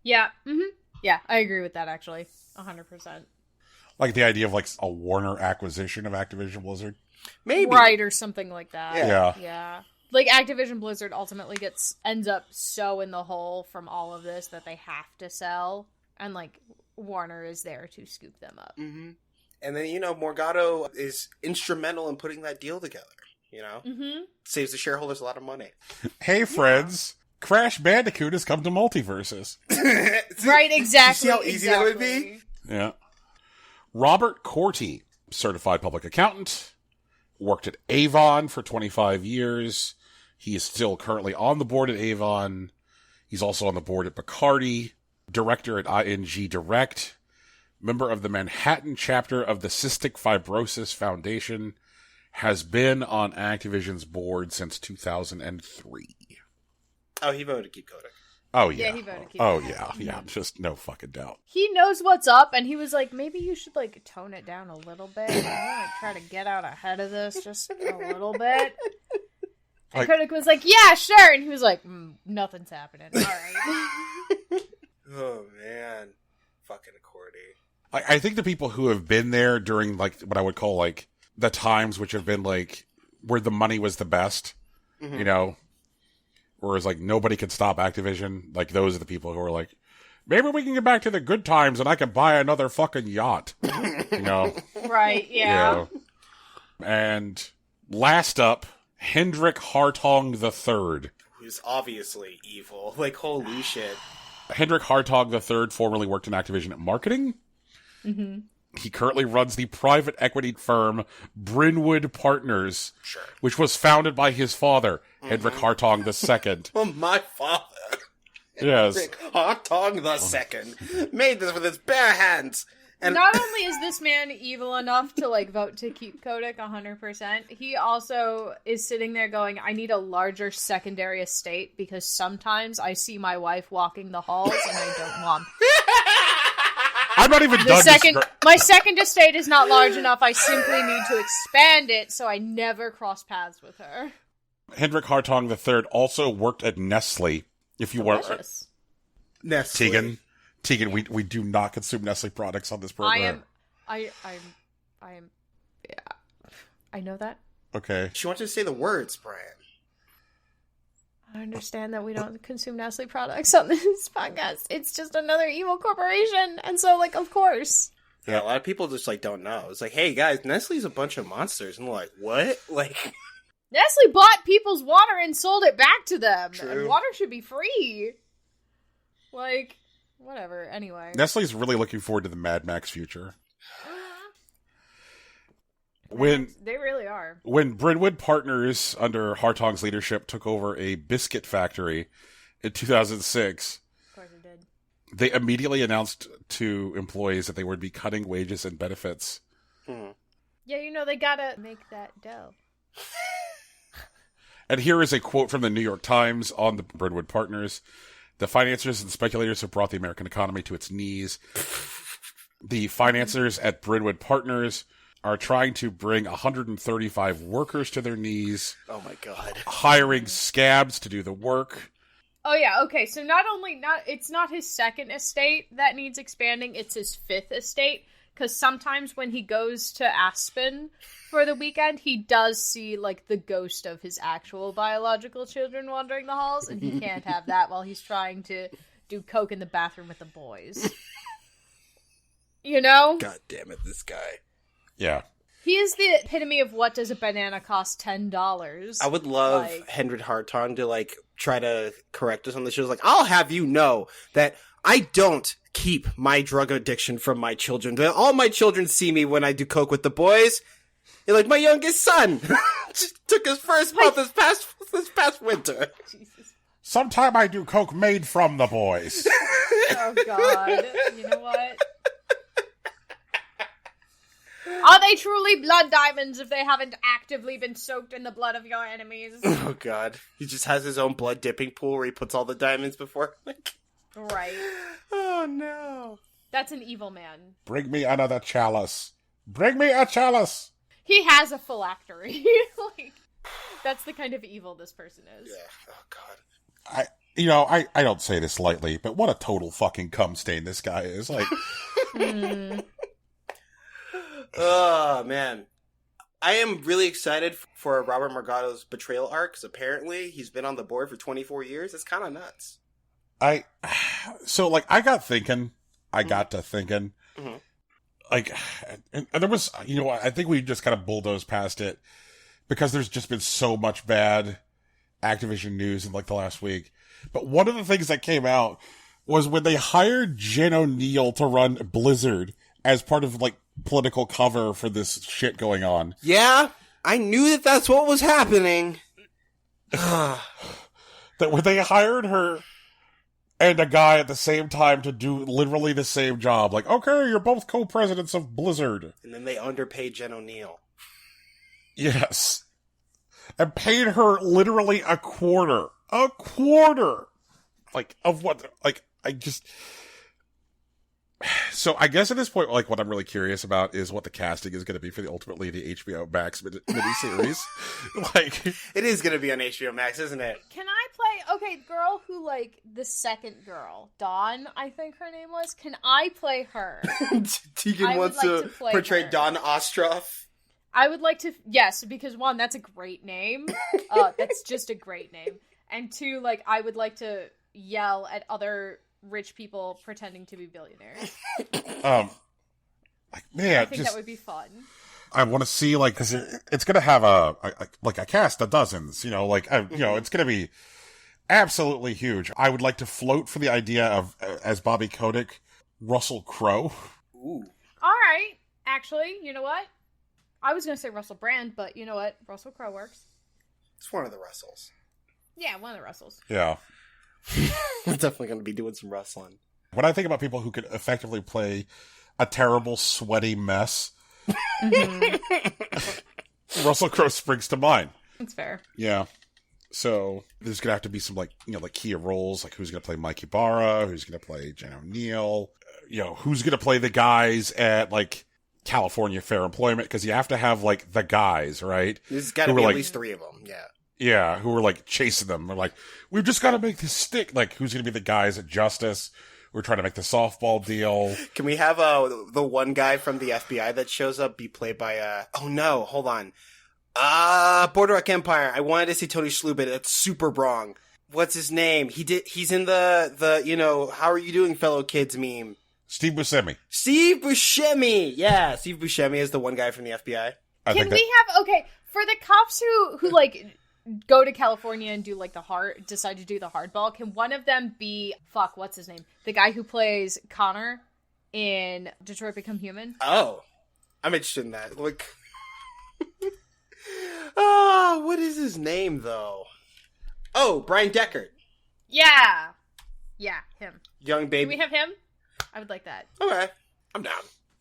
Yeah. Mm-hmm. Yeah, I agree with that, actually. 100%. Like the idea of like a Warner acquisition of Activision Blizzard. Maybe. Right, or something like that. Yeah. Yeah. Like, Activision Blizzard ultimately ends up so in the hole from all of this that they have to sell, and, like, Warner is there to scoop them up. Mm-hmm. And then, Morgado is instrumental in putting that deal together, Mm-hmm. Saves the shareholders a lot of money. Hey, friends. Crash Bandicoot has come to multiverses. Right, exactly. See how easy that would be? Yeah. Robert Corti, certified public accountant, worked at Avon for 25 years. He is still currently on the board at Avon. He's also on the board at Bacardi, director at ING Direct, member of the Manhattan chapter of the Cystic Fibrosis Foundation, has been on Activision's board since 2003. Oh, he voted to keep Kotick. Oh, yeah. Yeah, he voted to keep Oh, Kotick. yeah. Just no fucking doubt. He knows what's up, and he was like, maybe you should, like, tone it down a little bit. I'm gonna try to get out ahead of this just a little bit. And Kotick was like, yeah, sure. And he was like, nothing's happening. All right. Oh, man. Fucking Cordy. I think the people who have been there during, like, what I would call, like, the times which have been, like, where the money was the best, you know? Whereas, like, nobody could stop Activision. Like, those are the people who are like, maybe we can get back to the good times and I can buy another fucking yacht. You know? Right, yeah. You know? And last up, Hendrik Hartong III. Who's obviously evil. Like, holy shit. Hendrik Hartong III formerly worked in Activision at marketing. Mm-hmm. He currently runs the private equity firm Brynwood Partners, which was founded by his father, Hendrik Hartong II. Well, my father. Yes. Hendrik Hartong II made this with his bare hands. And Not only is this man evil enough to, like, vote to keep Kotick 100%, he also is sitting there going, I need a larger secondary estate because sometimes I see my wife walking the halls and I don't want. I'm not even done. My second estate is not large enough. I simply need to expand it so I never cross paths with her. Hendrik Hartong III also worked at Nestle. If you want, Nestle. Tegan, we do not consume Nestle products on this program. I am. Yeah, I know that. Okay. She wants you to say the words, Brian. I understand that we don't consume Nestle products on this podcast. It's just another evil corporation, and so, like, of course. Yeah, a lot of people just, like, don't know. It's like, hey, guys, Nestle's a bunch of monsters. And they're like, what? Like, Nestle bought people's water and sold it back to them. True. And water should be free. Like, whatever. Anyway. Nestle's really looking forward to the Mad Max future. They really are. When Brynwood Partners, under Hartong's leadership, took over a biscuit factory in 2006, Of course it did. they immediately announced to employees that they would be cutting wages and benefits. Yeah, you know, they gotta make that dough. And here is a quote from the New York Times on the Brynwood Partners. The financiers and speculators have brought the American economy to its knees. The financiers at Brynwood Partners are trying to bring 135 workers to their knees. oh my god. Hiring scabs to do the work. Oh yeah, okay, so it's not his second estate that needs expanding, it's his fifth estate, because sometimes when he goes to Aspen for the weekend, he does see, like, the ghost of his actual biological children wandering the halls, and he can't have that while he's trying to do coke in the bathroom with the boys. You know? God damn it, this guy. Yeah. He is the epitome of what does a banana cost $10. I would love Hendrik Hartong to, like, try to correct us on the show. Like, I'll have you know that I don't keep my drug addiction from my children. All my children see me when I do coke with the boys. You're like, my youngest son just took his first month this past winter. Jesus. Sometime I do coke made from the boys. Oh, God. You know what? Are they truly blood diamonds if they haven't actively been soaked in the blood of your enemies? Oh, God. He just has his own blood dipping pool where he puts all the diamonds before. Right. Oh, no. That's an evil man. Bring me another chalice. Bring me a chalice. He has a phylactery. Like, that's the kind of evil this person is. Yeah. Oh, God. I don't say this lightly, but what a total fucking cum stain this guy is. Like, Oh, man. I am really excited for Robert Morgado's betrayal arc, because apparently he's been on the board for 24 years. It's kind of nuts. I got thinking. Mm-hmm. Like, and there was, I think we just kind of bulldozed past it because there's just been so much bad Activision news in like the last week. But one of the things that came out was when they hired Jen O'Neill to run Blizzard as part of like political cover for this shit going on. Yeah, I knew that that's what was happening. That when they hired her and a guy at the same time to do literally the same job. Like, okay, you're both co-presidents of Blizzard. And then they underpaid Jen O'Neill. Yes. And paid her literally a quarter. A quarter! Like, of what? Like, I just... So, I guess at this point, like, what I'm really curious about is what the casting is going to be for ultimately the HBO Max miniseries. Like... It is going to be on HBO Max, isn't it? Can I play... Okay, girl who, like, the second girl, Dawn, I think her name was. Can I play her? Tegan wants to portray her. Dawn Ostroff. I would like to... Yes, because one, that's a great name. That's just a great name. And two, like, I would like to yell at other rich people pretending to be billionaires. Like, man, I think that would be fun. I want to see, like, because it's going to have a cast of dozens, you know, like, you know, it's going to be absolutely huge. I would like to float for the idea of, as Bobby Kotick, Russell Crowe. Ooh. All right. Actually, you know what? I was going to say Russell Brand, but you know what? Russell Crowe works. It's one of the Russells. Yeah, one of the Russells. Yeah. I'm definitely going to be doing some wrestling. When I think about people who could effectively play a terrible, sweaty mess, Russell Crowe springs to mind. That's fair. Yeah. So there's going to have to be some, like, you know, like key roles, like who's going to play Mike Ibarra, who's going to play Jen O'Neill, you know, who's going to play the guys at, like, California Fair Employment, because you have to have, like, the guys, right? There's got to be at least 3 of them, yeah. Yeah, who were, like, chasing them. They're like, we've just got to make this stick. Like, who's going to be the guys at Justice? We're trying to make the softball deal. Can we have the one guy from the FBI that shows up be played by, oh no, hold on. Boardwalk Empire. I wanted to say Tony Shalhoub, but it's super wrong. What's his name? He's in the, you know, how are you doing, fellow kids meme. Steve Buscemi. Steve Buscemi! Yeah, Steve Buscemi is the one guy from the FBI. Can we have, okay, for the cops who like, go to California and do, like, decide to do the hardball, can one of them be, what's his name? The guy who plays Connor in Detroit Become Human? Oh. I'm interested in that. Like, oh, what is his name, though? Oh, Brian Deckard. Yeah. Yeah, him. Young baby. Can we have him? I would like that. Okay. I'm down.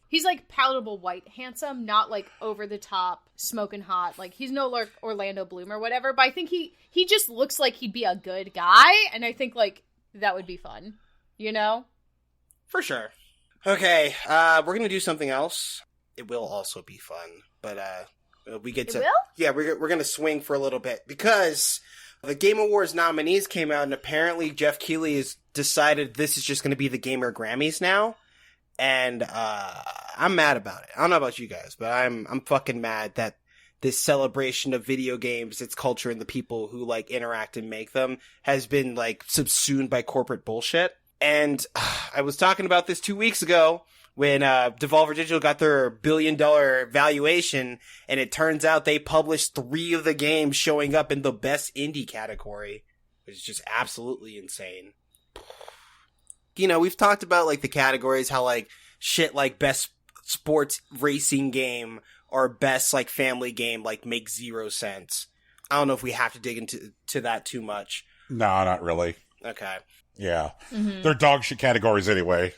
He's, like, palatable white handsome, not, like, over-the-top, smoking hot. Like, he's no, like, Orlando Bloom or whatever, but I think he just looks like he'd be a good guy, and I think, like, that would be fun. You know? For sure. Okay, we're gonna do something else. It will also be fun, but, we get to... It will? Yeah, we're gonna swing for a little bit, because the Game Awards nominees came out, and apparently Jeff Keighley has decided this is just gonna be the Gamer Grammys now. And I'm mad about it. I don't know about you guys, but I'm fucking mad that this celebration of video games, its culture, and the people who, like, interact and make them has been, like, subsumed by corporate bullshit. And I was talking about this 2 weeks ago when Devolver Digital got their $1 billion valuation, and it turns out they published 3 of the games showing up in the best indie category, which is just absolutely insane. You know, we've talked about, like, the categories, how, like, shit like best sports racing game or best, like, family game, like, make 0 sense. I don't know if we have to dig into that too much. No, not really. Okay. Yeah. Mm-hmm. They're dog shit categories anyway.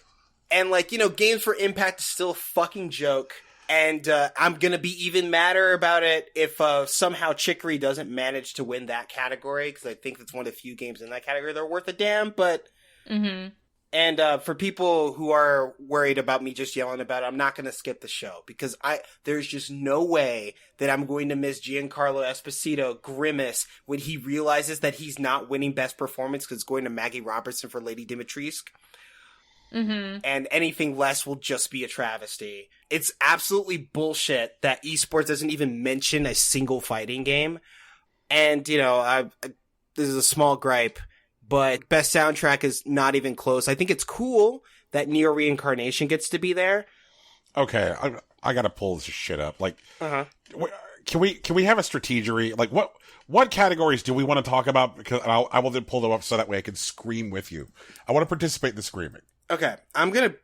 And, like, you know, Games for Impact is still a fucking joke. And I'm gonna be even madder about it if somehow Chicory doesn't manage to win that category, because I think it's one of the few games in that category that are worth a damn, but... Mm-hmm. And for people who are worried about me just yelling about it, I'm not going to skip the show, because there's just no way that I'm going to miss Giancarlo Esposito grimace when he realizes that he's not winning Best Performance because it's going to Maggie Robertson for Lady Dimitrescu. Mm-hmm. And anything less will just be a travesty. It's absolutely bullshit that esports doesn't even mention a single fighting game. And, you know, this is a small gripe, but best soundtrack is not even close. I think it's cool that Neo Reincarnation gets to be there. Okay, I gotta pull this shit up. Like, can we have a strategery? Like, what categories do we want to talk about? Because I will then pull them up so that way I can scream with you. I want to participate in the screaming. Okay, I'm gonna.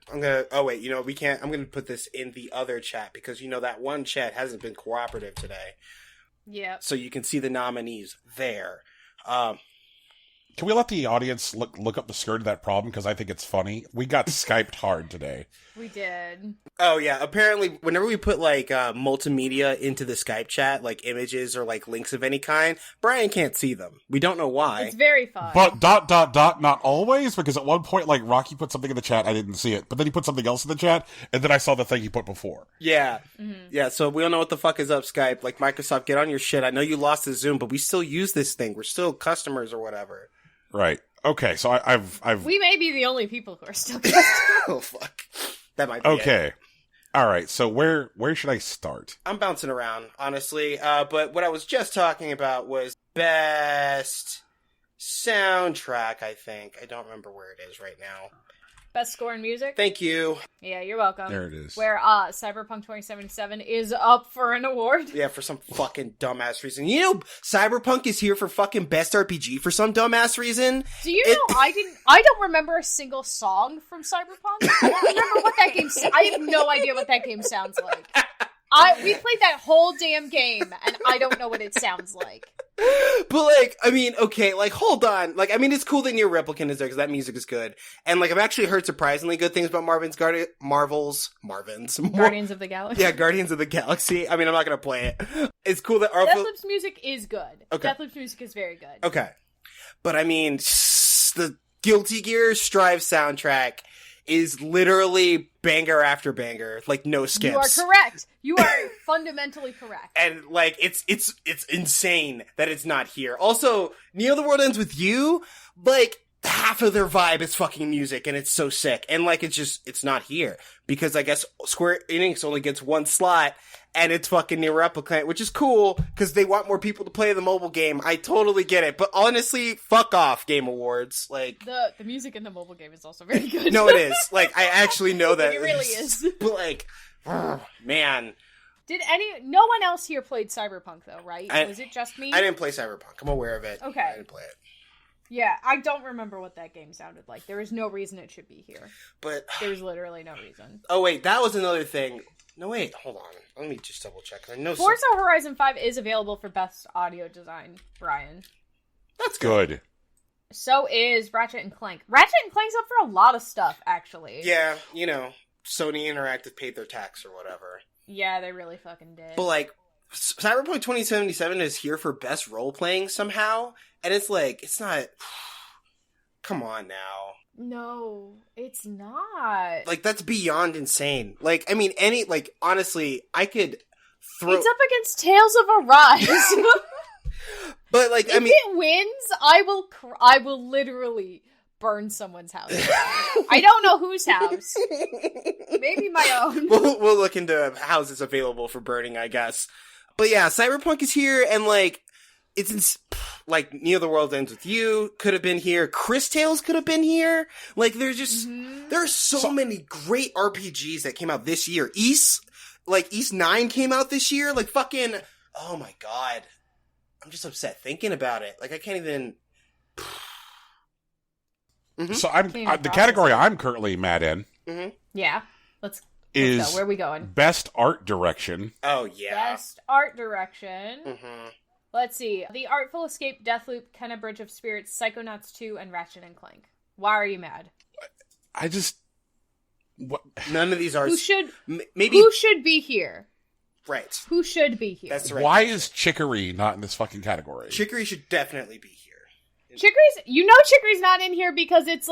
Oh wait, we can't. I'm gonna put this in the other chat because that one chat hasn't been cooperative today. Yeah. So you can see the nominees there. Can we let the audience look up the skirt of that problem? Because I think it's funny. We got Skyped hard today. We did. Oh, yeah. Apparently, whenever we put, multimedia into the Skype chat, like images or, links of any kind, Brian can't see them. We don't know why. It's very fun. But ... not always, because at one point, Rocky put something in the chat, I didn't see it. But then he put something else in the chat, and then I saw the thing he put before. Yeah. Mm-hmm. Yeah, so we don't know what the fuck is up, Skype. Microsoft, get on your shit. I know you lost the Zoom, but we still use this thing. We're still customers or whatever. Right. Okay, so I've... We may be the only people who are still Oh, fuck. That might be okay. it. All right, so where should I start? I'm bouncing around, honestly. But what I was just talking about was best soundtrack, I think. I don't remember where it is right now. Best score in music? Thank you. Yeah, you're welcome. There it is. Where Cyberpunk 2077 is up for an award. Yeah, for some fucking dumbass reason. Cyberpunk is here for fucking best RPG for some dumbass reason. Do you know I don't remember a single song from Cyberpunk? I don't remember what that game I have no idea what that game sounds like. We played that whole damn game and I don't know what it sounds like. But, okay, hold on. It's cool that Nier Replicant is there because that music is good. And, I've actually heard surprisingly good things about Guardians of the Galaxy. Yeah, Guardians of the Galaxy. I'm not gonna play it. It's cool that Deathloop's music is good. Okay. Deathloop's music is very good. Okay. But, the Guilty Gear Strive soundtrack is literally banger after banger, no skips. You are correct. You are fundamentally correct. And it's insane that it's not here. Also, Neo the World Ends With You, half of their vibe is fucking music and it's so sick. And it's not here. Because I guess Square Enix only gets one slot and it's fucking Nier Replicant, which is cool because they want more people to play the mobile game. I totally get it. But honestly, fuck off, Game Awards. The music in the mobile game is also very good. No, it is. I actually know that. It really is. But oh, man. No one else here played Cyberpunk though, right? Was it just me? I didn't play Cyberpunk. I'm aware of it. Okay. I didn't play it. Yeah, I don't remember what that game sounded like. There is no reason it should be here. But there's literally no reason. Oh wait, that was another thing. No wait, hold on. Let me just double check. I know Forza Horizon 5 is available for best audio design, Brian. That's good. So is Ratchet and Clank. Ratchet and Clank's up for a lot of stuff, actually. Yeah, Sony Interactive paid their tax or whatever. Yeah, they really fucking did. But Cyberpunk 2077 is here for best role playing somehow, and it's not. Come on now. No, it's not. That's beyond insane. Honestly, I could throw. It's up against Tales of Arise. But if it wins, I will literally burn someone's house. I don't know whose house. Maybe my own. We'll look into houses available for burning, I guess. But yeah, Cyberpunk is here, and it's Neo the World Ends With You could have been here. Chris Tales could have been here. There's just there are so many great RPGs that came out this year. East 9 came out this year. Fucking oh my god, I'm just upset thinking about it. I can't even. Mm-hmm. So the category I'm currently mad in. Mm-hmm. Yeah, let's go. Where are we going? Best art direction. Oh yeah, best art direction. Mm-hmm. Let's see. The Artful Escape, Deathloop, Kenna Bridge of Spirits, Psychonauts 2, and Ratchet and Clank. Why are you mad? What? None of these are. Who should be here? Right. Who should be here? That's right. Why is Chicory not in this fucking category? Chicory should definitely be here. Chicory's not in here because it's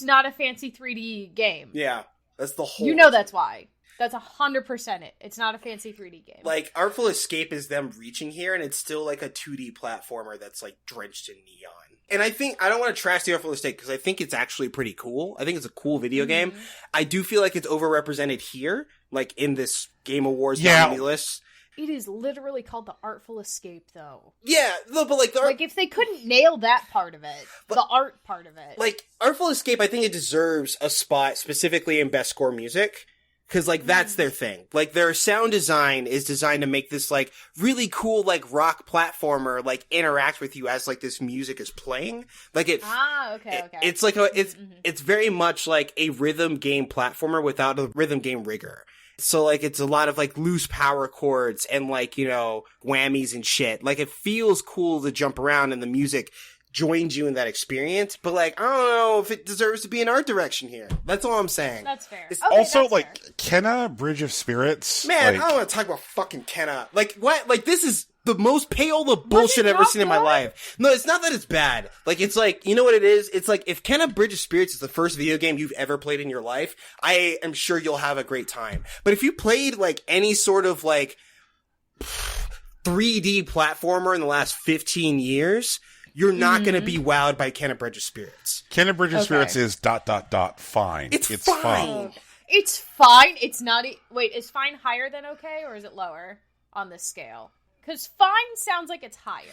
not a fancy 3D game. Yeah, that's the whole. That's why. That's 100% it. It's not a fancy 3D game. Artful Escape is them reaching here, and it's still a 2D platformer that's drenched in neon. And I don't want to trash the Artful Escape because I think it's actually pretty cool. I think it's a cool video game. I do feel like it's overrepresented here, in this Game Awards nominee list. It is literally called the Artful Escape, though. Yeah, no, but if they couldn't nail that part of it, the art part of it. Artful Escape, I think it deserves a spot specifically in Best Score Music. Cause like that's their thing. Like their sound design is designed to make this like really cool like rock platformer like interact with you as like this music is playing. Like okay. It's like it's very much like a rhythm game platformer without a rhythm game rigor. So like it's a lot of like loose power chords and like, you know, whammies and shit. Like it feels cool to jump around and the music joins you in that experience, but like I don't know if it deserves to be an art direction here. That's all I'm saying. That's fair. It's also, that's like, fair. Kenna, Bridge of Spirits. Man, like, I don't want to talk about fucking Kenna. Like, what? Like, this is the most payola bullshit I've ever seen in my life. No, it's not that it's bad. Like, it's like, you know what it is? It's like, if Kenna Bridge of Spirits is the first video game you've ever played in your life, I am sure you'll have a great time. But if you played, like, any sort of, like, 3D platformer in the last 15 years... You're not going to be wowed by Kenna Bridge of Spirits. Kenna Bridge of Spirits is ... fine. It's fine. Oh, it's fine. It's not. Wait, is fine higher than okay, or is it lower on this scale? Because fine sounds like it's higher.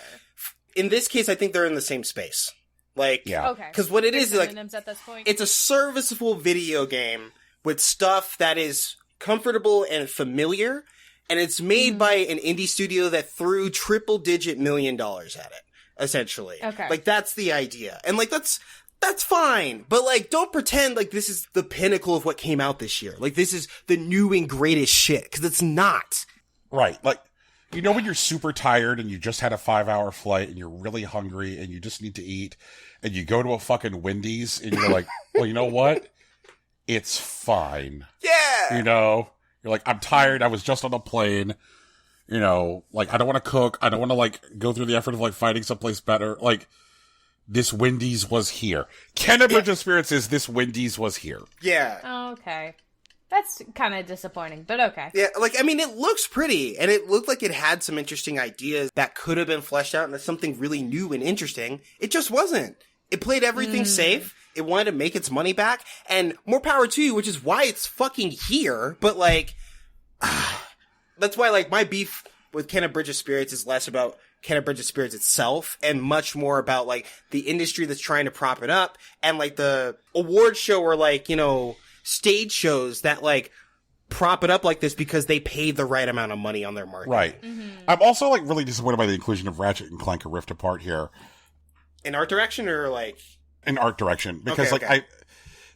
In this case, I think they're in the same space. Like, yeah. Okay. Because what it is, like, at this point. it's a serviceable video game with stuff that is comfortable and familiar, and it's made by an indie studio that threw triple-digit $1 million at it. Essentially. Okay. Like, that's the idea. And, like, that's fine. But, like, don't pretend like this is the pinnacle of what came out this year. Like, this is the new and greatest shit. Because it's not. Right. Like, you know when you're super tired and you just had a 5-hour flight and you're really hungry and you just need to eat and you go to a fucking Wendy's and you're like, well, you know what? It's fine. Yeah! You know? You're like, I'm tired. I was just on a plane. You know, like, I don't want to cook. I don't want to, like, go through the effort of, like, finding someplace better. Like, this Wendy's was here. Kenna Bridge of Spirits is this Wendy's was here. Yeah. Okay. That's kind of disappointing, but okay. Yeah, like, I mean, it looks pretty, and it looked like it had some interesting ideas that could have been fleshed out into something really new and interesting. It just wasn't. It played everything safe. It wanted to make its money back, and more power to you, which is why it's fucking here, but, like... That's why, like, my beef with Kenna Bridge of Spirits is less about Kenna Bridge of Spirits itself and much more about, like, the industry that's trying to prop it up and, like, the award show or, like, you know, stage shows that, like, prop it up like this because they paid the right amount of money on their marketing. Right. I'm also, like, really disappointed by the inclusion of Ratchet and Clank: A Rift Apart here. In art direction or, like... In art direction. Because,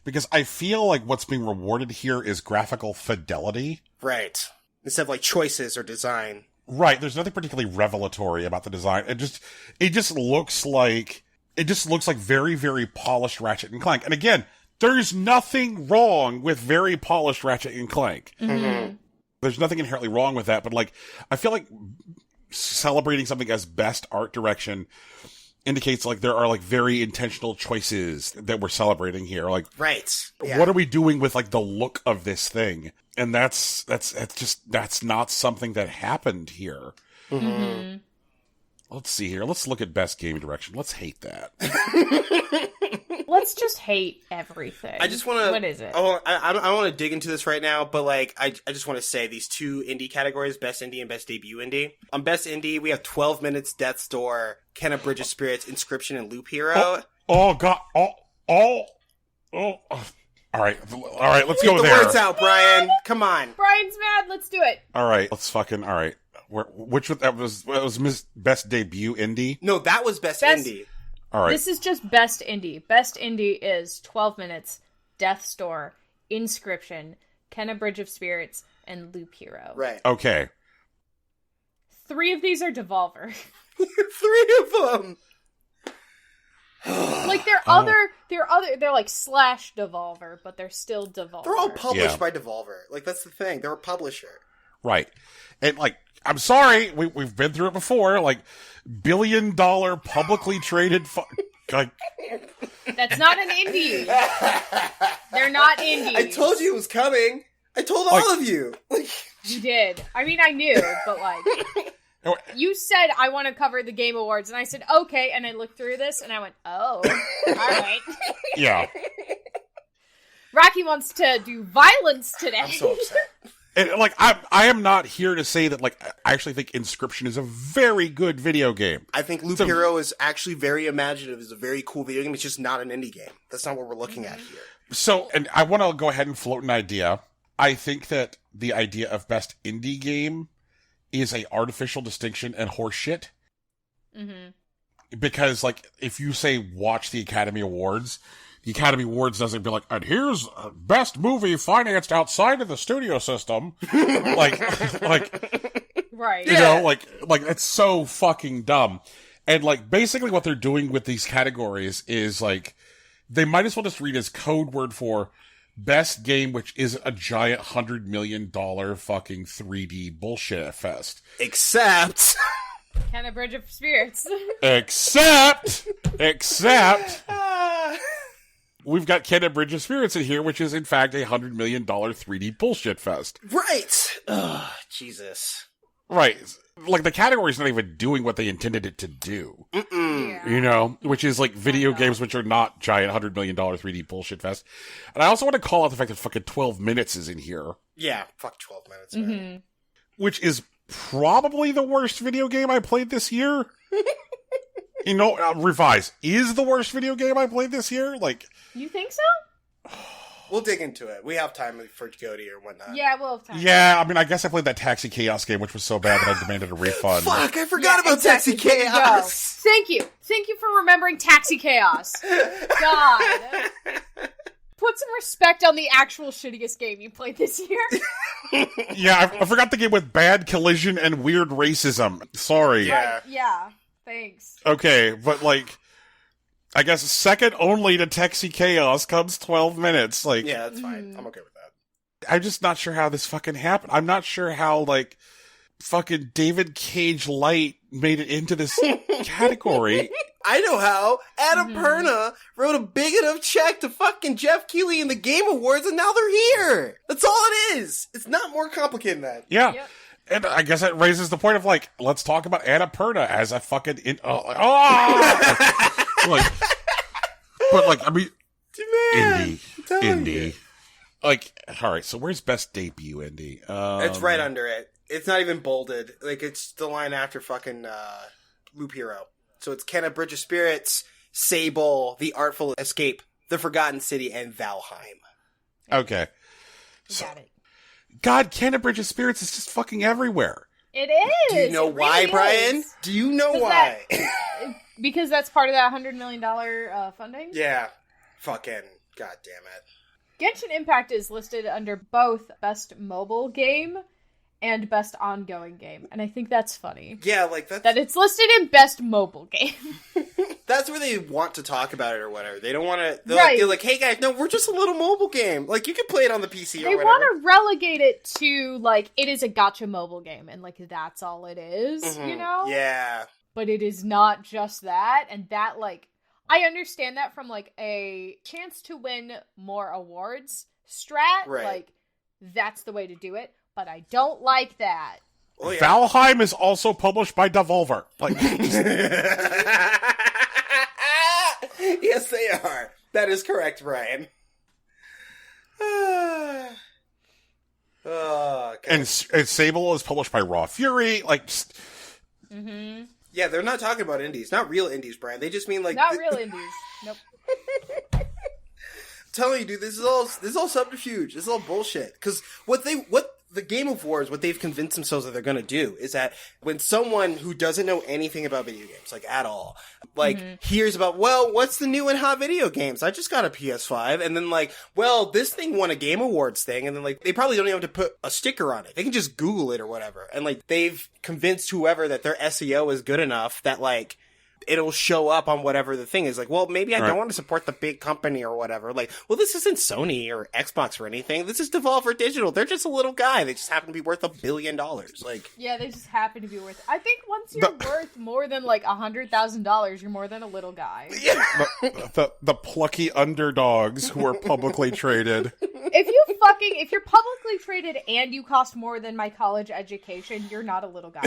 because I feel like what's being rewarded here is graphical fidelity. Right. Instead of, like, choices or design. Right. There's nothing particularly revelatory about the design. It just looks like very, very polished Ratchet and Clank. And again, there's nothing wrong with very polished Ratchet and Clank. Mm-hmm. There's nothing inherently wrong with that. But, like, I feel like celebrating something as best art direction indicates, like, there are, like, very intentional choices that we're celebrating here. Like, right. Yeah. What are we doing with, like, the look of this thing? And that's not something that happened here. Mm-hmm. Let's see here. Let's look at best game direction. Let's hate that. Let's just hate everything. I just want to... What is it? Oh, I don't want to dig into this right now, but, like, I just want to say these two indie categories, Best Indie and Best Debut Indie. On Best Indie, we have 12 Minutes, Death's Door, Kenna Bridge of Spirits, Inscription, and Loop Hero. Oh God. All right, let's go Get there. the words out, Brian. Come on. Brian's mad. Let's do it. All right, all right. Which that was best debut indie? No, that was Best Indie. All right. This is just Best Indie. Best Indie is 12 Minutes, Death's Door, Inscription, Kenna Bridge of Spirits, and Loop Hero. Right. Okay. 3 of these are Devolver. 3 of them. Like they're like slash Devolver, but they're still Devolver. They're all published by Devolver. Like, that's the thing. They're a publisher. Right. And, like, I'm sorry, we've been through it before. Like, $1 billion publicly traded. Like, that's not an indie. They're not indies. I told you it was coming. I told all of you. You did. I mean, I knew, but like, you said I want to cover the Game Awards, and I said okay, and I looked through this, and I went, oh, all right. Yeah. Rocky wants to do violence today. I'm so upset. And, like, I am not here to say that, like, I actually think Inscription is a very good video game. I think Loop Hero is actually very imaginative. It's a very cool video game. It's just not an indie game. That's not what we're looking at here. So, and I want to go ahead and float an idea. I think that the idea of best indie game is a artificial distinction and horseshit. Mm-hmm. Because, like, if you say watch the Academy Awards, the Academy Awards doesn't be like, and here's best movie financed outside of the studio system. like, right. You know, like, it's so fucking dumb. And, like, basically what they're doing with these categories is, like, they might as well just read as code word for best game, which is a giant $100 million fucking 3D bullshit fest. Except... Kind of Bridge of Spirits. Except, we've got Ken and Bridge of Spirits in here, which is in fact a $100 million 3D bullshit fest. Right. Ugh, Jesus. Right. Like, the category's not even doing what they intended it to do. Yeah. You know? Which is, like, video games which are not giant $100 million 3D bullshit fest. And I also want to call out the fact that fucking 12 Minutes is in here. Yeah, fuck 12 minutes, man. Mm-hmm. Which is probably the worst video game I played this year. You know, revise. Is the worst video game I played this year? Like, You think so? We'll dig into it. We have time for Cody or whatnot. Yeah, we'll have time. yeah, I mean, I guess I played that Taxi Chaos game, which was so bad that I demanded a refund. Fuck, I forgot about exactly. Taxi There you go. Chaos. Thank you. Thank you for remembering Taxi Chaos. God. Put some respect on the actual shittiest game you played this year. Yeah, I forgot the game with bad collision and weird racism. Sorry. Yeah. Yeah, thanks. Okay, but, like, I guess second only to Taxi Chaos comes 12 Minutes. Like, Yeah, that's fine. I'm okay with that. I'm just not sure how this fucking happened. I'm not sure how, like, fucking David Cage Light made it into this category. I know how. Adam Perna wrote a big enough check to fucking Jeff Keighley in the Game Awards, and now they're here. That's all it is. It's not more complicated than that. Yeah. Yep. And I guess that raises the point of, like, let's talk about Annapurna as a fucking... like, but, like, I mean... Man, I'm telling you. Indie. Like, alright, so where's best debut indie? It's right under it. It's not even bolded. Like, it's the line after fucking Loop Hero. So it's Kenna Bridge of Spirits, Sable, The Artful Escape, The Forgotten City, and Valheim. Okay. Got it. God, Canada Bridge of Spirits is just fucking everywhere. It is. Do you know It why, really Brian? is. Do you know Does why? Because that's part of that $100 million funding? Yeah. Fucking god damn it. Genshin Impact is listed under both Best Mobile Game and Best Ongoing Game, and I think that's funny. Yeah, like That it's listed in Best Mobile Game. that's where they want to talk about it or whatever. They don't want to. Right. They're like, hey guys, no, we're just a little mobile game. Like, you can play it on the PC or They whatever. want to relegate it to, like, it is a gacha mobile game, and, like, that's all it is, you know? Yeah. But it is not just that, and that, like, I understand that from, like, a chance to win more awards strat. Right. Like, that's the way to do it, but I don't like that. Oh, yeah. Valheim is also published by Devolver. Like, Yes, they are. That is correct, Brian. Oh, God. and Sable is published by Raw Fury. Like, just, Mm-hmm. Yeah, they're not talking about indies. Not real indies, Brian. They just mean, like... Not real indies. Nope. I'm telling you, dude, this is all subterfuge. This is all bullshit. Because what the Game Awards, what they've convinced themselves that they're going to do is that when someone who doesn't know anything about video games, like at all, like hears about, well, what's the new and hot video games? I just got a PS5, and then like, well, this thing won a Game Awards thing, and then like they probably don't even have to put a sticker on it. They can just Google it or whatever, and like they've convinced whoever that their SEO is good enough that like it'll show up on whatever the thing is. Like, well, maybe I don't want to support the big company or whatever. Like, well, this isn't Sony or Xbox or anything. This is Devolver Digital. They're just a little guy. They just happen to be worth $1 billion. Like, Yeah, they just happen to be worth... I think once you're worth more than, like, $100,000, you're more than a little guy. the plucky underdogs who are publicly traded. If you're publicly traded and you cost more than my college education, you're not a little guy.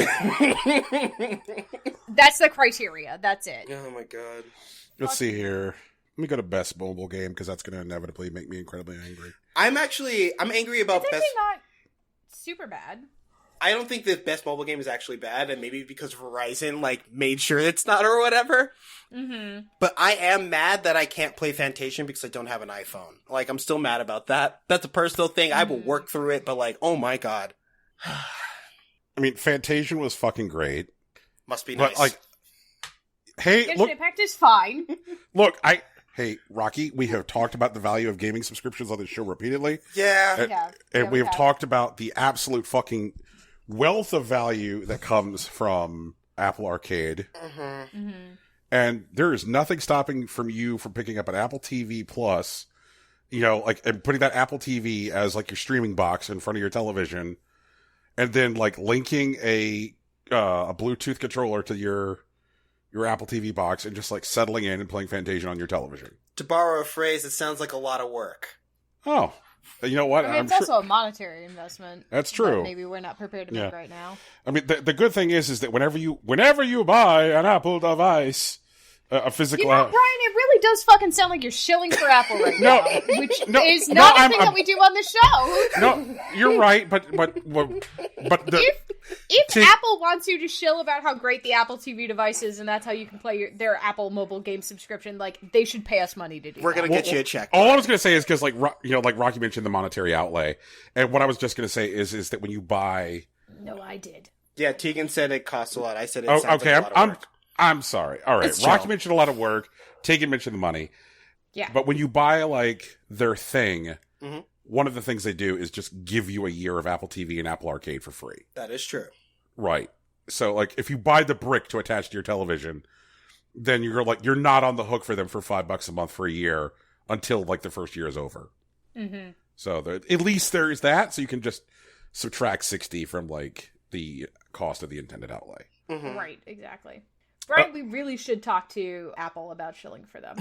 That's the criteria. That's it. oh my god. Let's see here. Let me go to best mobile game because that's going to inevitably make me incredibly angry. I'm angry about It's best. actually not super bad. I don't think the best mobile game is actually bad, and maybe because Verizon, like, made sure it's not or whatever. Mm-hmm. But I am mad that I can't play Fantation because I don't have an iPhone. Like, I'm still mad about that. That's a personal thing. I will work through it, but, like, oh my god. I mean, Fantasia was fucking great. Must be But, nice. like, hey, Genshin look, Impact is fine. look, hey, Rocky, we have talked about the value of gaming subscriptions on this show repeatedly. yeah. And we have talked about the absolute fucking wealth of value that comes from Apple Arcade. Mm-hmm. Mm-hmm. And there is nothing stopping from you from picking up an Apple TV Plus, like, and putting that Apple TV as, like, your streaming box in front of your television, and then, like, linking a Bluetooth controller to your Apple TV box and just, like, settling in and playing Fantasia on your television. To borrow a phrase, it sounds like a lot of work. Oh, you know what? I mean, it's also a monetary investment. That's true. That maybe we're not prepared to make right now. I mean, the good thing is that whenever you buy an Apple device, a physical. You know, Brian, it really does fucking sound like you're shilling for Apple right No, now, which no, is no, not a I'm- thing I'm- that we do on the show. No, you're right, but the If Apple wants you to shill about how great the Apple TV device is, and that's how you can play their Apple mobile game subscription, like, they should pay us money to do We're that. gonna get you a check. all I was going to say is because, like, like Rocky mentioned the monetary outlay, and what I was just going to say is that when you buy. No, I did. Yeah, Tegan said it costs a lot. I said it Oh, sounds okay, like a lot of work. I'm sorry. All right, It's Rocky chill. mentioned a lot of work. Tegan mentioned the money. Yeah. But when you buy, like, their thing, Mm-hmm. one of the things they do is just give you a year of Apple TV and Apple Arcade for free. That is true. Right. So, like, if you buy the brick to attach to your television, then you're not on the hook for them for $5 a month for a year until, like, the first year is over. Mm-hmm. So at least there is that, so you can just subtract 60 from, like, the cost of the intended outlay. Mm-hmm. Right, exactly. Brian, we really should talk to Apple about shilling for them.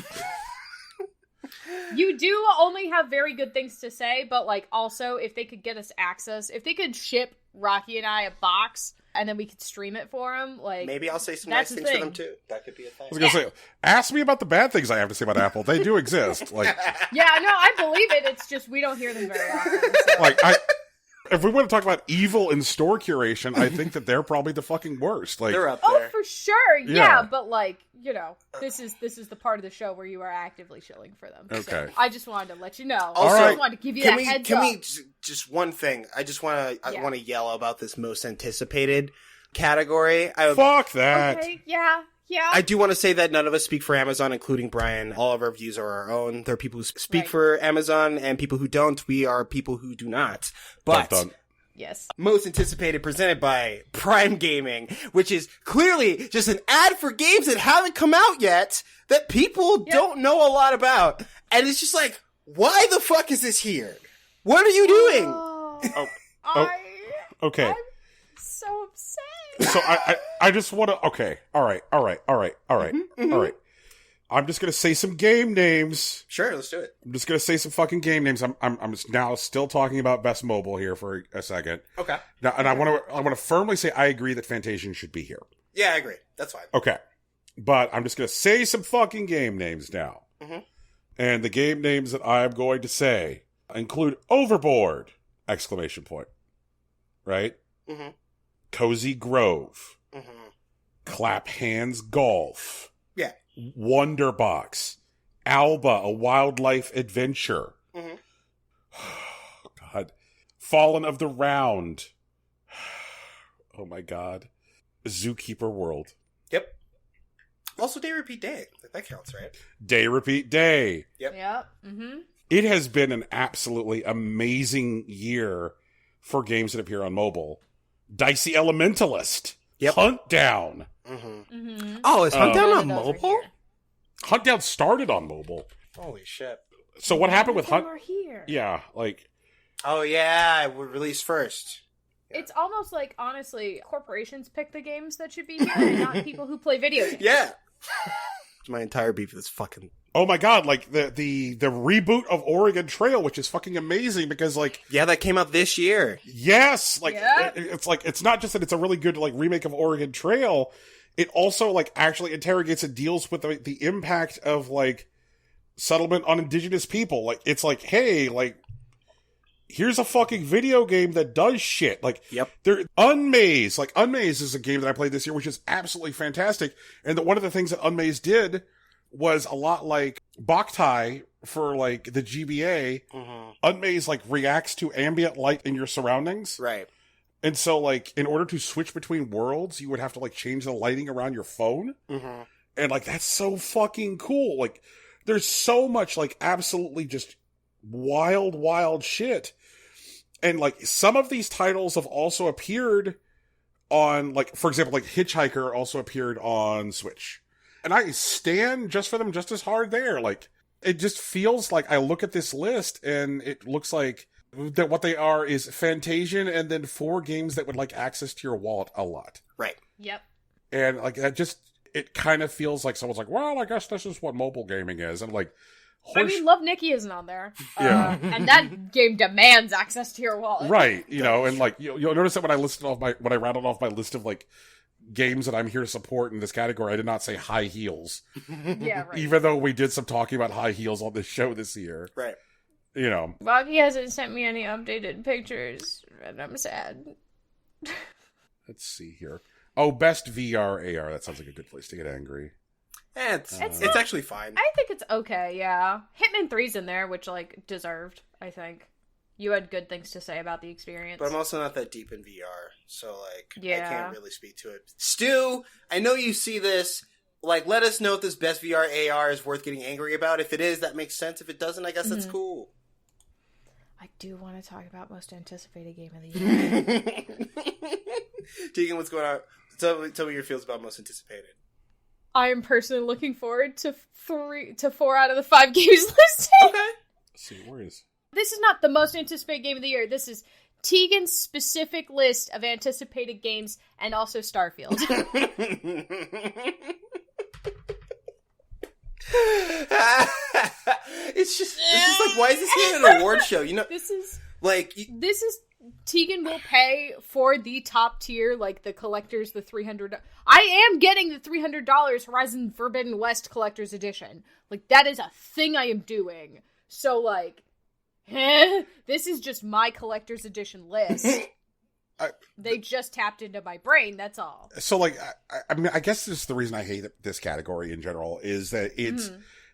You do only have very good things to say, but, like, also, if they could get us access, if they could ship Rocky and I a box, and then we could stream it for them, like... Maybe I'll say some that's nice the things for thing. them, too. That could be a thing. I was going to say, ask me about the bad things I have to say about Apple. They do exist. Like, Yeah, no, I believe it, it's just we don't hear them very often. So. like if we want to talk about evil in store curation, I think that they're probably the fucking worst. Like, They're up Oh, there. for sure, Yeah. yeah, but, like, this is the part of the show where you are actively shilling for them. Okay. So I just wanted to let you know. Also, I just wanted to give you that heads can up. we just one thing? I just want to Yeah. want to yell about this most anticipated category. fuck that. Okay, yeah. I do want to say that none of us speak for Amazon, including Brian. All of our views are our own. There are people who speak Right. for Amazon and people who don't. We are people who do not. But Dun, Yes. most anticipated, presented by Prime Gaming, which is clearly just an ad for games that haven't come out yet that people don't know a lot about. And it's just like, why the fuck is this here? What are you doing? Oh, oh, okay. I'm so upset. So I just want to. Okay. All right. I'm just gonna say some game names. Sure, let's do it. I'm just gonna say some fucking game names. I'm now still talking about Best Mobile here for a second. Okay. Now, and I want to firmly say I agree that Fantasia should be here. Yeah, I agree. That's fine. Okay, but I'm just gonna say some fucking game names now. Mhm. And the game names that I'm going to say include Overboard! Exclamation point. Right? Mhm. Cozy Grove. Mhm. Clap Hands Golf. Yeah. Wonderbox. Alba, a wildlife adventure. Mhm. God. Fallen of the Round. Oh my God. Zookeeper World. Yep. Also, day repeat day. That counts, right? Day Repeat Day. Yep. Mm-hmm. It has been an absolutely amazing year for games that appear on mobile. Dicey Elementalist. Yep. Hunt Down. Mm-hmm. Mm-hmm. Oh, is Hunt Down on None of those are mobile? here. Hunt Down started on mobile. Holy shit. So what happened with None of Hunt? them are here. Yeah, like, Oh, yeah. It would release first. It's almost like, honestly, corporations pick the games that should be here, and not people who play video games. Yeah. My entire beef with this fucking... oh my God, like the reboot of Oregon Trail, which is fucking amazing because, like, Yeah, that came out this year. yes, like, Yeah. it's like, it's not just that it's a really good, like, remake of Oregon Trail, it also, like, actually interrogates and deals with the impact of, like, settlement on indigenous people. Like, it's like, hey, like, here's a fucking video game that does shit. Like, Yep. Unmaze. Like, Unmaze is a game that I played this year, which is absolutely fantastic. And one of the things that Unmaze did was a lot like Boktai for, like, the GBA. Unmaze, like, reacts to ambient light in your surroundings. Right. And so, like, in order to switch between worlds, you would have to, like, change the lighting around your phone. And, like, that's so fucking cool. Like, there's so much, like, absolutely just wild shit. And, like, some of these titles have also appeared on, like, for example, like, Hitchhiker also appeared on Switch. And I stand just for them just as hard there. Like, it just feels like I look at this list and it looks like that what they are is Fantasian and then 4 games that would like access to your wallet a lot. Right. Yep. And like that just, it kind of feels like someone's like, well, I guess this is what mobile gaming is. And like, I mean, Love Nikki isn't on there. Yeah. And that game demands access to your wallet. Right. You know, and like, you'll notice that when I rattled off my list of like games that I'm here to support in this category, I did not say high heels. Yeah, right. Even though we did some talking about high heels on this show this year. Right. You know. Bobby hasn't sent me any updated pictures, and I'm sad. Let's see here. Oh, best VR AR. That sounds like a good place to get angry. It's actually fine. I think it's okay, yeah. Hitman 3's in there, which, like, deserved, I think. You had good things to say about the experience. But I'm also not that deep in VR, so, like, yeah. I can't really speak to it. Stu, I know you see this. Like, let us know if this best VR AR is worth getting angry about. If it is, that makes sense. If it doesn't, I guess that's cool. I do want to talk about most anticipated game of the year. Tegan, what's going on? Tell me your feels about most anticipated. I am personally looking forward to 4 out of the 5 games listed. Okay. Let's see, where is... This is not the most anticipated game of the year. This is Tegan's specific list of anticipated games and also Starfield. It's just like, why is this here an award show? You know, This is Tegan will pay for the top tier, like the collectors, the $300. I am getting the $300 Horizon Forbidden West Collector's Edition. Like, that is a thing I am doing. So, like, this is just my Collector's Edition list. They just tapped into my brain, that's all. So, like, I mean, I guess this is the reason I hate this category in general, is that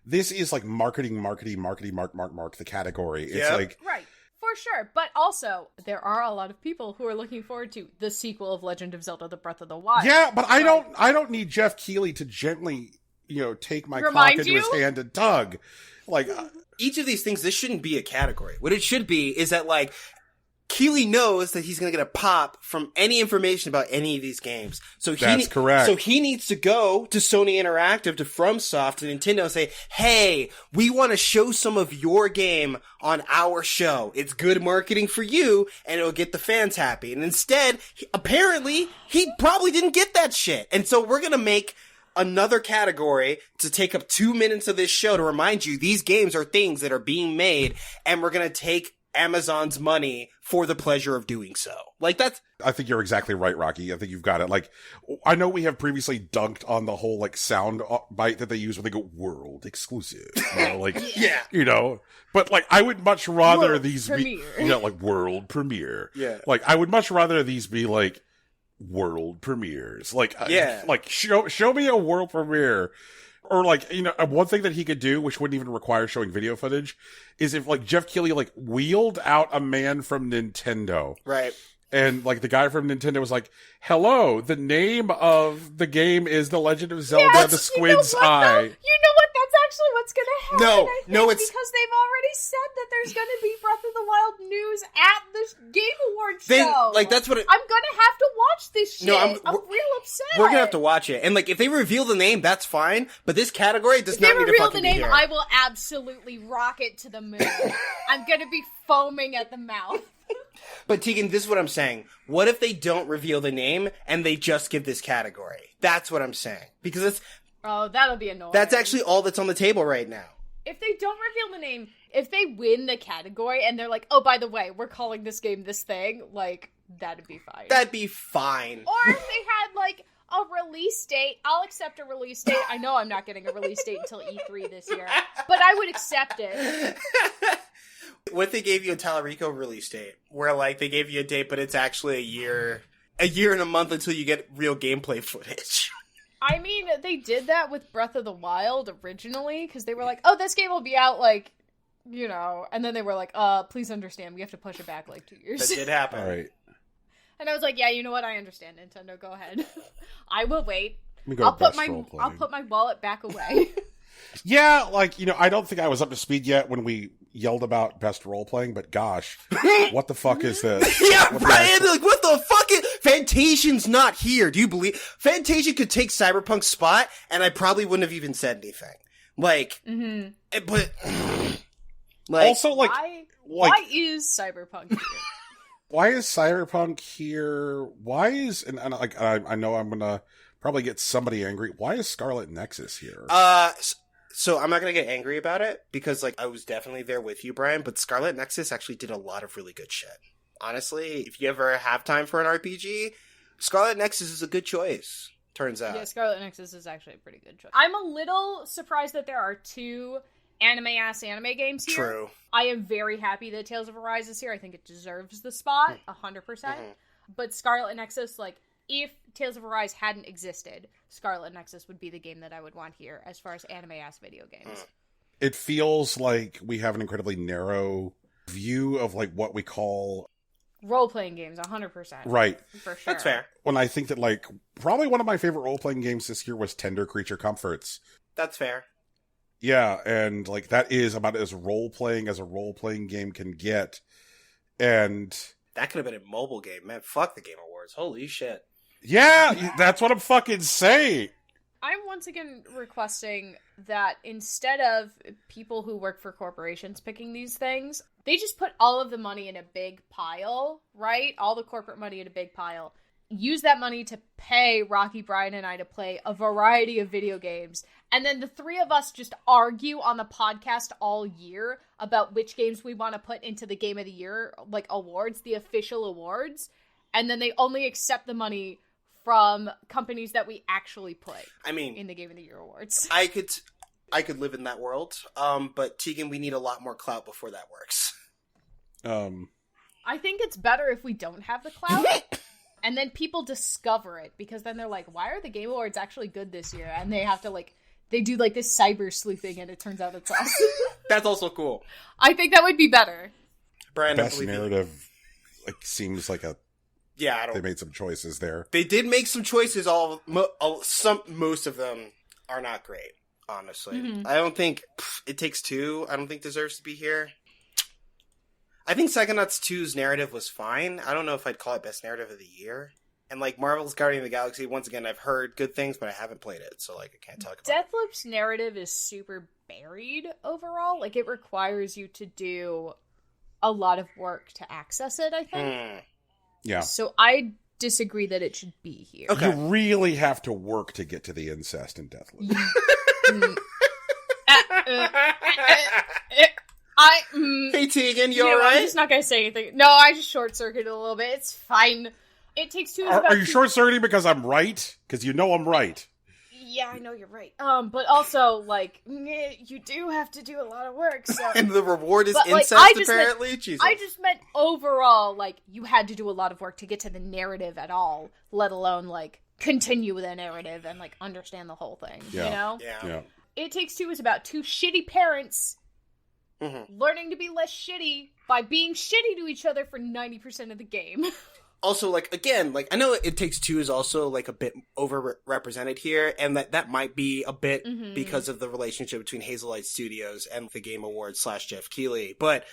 this is like mark the category. It's like... Right. For sure, but also, there are a lot of people who are looking forward to the sequel of Legend of Zelda: The Breath of the Wild. Yeah, but I don't need Jeff Keighley to gently, take my cock into his hand and tug. Like, each of these things, this shouldn't be a category. What it should be is that, like, Keighley knows that he's going to get a pop from any information about any of these games. So that's correct. So he needs to go to Sony Interactive, to FromSoft, to Nintendo and say, hey, we want to show some of your game on our show. It's good marketing for you, and it'll get the fans happy. And instead, apparently, he probably didn't get that shit. And so we're going to make another category to take up 2 minutes of this show to remind you these games are things that are being made, and we're going to take Amazon's money for the pleasure of doing so. Like, that's... I think you're exactly right, Rocky. I think you've got it. Like, I know we have previously dunked on the whole, like, sound bite that they use when they go world exclusive. Like, yeah. But, like, I would much rather world these premiere. be, like, world premiere. Yeah. Like, I would much rather these be, like, world premieres. Like, yeah. Like, show me a world premiere. Or, like, one thing that he could do, which wouldn't even require showing video footage, is if, like, Jeff Keighley, like, wheeled out a man from Nintendo. Right. And, like, the guy from Nintendo was like, hello, the name of the game is The Legend of Zelda, The Squid's Eye. You know what? That's actually what's going to happen. No, it's... Because they've already said that there's going to be Breath of the Wild news at the Game Awards show. Like, that's what I'm going to have to watch this shit. I'm real upset. We're going to have to watch it. And, like, if they reveal the name, that's fine. But this category does not need to fucking be here. If they reveal the name, I will absolutely rock it to the moon. I'm going to be foaming at the mouth. But Tegan, this is what I'm saying. What if they don't reveal the name and they just give this category? That's what I'm saying. Because it's... Oh, that'll be annoying. That's actually all that's on the table right now. If they don't reveal the name, if they win the category and they're like, oh, by the way, we're calling this game this thing, like, that'd be fine. That'd be fine. Or if they had, like, a release date, I'll accept a release date. I know I'm not getting a release date until E3 this year, but I would accept it. What if they gave you a Tallarico release date? Where, like, they gave you a date, but it's actually a year and a month until you get real gameplay footage. I mean, they did that with Breath of the Wild originally, because they were like, oh, this game will be out, like, you know, and then they were like, please understand, we have to push it back, like, 2 years. That did happen. All right. And I was like, yeah, you know what, I understand, Nintendo, go ahead. I will wait. I'll put my wallet back away. Yeah, like, you know, I don't think I was up to speed yet when we yelled about best role-playing, but gosh, what the fuck is this? Yeah, Brian, like, what the fuck is... Fantasian's not here. Do you believe... Fantasian could take Cyberpunk's spot, and I probably wouldn't have even said anything. Like, but... Like, also, like... Why is Cyberpunk here? Why is Cyberpunk here? Why is... And like, I know I'm gonna probably get somebody angry. Why is Scarlet Nexus here? So I'm not going to get angry about it because, like, I was definitely there with you, Brian, but Scarlet Nexus actually did a lot of really good shit. Honestly, if you ever have time for an RPG, Scarlet Nexus is a good choice, turns out. Yeah, Scarlet Nexus is actually a pretty good choice. I'm a little surprised that there are 2 anime-ass anime games here. True. I am very happy that Tales of Arise is here. I think it deserves the spot, 100%. But Scarlet Nexus, like, if Tales of Arise hadn't existed, Scarlet Nexus would be the game that I would want here as far as anime-ass video games. It feels like we have an incredibly narrow view of, like, what we call... Role-playing games, 100%. Right. For sure. That's fair. When I think that, like, probably one of my favorite role-playing games this year was Tender Creature Comforts. That's fair. Yeah, and, like, that is about as role-playing as a role-playing game can get. And... That could have been a mobile game, man. Fuck the Game Awards. Holy shit. Yeah, that's what I'm fucking saying. I'm once again requesting that instead of people who work for corporations picking these things, they just put all of the money in a big pile, right? All the corporate money in a big pile. Use that money to pay Rocky, Brian, and I to play a variety of video games. And then the 3 of us just argue on the podcast all year about which games we want to put into the Game of the Year, like, awards, the official awards. And then they only accept the money from companies that we actually put in the Game of the Year awards. I could live in that world, but Tegan, we need a lot more clout before that works. I think it's better if we don't have the clout, and then people discover it, because then they're like, why are the Game Awards actually good this year? And they have to, like, they do, like, this cyber sleuthing, and it turns out it's us. That's also cool. I think that would be better. Brian, Best narrative, like, seems like a... Yeah, They made some choices there. They did make some choices. Most of them are not great, honestly. I don't think It Takes Two, I don't think deserves to be here. I think Psychonauts 2's narrative was fine. I don't know if I'd call it best narrative of the year. And, like, Marvel's Guardian of the Galaxy, once again, I've heard good things, but I haven't played it, so, like, I can't talk about it. Deathloop's narrative is super buried overall. Like, it requires you to do a lot of work to access it, I think. Yeah. So I disagree that it should be here. Okay. You really have to work to get to the incest in Deathloop. Hey, Tegan, you alright? I'm just not gonna say anything. No, I just short-circuited a little bit. It's fine. It Takes Two is about... Are you short-circuiting because I'm right? Because you know I'm right. Yeah, I know you're right. But also, like, you do have to do a lot of work, so... And the reward is incest, apparently? Jesus. I just meant overall, like, you had to do a lot of work to get to the narrative at all, let alone, like, continue the narrative and, like, understand the whole thing, you know? Yeah. It Takes Two is about 2 shitty parents learning to be less shitty by being shitty to each other for 90% of the game. Also, like, again, like, I know It Takes Two is also, like, a bit overrepresented here, and that might be a bit because of the relationship between Hazelight Studios and the Game Awards / Jeff Keighley, but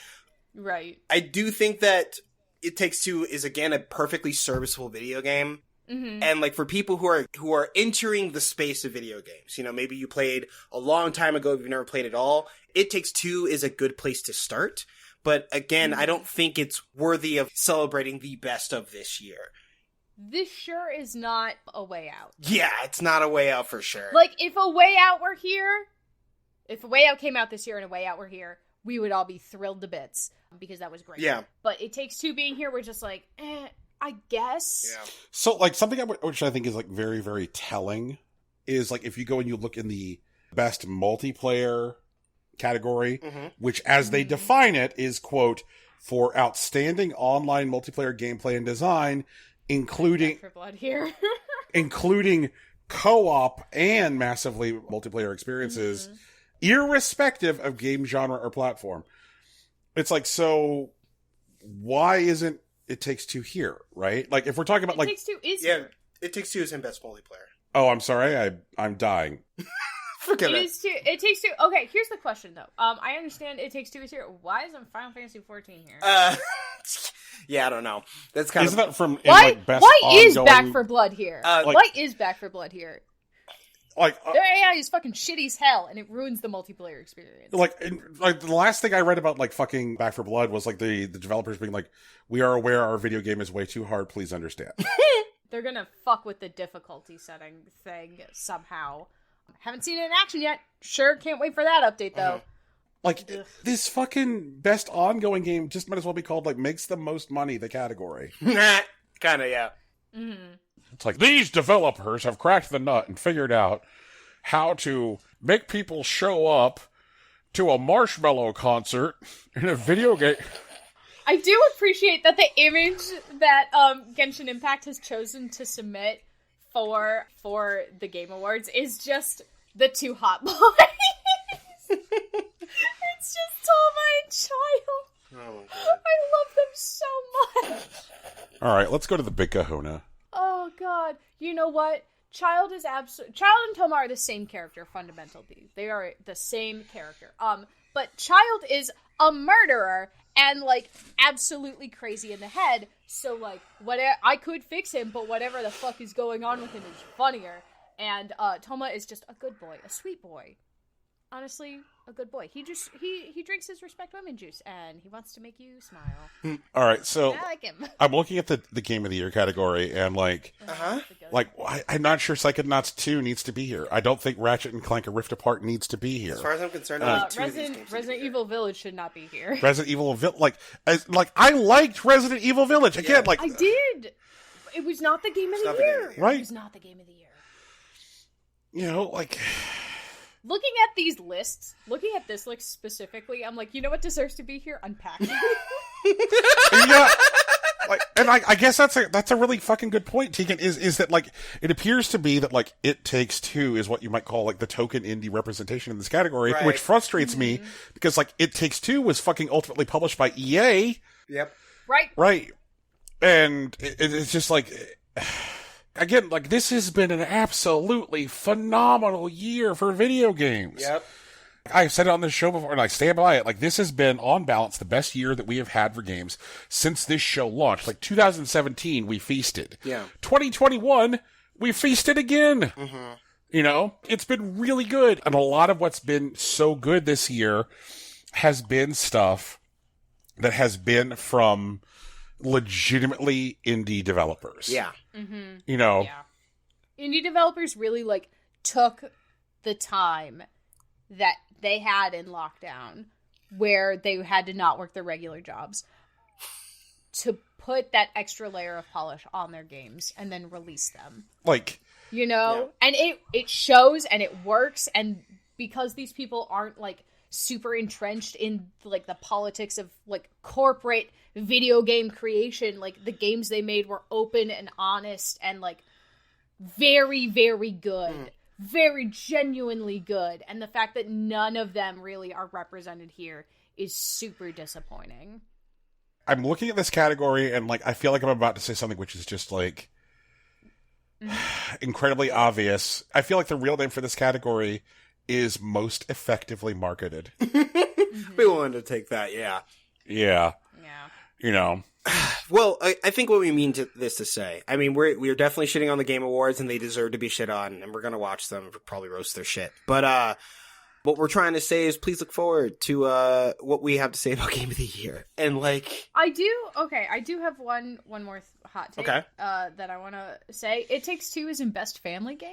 right. I do think that It Takes Two is, again, a perfectly serviceable video game. And, like, for people who are entering the space of video games, you know, maybe you played a long time ago, you've never played at all, It Takes Two is a good place to start. But again, I don't think it's worthy of celebrating the best of this year. This sure is not A Way Out. Yeah, it's not A Way Out for sure. Like, if A Way Out were here, if A Way Out came out this year and A Way Out were here, we would all be thrilled to bits, because that was great. Yeah. But It Takes Two being here, we're just like, I guess. Yeah. So, like, something which I think is, like, very, very telling is, like, if you go and you look in the best multiplayer category, which as they define it is, quote, for outstanding online multiplayer gameplay and design, including For blood here. including co-op and massively multiplayer experiences, irrespective of game genre or platform. It's like, so why isn't It Takes Two here, right? Like, if we're talking about It Takes Two is Yeah, here. It Takes Two is in best multiplayer. Oh, I'm sorry, I'm dying. Forget it. It Takes Two. Okay, here's the question though. I understand It Takes Two is here. Why isn't Final Fantasy 14 here? Yeah, I don't know. That's kind Isn't of that from best Why is ongoing- Back for Blood here? Why is Back for Blood here? like Their AI is fucking shitty as hell, and it ruins the multiplayer experience. like the last thing I read about like fucking Back for Blood was like the developers being like, we are aware our video game is way too hard, please understand. They're gonna fuck with the difficulty setting thing somehow. Haven't seen it in action yet. Sure, can't wait for that update though. Like, this fucking best ongoing game just might as well be called, like, makes the most money, the category. kind of, yeah. It's like, these developers have cracked the nut and figured out how to make people show up to a Marshmallow concert in a video game. I do appreciate that the image that Genshin Impact has chosen to submit for the Game Awards is just the two hot boys. It's just Toma and Child. Oh, my God. I love them so much. All right, let's go to the big kahuna. Oh God! You know what? Child and Toma are the same character fundamentally. They are the same character. But Child is a murderer and like absolutely crazy in the head. So like, I could fix him, but whatever the fuck is going on with him is funnier. And Toma is just a good boy, a sweet boy. Honestly, a good boy. He drinks his respect women juice, and he wants to make you smile. All right, so I like him. I'm looking at the Game of the Year category, and like, I'm not sure Psychonauts 2 needs to be here. I don't think Ratchet and Clank: A Rift Apart needs to be here. As far as I'm concerned, only two of these games Resident Evil Village should not be here. Resident Evil Village, I liked Resident Evil Village again. Yeah. I did. It was not the game of the year. Right? It was not the game of the year. You know, like, Looking at these lists, looking at this list specifically, I'm like, you know what deserves to be here? Unpacking. yeah. Like, and I guess that's a really fucking good point, Tegan, is that, like, it appears to be that, like, It Takes Two is what you might call, like, the token indie representation in this category, Right. which frustrates me, because, like, It Takes Two was fucking ultimately published by EA. Yep. Right. And it's just, like, again, like, this has been an absolutely phenomenal year for video games. Yep. I've said it on this show before, and I stand by it. Like, this has been, on balance, the best year that we have had for games since this show launched. Like, 2017, we feasted. Yeah. 2021, we feasted again. You know? It's been really good. And a lot of what's been so good this year has been stuff that has been from legitimately indie developers. Yeah. You know? Yeah. Indie developers really, like, took the time that they had in lockdown where they had to not work their regular jobs to put that extra layer of polish on their games and then release them. Like, you know? Yeah. And it shows and it works, and because these people aren't, like, super entrenched in, like, the politics of, like, corporate video game creation, like, the games they made were open and honest and, like, very, very good. Very genuinely good. And the fact that none of them really are represented here is super disappointing. I'm looking at this category and, like, I feel like I'm about to say something which is just, like, incredibly obvious. I feel like the real name for this category is most effectively marketed. We wanted to take that, yeah. Yeah. You know. Well, I think what we mean to this to say, I mean, we're definitely shitting on the Game Awards, and they deserve to be shit on, and we're gonna watch them, probably roast their shit. But what we're trying to say is, please look forward to what we have to say about Game of the Year, and like, I do have one more hot take. Okay. That I want to say. It Takes Two is in Best Family Game.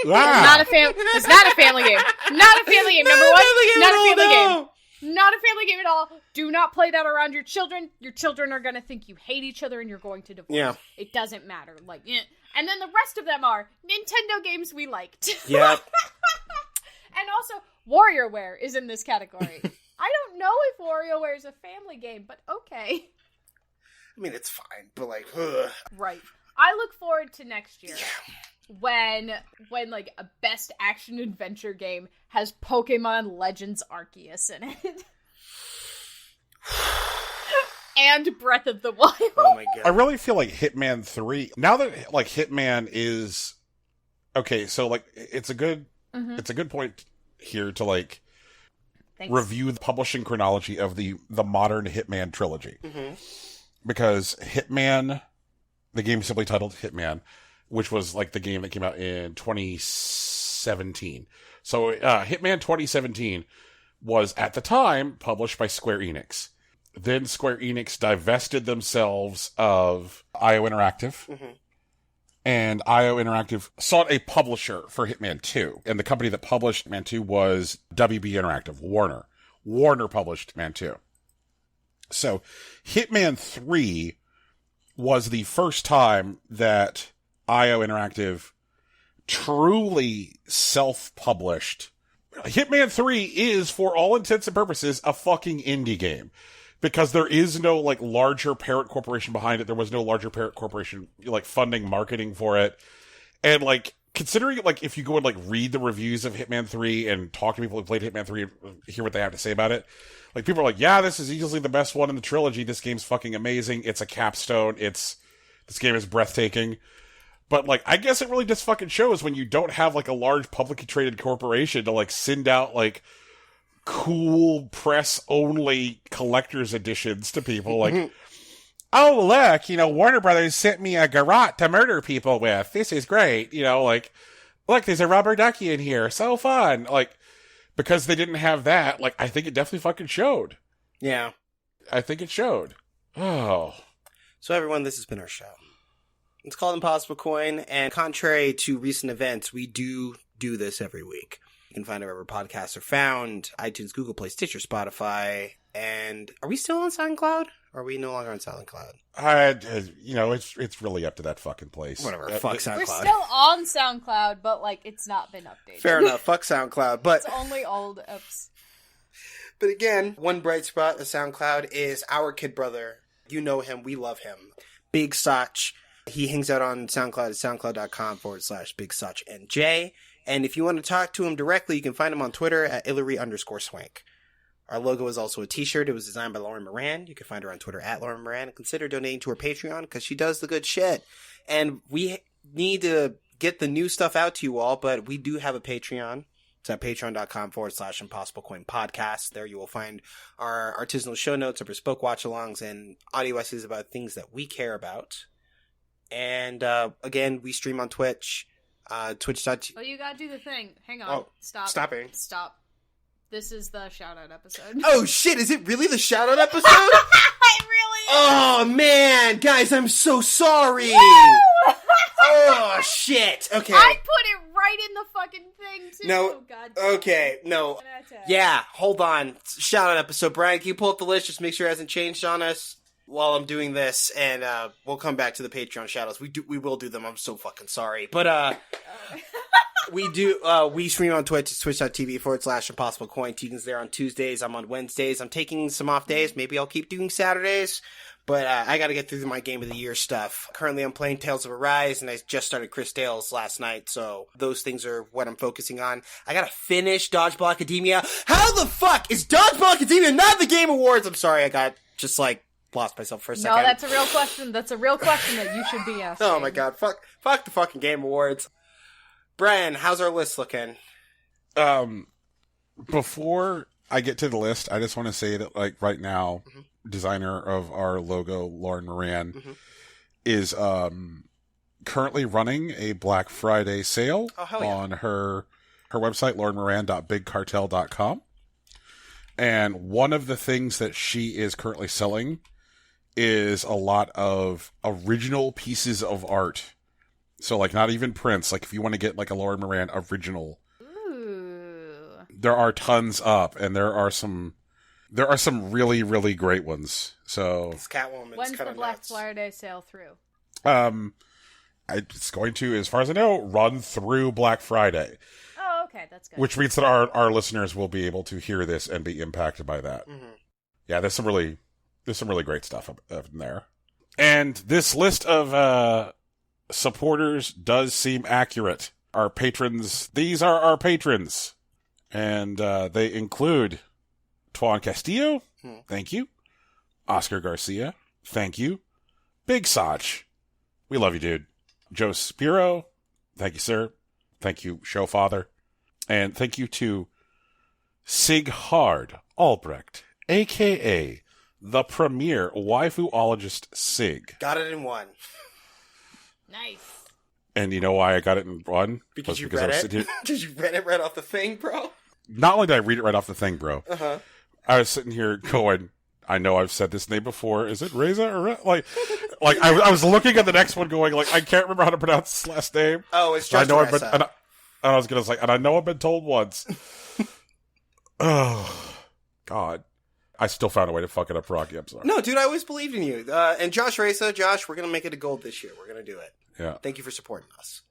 Wow. It's not a family game. Not a family game. Number one, not a family game. Not a family game at all. Do not play that around your children. Your children are going to think you hate each other and you're going to divorce. Yeah. It doesn't matter. Like, and then the rest of them are Nintendo games we liked. Yeah. And also, WarioWare is in this category. I don't know if WarioWare is a family game, but okay. I mean, it's fine, but like, ugh. Right. I look forward to next year when like a best action adventure game has Pokemon Legends Arceus in it. And Breath of the Wild. Oh my god. I really feel like Hitman 3, now that like Hitman is okay, so like it's a good point here to like Thanks. review the publishing chronology of the modern Hitman trilogy. Mm-hmm. Because Hitman, the game simply titled Hitman, which was like the game that came out in 2017. So Hitman 2017 was at the time published by Square Enix. Then Square Enix divested themselves of IO Interactive. Mm-hmm. And IO Interactive sought a publisher for Hitman 2. And the company that published Hitman 2 was WB Interactive, Warner. Warner published Hitman 2. So Hitman 3 was the first time that IO Interactive truly self-published. Hitman 3 is, for all intents and purposes, a fucking indie game. Because there is no, like, larger parent corporation behind it. There was no larger parent corporation, like, funding marketing for it. And, like, considering, like, if you go and, like, read the reviews of Hitman 3 and talk to people who played Hitman 3 and hear what they have to say about it, like, people are like, yeah, this is easily the best one in the trilogy. This game's fucking amazing. It's a capstone. This game is breathtaking. But, like, I guess it really just fucking shows when you don't have, like, a large publicly traded corporation to, like, send out, like, cool press-only collector's editions to people. Like, oh, look, Warner Brothers sent me a garrote to murder people with. This is great. Like, look, there's a rubber ducky in here. So fun. Like, because they didn't have that, like, I think it definitely fucking showed. Yeah. I think it showed. Oh. So everyone, this has been our show. It's called Impossible Coin, and contrary to recent events, we do this every week. You can find it wherever podcasts are found, iTunes, Google Play, Stitcher, Spotify, and are we still on SoundCloud? Or are we no longer on SoundCloud? It's really up to that fucking place. Whatever, fuck SoundCloud. We're still on SoundCloud, but, like, it's not been updated. Fair enough, fuck SoundCloud, but... It's only old ups. But again, one bright spot of SoundCloud is our kid brother. You know him, we love him. Big Sach. He hangs out on SoundCloud at soundcloud.com/BigSachNJ. And if you want to talk to him directly, you can find him on Twitter at Hillary_Swank. Our logo is also a t-shirt. It was designed by Lauren Moran. You can find her on Twitter at Lauren Moran. And consider donating to her Patreon because she does the good shit. And we need to get the new stuff out to you all, but we do have a Patreon. It's at patreon.com/ImpostibleCoinPodcast. There you will find our artisanal show notes, our bespoke watch-alongs, and audio essays about things that we care about. And again, we stream on Twitch. Twitch.tv. Oh, you gotta do the thing. Hang on. Oh, Stop. stopping. Stop. This is the shout-out episode. Oh, shit. Is it really the shout-out episode? It really is. Oh, man. Guys, I'm so sorry. Oh, shit. Okay. I put it right in the fucking thing, too. No. Oh, God. Okay. No. Yeah. Hold on. Shout-out episode. Brian, can you pull up the list? Just make sure it hasn't changed on us while I'm doing this, and we'll come back to the Patreon shout-outs. We will do them. I'm so fucking sorry. But, we stream on Twitch. It's twitch.tv/ImpossibleCoin. Tegan's there on Tuesdays. I'm on Wednesdays. I'm taking some off days. Maybe I'll keep doing Saturdays. But I gotta get through my Game of the Year stuff. Currently, I'm playing Tales of Arise, and I just started Chris Tales last night, so those things are what I'm focusing on. I gotta finish Dodgeball Academia. How the fuck is Dodgeball Academia not the Game Awards? I'm sorry, I got just, like, lost myself for a second. No, that's a real question. That's a real question that you should be asking. Oh my god, fuck the fucking Game Awards. Brian, how's our list looking? Before I get to the list, I just want to say that, like, right now, designer of our logo, Lauren Moran, is currently running a Black Friday sale on her website, laurenmoran.bigcartel.com. And one of the things that she is currently selling is a lot of original pieces of art. So, like, not even prints. Like, if you want to get, like, a Lauren Moran original, there are tons up, and there are some really, really great ones. So, this Catwoman's when's kind the of Black nuts. Friday sale through? It's going to, as far as I know, run through Black Friday. Oh, Okay, that's good. Which means that our listeners will be able to hear this and be impacted by that. Mm-hmm. Yeah, there's some really great stuff up in there. And this list of supporters does seem accurate. Our patrons, these are our patrons. And they include Tuan Castillo, thank you. Oscar Garcia, thank you. Big Sach, we love you, dude. Joe Spiro, thank you, sir. Thank you, Showfather. And thank you to Sighard Albrecht, a.k.a. the premier waifuologist Sig. Got it in one. Nice. And you know why I got it in one? Because you I read was it? sitting here. Did you read it right off the thing, bro? Not only did I read it right off the thing, bro. Uh-huh. I was sitting here going, I know I've said this name before. Is it Reza or like I was looking at the next one going like I can't remember how to pronounce this last name. Oh, it's just Reza. And I was gonna say, and I know I've been told once. Oh God. I still found a way to fuck it up, Rocky. I'm sorry. No, dude, I always believed in you. And Josh Reza, Josh, we're going to make it a gold this year. We're going to do it. Yeah. Thank you for supporting us.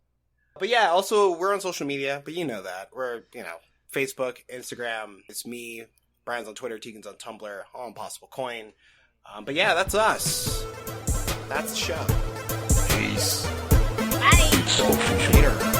But yeah, also, we're on social media, but you know that. We're, Facebook, Instagram. It's me. Brian's on Twitter. Tegan's on Tumblr. All on Possible Coin. But yeah, that's us. That's the show. Peace. Bye. Later.